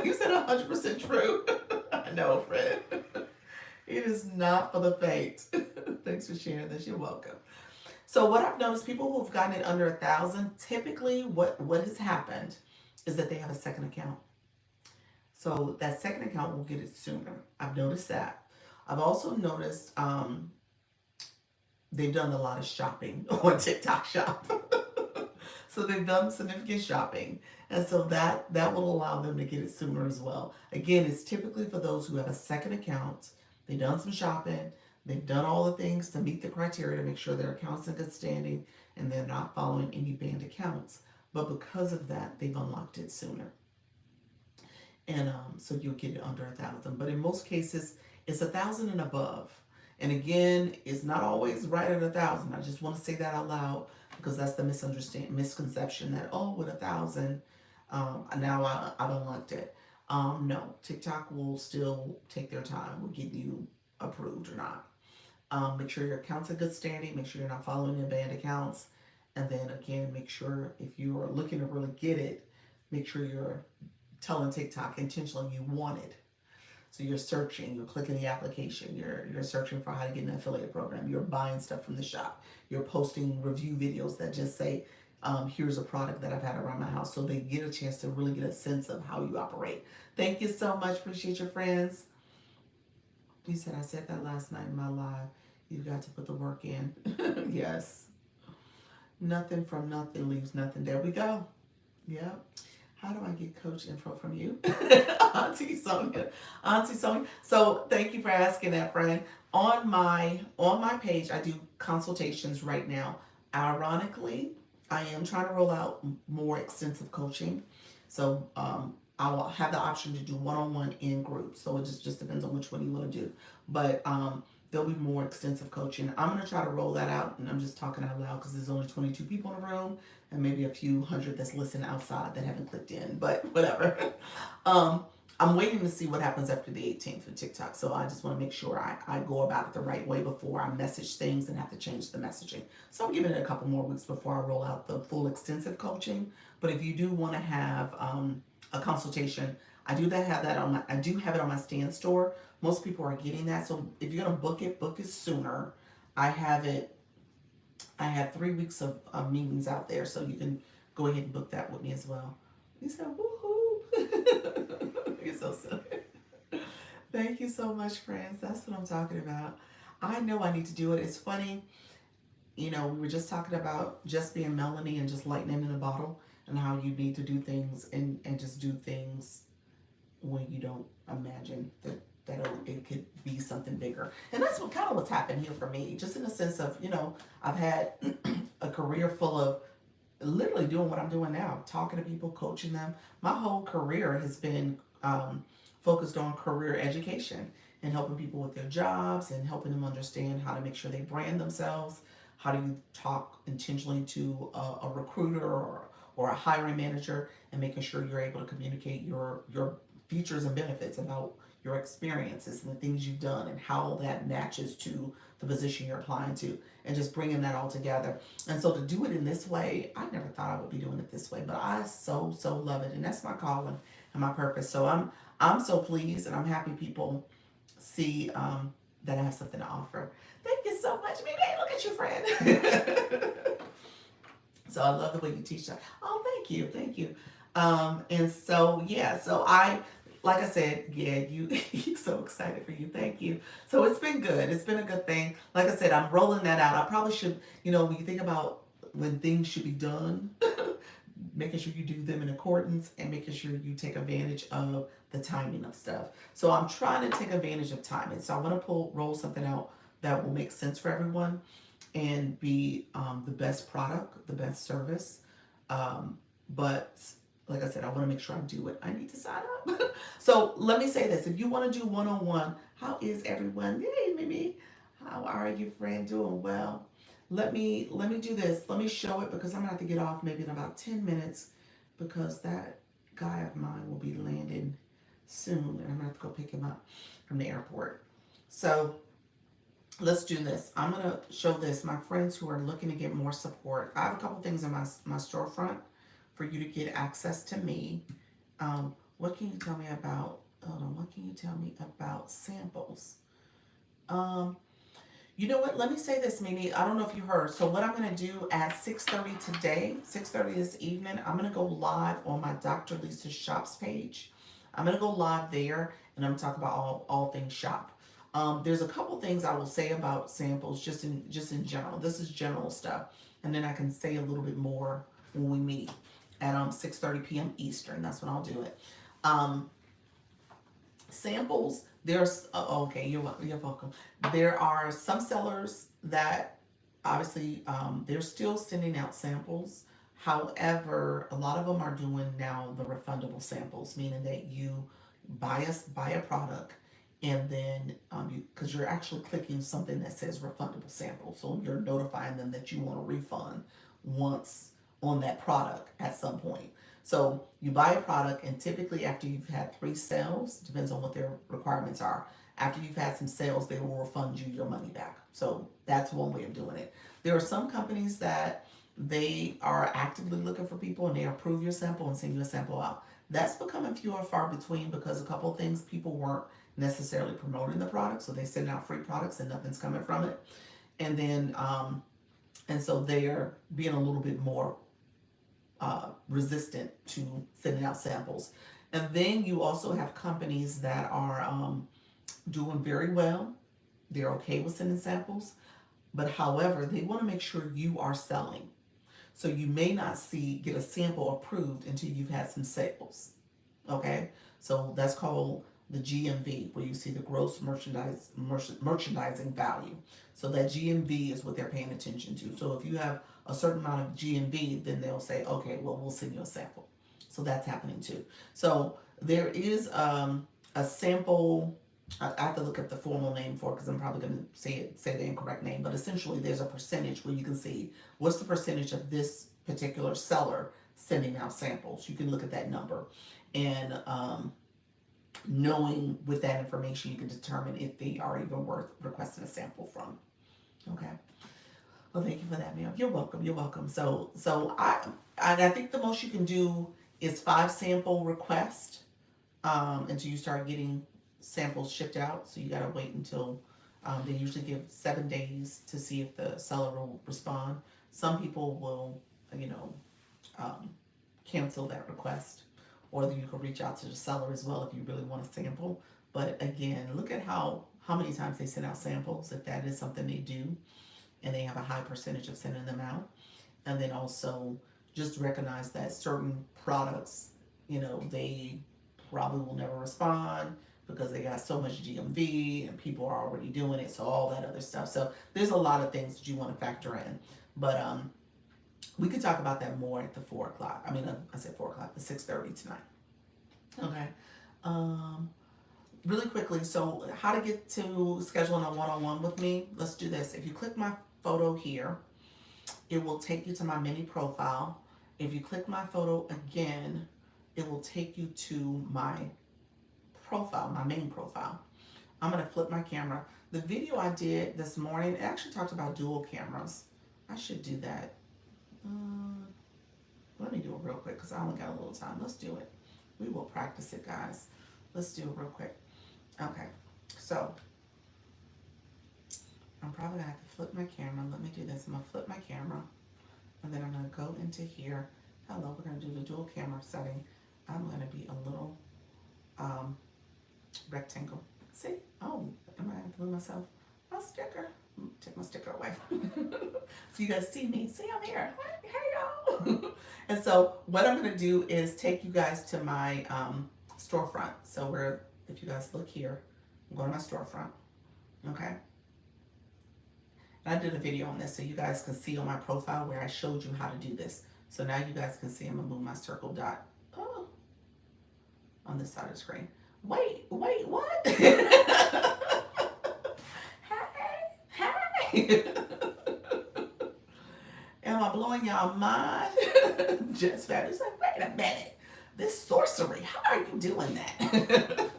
you said 100% true. I know, Fred. It is not for the faint. Thanks for sharing this. You're welcome. So what I've noticed, people who've gotten it under 1,000, typically what has happened is that they have a second account. So that second account will get it sooner. I've noticed that. I've also noticed they've done a lot of shopping on TikTok Shop. So they've done significant shopping. And so that will allow them to get it sooner as well. Again, it's typically for those who have a second account. They've done some shopping. They've done all the things to meet the criteria to make sure their account's in good standing and they're not following any banned accounts. But because of that, they've unlocked it sooner. And so you'll get it under 1,000. But in most cases, it's 1,000 and above. And again, it's not always right at 1,000. I just want to say that out loud because that's the misconception that, oh, with 1,000, now I've unlocked it. No, TikTok will still take their time with getting you approved or not. Make sure your account's in good standing. Make sure you're not following your banned accounts. And then again, make sure if you are looking to really get it, make sure you're telling TikTok intentionally you want it. So you're searching, you're clicking the application, you're searching for how to get an affiliate program, you're buying stuff from the shop, you're posting review videos that just say, here's a product that I've had around my house, so they get a chance to really get a sense of how you operate. Thank you so much. Appreciate your friends. You said I said that last night in my live. You've got to put the work in. Yes. Nothing from nothing leaves nothing. There we go. Yep. How do I get coach info from you? Auntie Sonia. Auntie Sonia. So thank you for asking that, friend. On my page, I do consultations right now. Ironically, I am trying to roll out more extensive coaching. So I'll have the option to do one-on-one in groups. So it just depends on which one you want to do. But there'll be more extensive coaching. I'm going to try to roll that out, and I'm just talking out loud because there's only 22 people in the room and maybe a few hundred that's listening outside that haven't clicked in, but whatever. I'm waiting to see what happens after the 18th with TikTok, so I just want to make sure I go about it the right way before I message things and have to change the messaging. So I'm giving it a couple more weeks before I roll out the full extensive coaching. But if you do want to have a consultation, I do have that I do have it on my stand store. Most people are getting that, so if you're gonna book it sooner. I have 3 weeks of meetings out there, so you can go ahead and book that with me as well. You said woohoo! You're so silly. Thank you so much, friends. That's what I'm talking about. I know I need to do it. It's funny, we were just talking about just being Melanie and just lightning in a bottle and how you need to do things and just do things when you don't imagine that it could be something bigger. And that's what's happened here for me, just in the sense of, I've had a career full of literally doing what I'm doing now, talking to people, coaching them. My whole career has been focused on career education and helping people with their jobs and helping them understand how to make sure they brand themselves. How do you talk intentionally to a recruiter or a hiring manager, and making sure you're able to communicate your features and benefits about your experiences and the things you've done and how that matches to the position you're applying to, and just bringing that all together. And so to do it in this way, I never thought I would be doing it this way, but I so love it, and that's my calling and my purpose. So I'm so pleased, and I'm happy people see that I have something to offer. Thank you so much, baby. Look at you, friend. So I love the way you teach that. Oh, thank you. And so yeah, so like I said, yeah, you so excited for you. Thank you. So it's been good. It's been a good thing. Like I said, I'm rolling that out. I probably should, when you think about when things should be done, making sure you do them in accordance and making sure you take advantage of the timing of stuff. So I'm trying to take advantage of timing. So I want to roll something out that will make sense for everyone and be the best product, the best service. But like I said, I want to make sure I do it. I need to sign up. So let me say this: if you want to do one-on-one, how is everyone? Yay, Mimi. How are you, friend? Doing well. Let me do this. Let me show it because I'm gonna have to get off maybe in about 10 minutes because that guy of mine will be landing soon, and I'm gonna have to go pick him up from the airport. So let's do this. I'm gonna show this. My friends who are looking to get more support. I have a couple things in my storefront for you to get access to me. What can you tell me about? Hold on. What can you tell me about samples? Um, you know what? Let me say this, Mimi. I don't know if you heard. So what I'm gonna do at 6:30 today, 6:30 this evening, I'm gonna go live on my Dr. Lisa Shops page. I'm gonna go live there, and I'm gonna talk about all things shop. There's a couple things I will say about samples, just in general. This is general stuff, and then I can say a little bit more when we meet at 6:30 p.m. Eastern. That's when I'll do it. Um, Samples, there's okay, you're welcome. There are some sellers that obviously they're still sending out samples. However, a lot of them are doing now the refundable samples, meaning that you buy a product, and then you, because you're actually clicking something that says refundable sample, so you're notifying them that you want a refund once on that product at some point. So you buy a product, and typically after you've had 3 sales, depends on what their requirements are. After you've had some sales, they will refund you your money back. So that's one way of doing it. There are some companies that they are actively looking for people, and they approve your sample and send you a sample out. That's becoming few or far between because a couple of things, people weren't necessarily promoting the product, so they send out free products and nothing's coming from it. And then and so they're being a little bit more resistant to sending out samples. And then you also have companies that are doing very well. They're okay with sending samples, but however, they want to make sure you are selling. So you may not get a sample approved until you've had some sales. Okay, so that's called the GMV, where you see the gross merchandising value. So that GMV is what they're paying attention to. So if you have a certain amount of GMV, then they'll say, okay, well, we'll send you a sample. So that's happening too. So there is a sample. I have to look up the formal name for it because I'm probably going to say the incorrect name. But essentially, there's a percentage where you can see what's the percentage of this particular seller sending out samples. You can look at that number, and knowing with that information, you can determine if they are even worth requesting a sample from. Okay. Well, thank you for that, ma'am. You're welcome. You're welcome. So I think the most you can do is 5 sample requests until you start getting samples shipped out. So you got to wait until they usually give 7 days to see if the seller will respond. Some people will, you know, um, cancel that request, or you can reach out to the seller as well if you really want a sample. But again, look at how many times they send out samples, if that is something they do, and they have a high percentage of sending them out. And then also just recognize that certain products, they probably will never respond because they got so much GMV and people are already doing it, so all that other stuff. So there's a lot of things that you want to factor in. But we could talk about that more at the 4 o'clock. I said 4 o'clock, the 6:30 tonight. Okay. Really quickly, so how to get to scheduling a one-on-one with me? Let's do this. If you click my photo here, it will take you to my mini profile. If you click my photo again, it will take you to my profile, my main profile. I'm going to flip my camera. The video I did this morning, it actually talked about dual cameras. I should do that. Let me do it real quick because I only got a little time. Let's do it. We will practice it, guys. Let's do it real quick. Okay, so I'm probably gonna have to flip my camera. Let me do this. I'm gonna flip my camera, and then I'm gonna go into here. Hello, we're gonna do the dual camera setting. I'm gonna be a little um, rectangle. See? Oh, am I doing myself? My sticker. Take my sticker away. So you guys see me. See, I'm here. Hey y'all. And so what I'm gonna do is take you guys to my storefront. So if you guys look here, I'm going to my storefront. Okay. And I did a video on this so you guys can see on my profile where I showed you how to do this. So now you guys can see I'm gonna move my circle dot on this side of the screen. Wait, what? Hey. Am I blowing y'all mind? Just fabulous. Like, wait a minute. This sorcery, how are you doing that?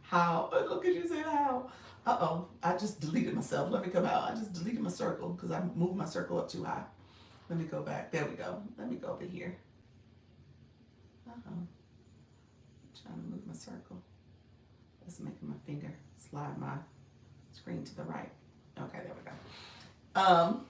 How? Look at you say how. Uh-oh, I just deleted myself. Let me come out. I just deleted my circle because I moved my circle up too high. Let me go back. There we go. Let me go over here. Uh-oh. I'm trying to move my circle. That's making my finger slide my screen to the right. Okay, there we go.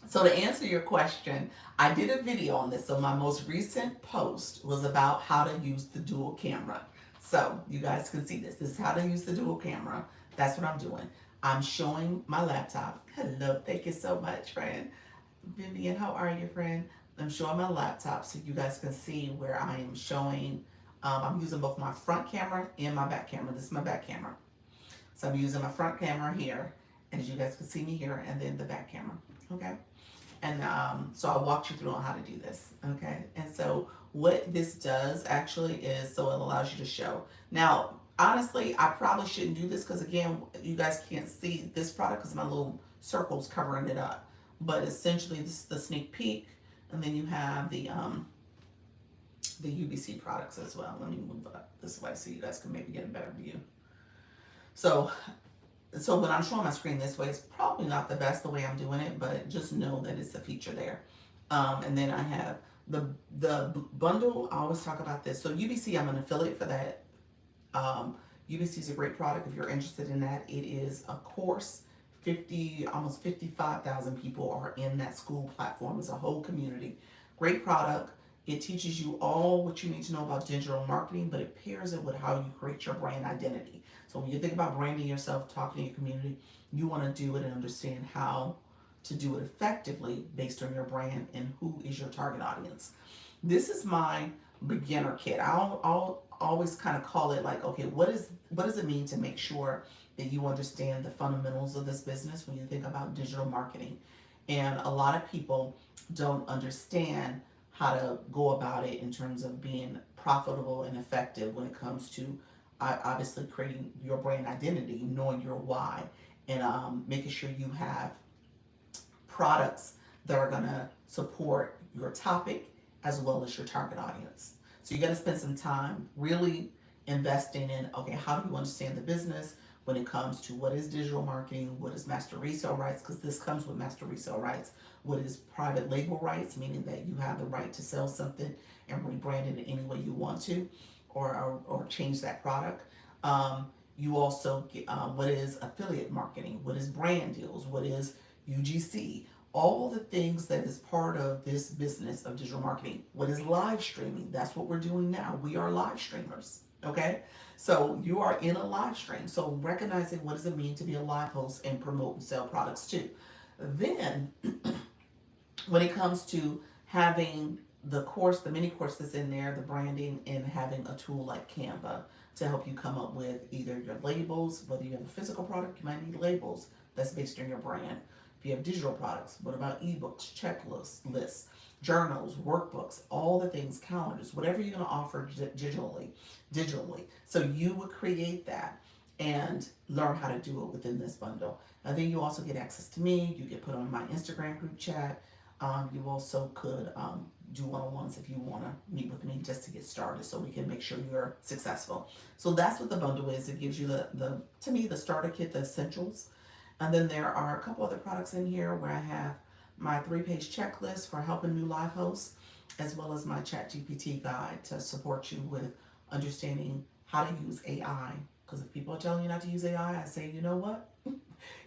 So to answer your question, I did a video on this. So my most recent post was about how to use the dual camera. So you guys can see this. This is how to use the dual camera. That's what I'm doing. I'm showing my laptop. Hello, thank you so much, friend. Vivian, how are you, friend? I'm showing my laptop so you guys can see where I am showing. I'm using both my front camera and my back camera. This is my back camera. So I'm using my front camera here, as you guys can see me here, and then the back camera, okay? And so I walked you through on how to do this, okay? And so what this does actually is, so it allows you to show. Now, honestly, I probably shouldn't do this because again, you guys can't see this product because my little circle's covering it up. But essentially, this is the sneak peek, and then you have the UBC products as well. Let me move up this way so you guys can maybe get a better view. So when I'm showing my screen this way, it's probably not the best the way I'm doing it, but just know that it's a feature there. And then I have the bundle. I always talk about this. So UBC, I'm an affiliate for that. UBC is a great product if you're interested in that. It is a course. Almost 55,000 people are in that school platform. It's a whole community. Great product. It teaches you all what you need to know about digital marketing, but it pairs it with how you create your brand identity. So when you think about branding yourself, talking to your community, you want to do it and understand how to do it effectively based on your brand and who is your target audience. This is my beginner kit. I'll always kind of call it like, okay, what does it mean to make sure that you understand the fundamentals of this business when you think about digital marketing? And a lot of people don't understand how to go about it in terms of being profitable and effective when it comes to obviously creating your brand identity, knowing your why, and making sure you have products that are going to support your topic as well as your target audience. So you got to spend some time really investing in, okay, how do you understand the business when it comes to what is digital marketing, what is master resale rights, because this comes with master resale rights, what is private label rights, meaning that you have the right to sell something and rebrand it in any way you want to, or change that product. You also get what is affiliate marketing, what is brand deals, what is UGC, all the things that is part of this business of digital marketing. What is live streaming? That's what we're doing now. We are live streamers, okay? So you are in a live stream. So recognizing what does it mean to be a live host and promote and sell products too. Then when it comes to having the course, the mini course that's in there, the branding, and having a tool like Canva to help you come up with either your labels, whether you have a physical product, you might need labels that's based on your brand. If you have digital products, what about ebooks, checklists, journals, workbooks, all the things, calendars, whatever you're going to offer digitally. So you would create that and learn how to do it within this bundle. And then you also get access to me. You get put on my Instagram group chat. You also could do one-on-ones if you want to meet with me just to get started so we can make sure you're successful. So that's what the bundle is. It gives you to me, the starter kit, the essentials. And then there are a couple other products in here where I have my 3-page checklist for helping new live hosts, as well as my ChatGPT guide to support you with understanding how to use AI. Because if people are telling you not to use AI, I say, you know what?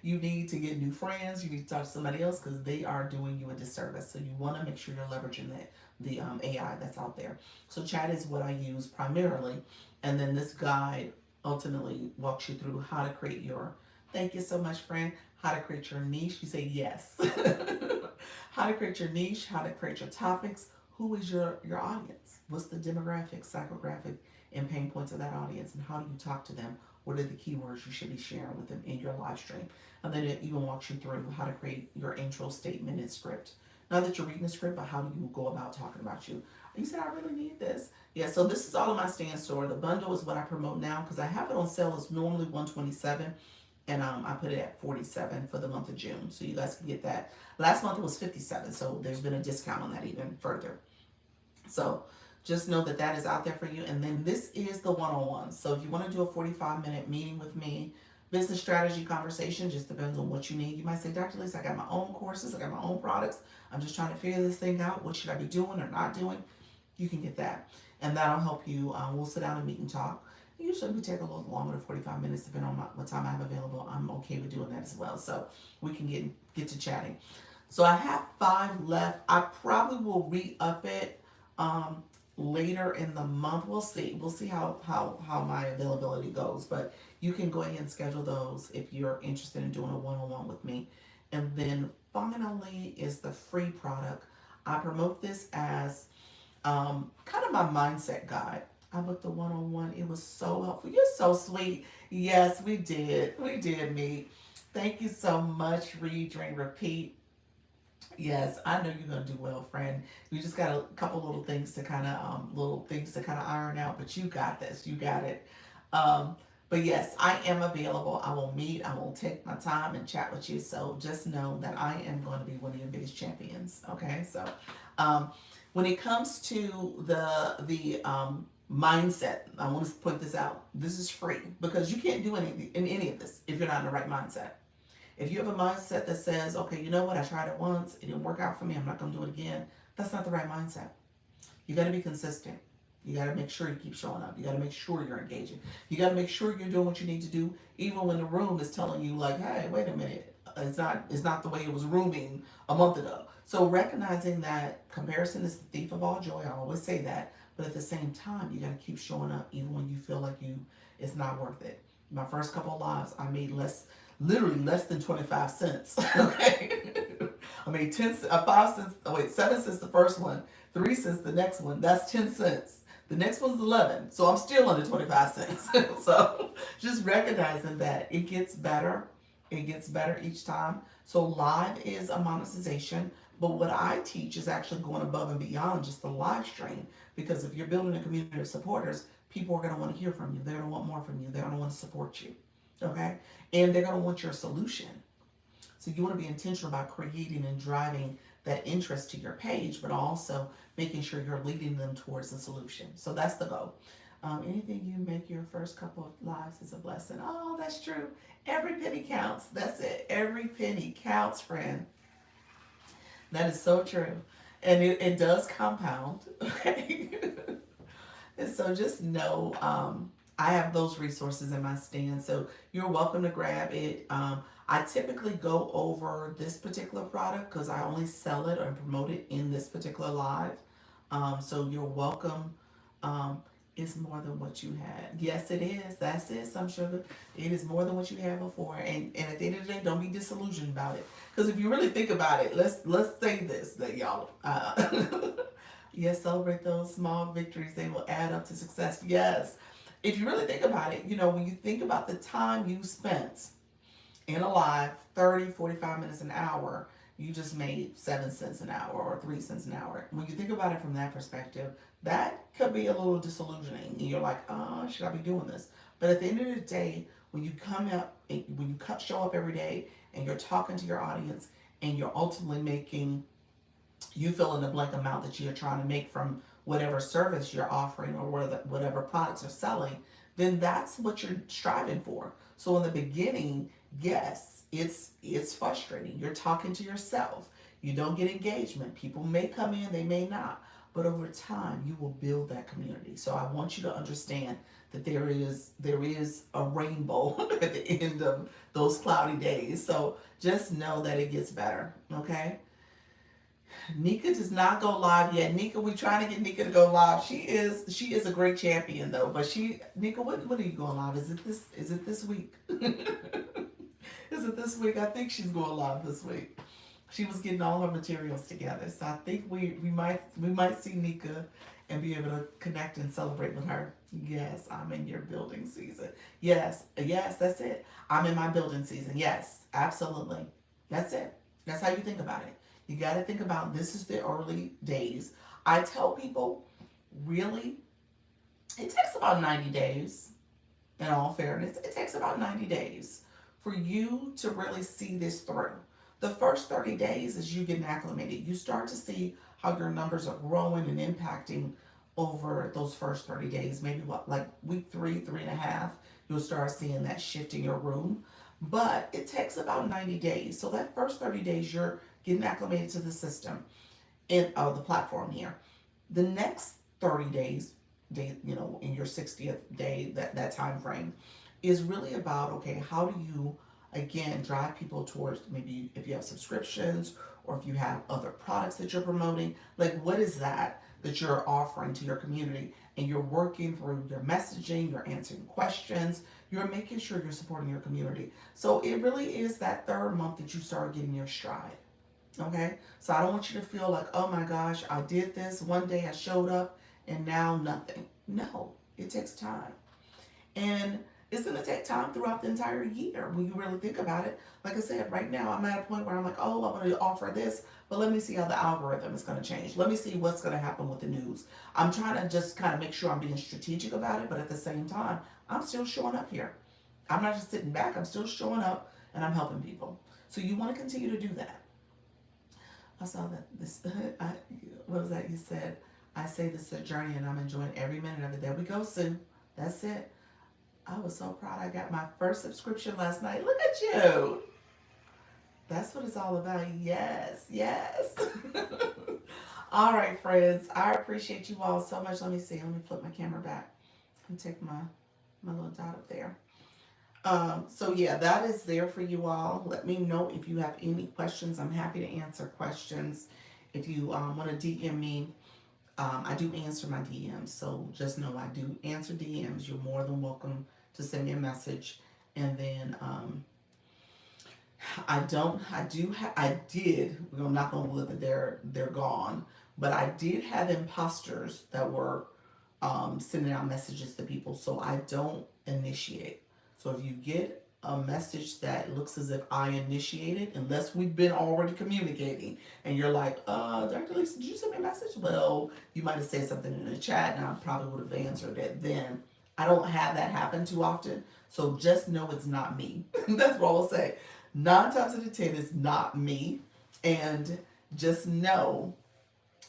You need to get new friends. You need to talk to somebody else because they are doing you a disservice. So you want to make sure you're leveraging the AI that's out there. So chat is what I use primarily, and then this guide ultimately walks you through how to create your. Thank you so much, friend. How to create your niche. You say yes. How to create your niche. How to create your topics. Who is your audience? What's the demographic, psychographic, and pain points of that audience, and how do you talk to them? What are the keywords you should be sharing with them in your live stream? And then it even walks you through how to create your intro statement and script. Not that you're reading the script, but how do you go about talking about you? You said, I really need this. Yeah, so this is all in my stand store. The bundle is what I promote now because I have it on sale. It's normally $127, and I put it at $47 for the month of June. So you guys can get that. Last month it was $57, so there's been a discount on that even further. So just know that that is out there for you. And then this is the one-on-one. So if you want to do a 45-minute meeting with me, business strategy conversation, just depends on what you need. You might say, Dr. Lisa, I got my own courses, I got my own products. I'm just trying to figure this thing out. What should I be doing or not doing? You can get that. And that'll help you. We'll sit down and meet and talk. Usually we take a little longer than 45 minutes, depending on what time I have available. I'm okay with doing that as well. So we can get to chatting. So I have 5 left. I probably will re-up it later in the month. We'll see. We'll see how my availability goes. But you can go ahead and schedule those if you're interested in doing a one-on-one with me. And then finally is the free product. I promote this as kind of my mindset guide. I booked the one-on-one. It was so helpful. You're so sweet. Yes, we did. We did meet. Thank you so much. Read, drink, repeat. Yes, I know you're gonna do well, friend. You just got a couple little things to kind of iron out, but you got this. You got it. But yes, I am available. I will meet. I will take my time and chat with you. So just know that I am going to be one of your biggest champions. Okay, so um, when it comes to the mindset, I want to point this out. This is free because you can't do any of this if you're not in the right mindset. If you have a mindset that says, okay, you know what, I tried it once, it didn't work out for me, I'm not going to do it again, that's not the right mindset. You got to be consistent. You got to make sure you keep showing up. You got to make sure you're engaging. You got to make sure you're doing what you need to do, even when the room is telling you, like, hey, wait a minute, it's not the way it was rooming a month ago. So recognizing that comparison is the thief of all joy, I always say that, but at the same time, you got to keep showing up even when you feel like it's not worth it. My first couple of lives, I made literally less than 25 cents. Okay. I made 5 cents, 7 cents the first one, 3 cents the next one. That's 10 cents. The next one's 11. So I'm still under 25 cents. So just recognizing that it gets better. It gets better each time. So live is a monetization. But what I teach is actually going above and beyond just the live stream. Because if you're building a community of supporters, people are going to want to hear from you. They're going to want more from you. They're going to want to support you. Okay? And they're going to want your solution. So you want to be intentional about creating and driving that interest to your page, but also making sure you're leading them towards the solution. So that's the goal. Anything you make your first couple of lives is a blessing. Oh, that's true. Every penny counts. That's it. Every penny counts, friend. That is so true. And it does compound. Okay? And so just know I have those resources in my stand. So you're welcome to grab it. I typically go over this particular product because I only sell it or promote it in this particular live. So you're welcome. It's more than what you had. Yes, it is. That's it, some sugar. It is more than what you had before. And at the end of the day, don't be disillusioned about it. Because if you really think about it, let's say this, that y'all, yes, celebrate those small victories. They will add up to success. Yes. If you really think about it, when you think about the time you spent in a live, 30, 45 minutes an hour, you just made 7 cents an hour or 3 cents an hour. When you think about it from that perspective, that could be a little disillusioning. And you're like, oh, should I be doing this? But at the end of the day, when you show up every day and you're talking to your audience and you're ultimately making, you fill in the blank amount that you're trying to make from whatever service you're offering or whatever products are selling, then that's what you're striving for. So in the beginning, yes, it's frustrating. You're talking to yourself. You don't get engagement. People may come in, they may not. but over time you will build that community. So I want you to understand that there is a rainbow at the end of those cloudy days. So just know that it gets better. Okay. Nika does not go live yet. Nika, we're trying to get Nika to go live. She is a great champion though. But Nika, what are you going live? Is it this week? Is it this week? I think she's going live this week. She was getting all her materials together, so I think we might see Nika and be able to connect and celebrate with her. Yes, I'm in your building season. Yes, that's it. I'm in my building season. Yes, absolutely. That's it. That's how you think about it. You got to think about this is the early days. I tell people, really, it takes about 90 days. In all fairness, it takes about 90 days for you to really see this through. The first 30 days is you getting acclimated. You start to see how your numbers are growing and impacting over those first 30 days. Maybe what, like week 3.5, you'll start seeing that shift in your room. But it takes about 90 days. So that first 30 days, you're getting acclimated to the system and the platform here. The next 30 days, in your 60th day, that time frame, is really about, okay, how do you again drive people towards, maybe if you have subscriptions or if you have other products that you're promoting, like what is that you're offering to your community, and you're working through your messaging, you're answering questions, you're making sure you're supporting your community. So it really is that third month that you start getting your stride. Okay, so I don't want you to feel like, oh my gosh, I did this one day, I showed up, and now nothing. No, it takes time. And it's going to take time throughout the entire year when you really think about it. Like I said, right now I'm at a point where I'm like, oh, I want to offer this, but let me see how the algorithm is going to change. Let me see what's going to happen with the news. I'm trying to just kind of make sure I'm being strategic about it, but at the same time, I'm still showing up here. I'm not just sitting back, I'm still showing up and I'm helping people. So you want to continue to do that. I saw that this, what was that you said? I say this is a journey and I'm enjoying every minute of it. There we go, Sue. That's it. I was so proud I got my first subscription last night. Look at you. That's what it's all about. Yes, yes. All right, friends. I appreciate you all so much. Let me see. Let me flip my camera back and take my little dot up there. So yeah, that is there for you all. Let me know if you have any questions. I'm happy to answer questions. If you want to DM me, I do answer my DMs. So just know I do answer DMs. You're more than welcome to send me a message. And then I did, I'm not gonna live it, they're gone. But I did have imposters that were sending out messages to people, so I don't initiate. So if you get a message that looks as if I initiated, unless we've been already communicating, and you're like, Dr. Lisa, did you send me a message? Well, you might have said something in the chat, and I probably would have answered it then. I don't have that happen too often, so just know it's not me. That's what I'll say. 9 times out of 10, it's not me, and just know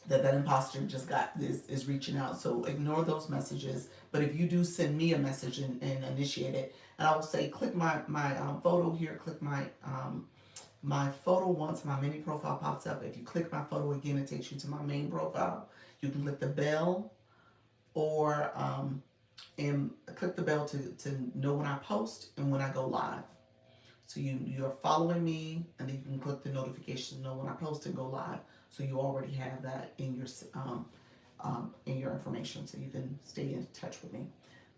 that imposter just got this is reaching out. So ignore those messages. But if you do send me a message and initiate it, and I will say, click my photo here. Click my photo once my mini profile pops up. If you click my photo again, it takes you to my main profile. You can click the bell, or and click the bell to know when I post and when I go live. So you're following me, and then you can click the notification to know when I post and go live. So you already have that in your information, so you can stay in touch with me.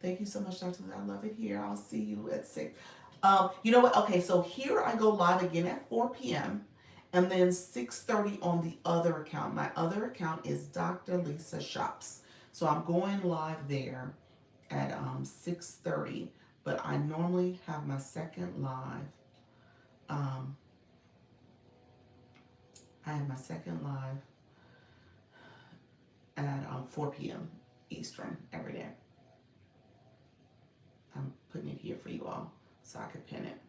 Thank you so much, Dr. I love it here. I'll see you at 6. You know what? Okay, so here I go live again at 4 p.m. and then 6:30 on the other account. My other account is Dr. Lisa Shops. So I'm going live there at 6:30, but I normally have my second live. I have my second live at 4 p.m. Eastern every day. I'm putting it here for you all so I could pin it.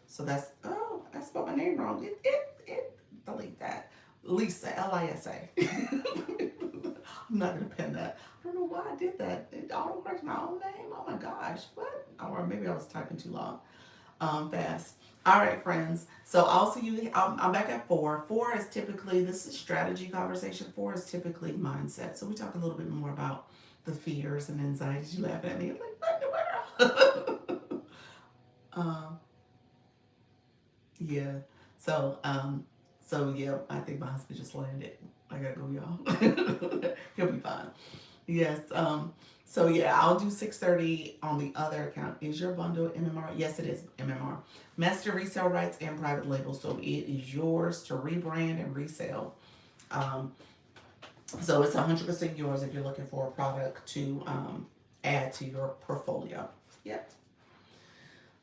So that's, oh, I spelled my name wrong. Delete that. Lisa, L-I-S-A. I'm not going to pin that. I don't know why I did that. It autocorrects my own name. Oh my gosh. What? Or maybe I was typing too long. fast. All right, friends. So I'll see you. I'm back at 4. 4 is typically, this is strategy conversation. 4 is typically mindset. So we talk a little bit more about the fears and anxieties. You laughing at me? I'm like, what in the world? um, yeah. So, yeah, I think my husband just landed. I gotta go, y'all. He'll be fine. Yes. So yeah, I'll do 6:30 on the other account. Is your bundle MMR? Yes, it is MMR. Master resale rights and private label. So it is yours to rebrand and resell. Um, so it's 100% yours if you're looking for a product to add to your portfolio. Yep.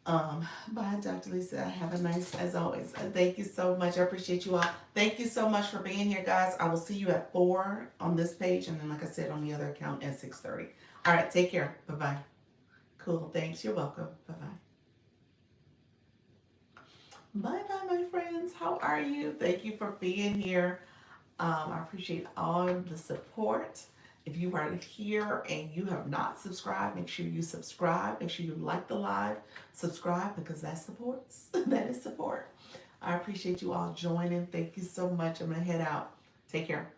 Bye, Dr. Lisa. Have a nice, as always. Thank you so much. I appreciate you all. Thank you so much for being here, guys. I will see you at 4 on this page, and then, like I said, on the other account at 6:30. All right, take care. Bye bye. Cool. Thanks. You're welcome. Bye bye. Bye bye, my friends. How are you? Thank you for being here. I appreciate all the support. If you are here and you have not subscribed, make sure you subscribe. Make sure you like the live. Subscribe because that supports. That is support. I appreciate you all joining. Thank you so much. I'm going to head out. Take care. Bye.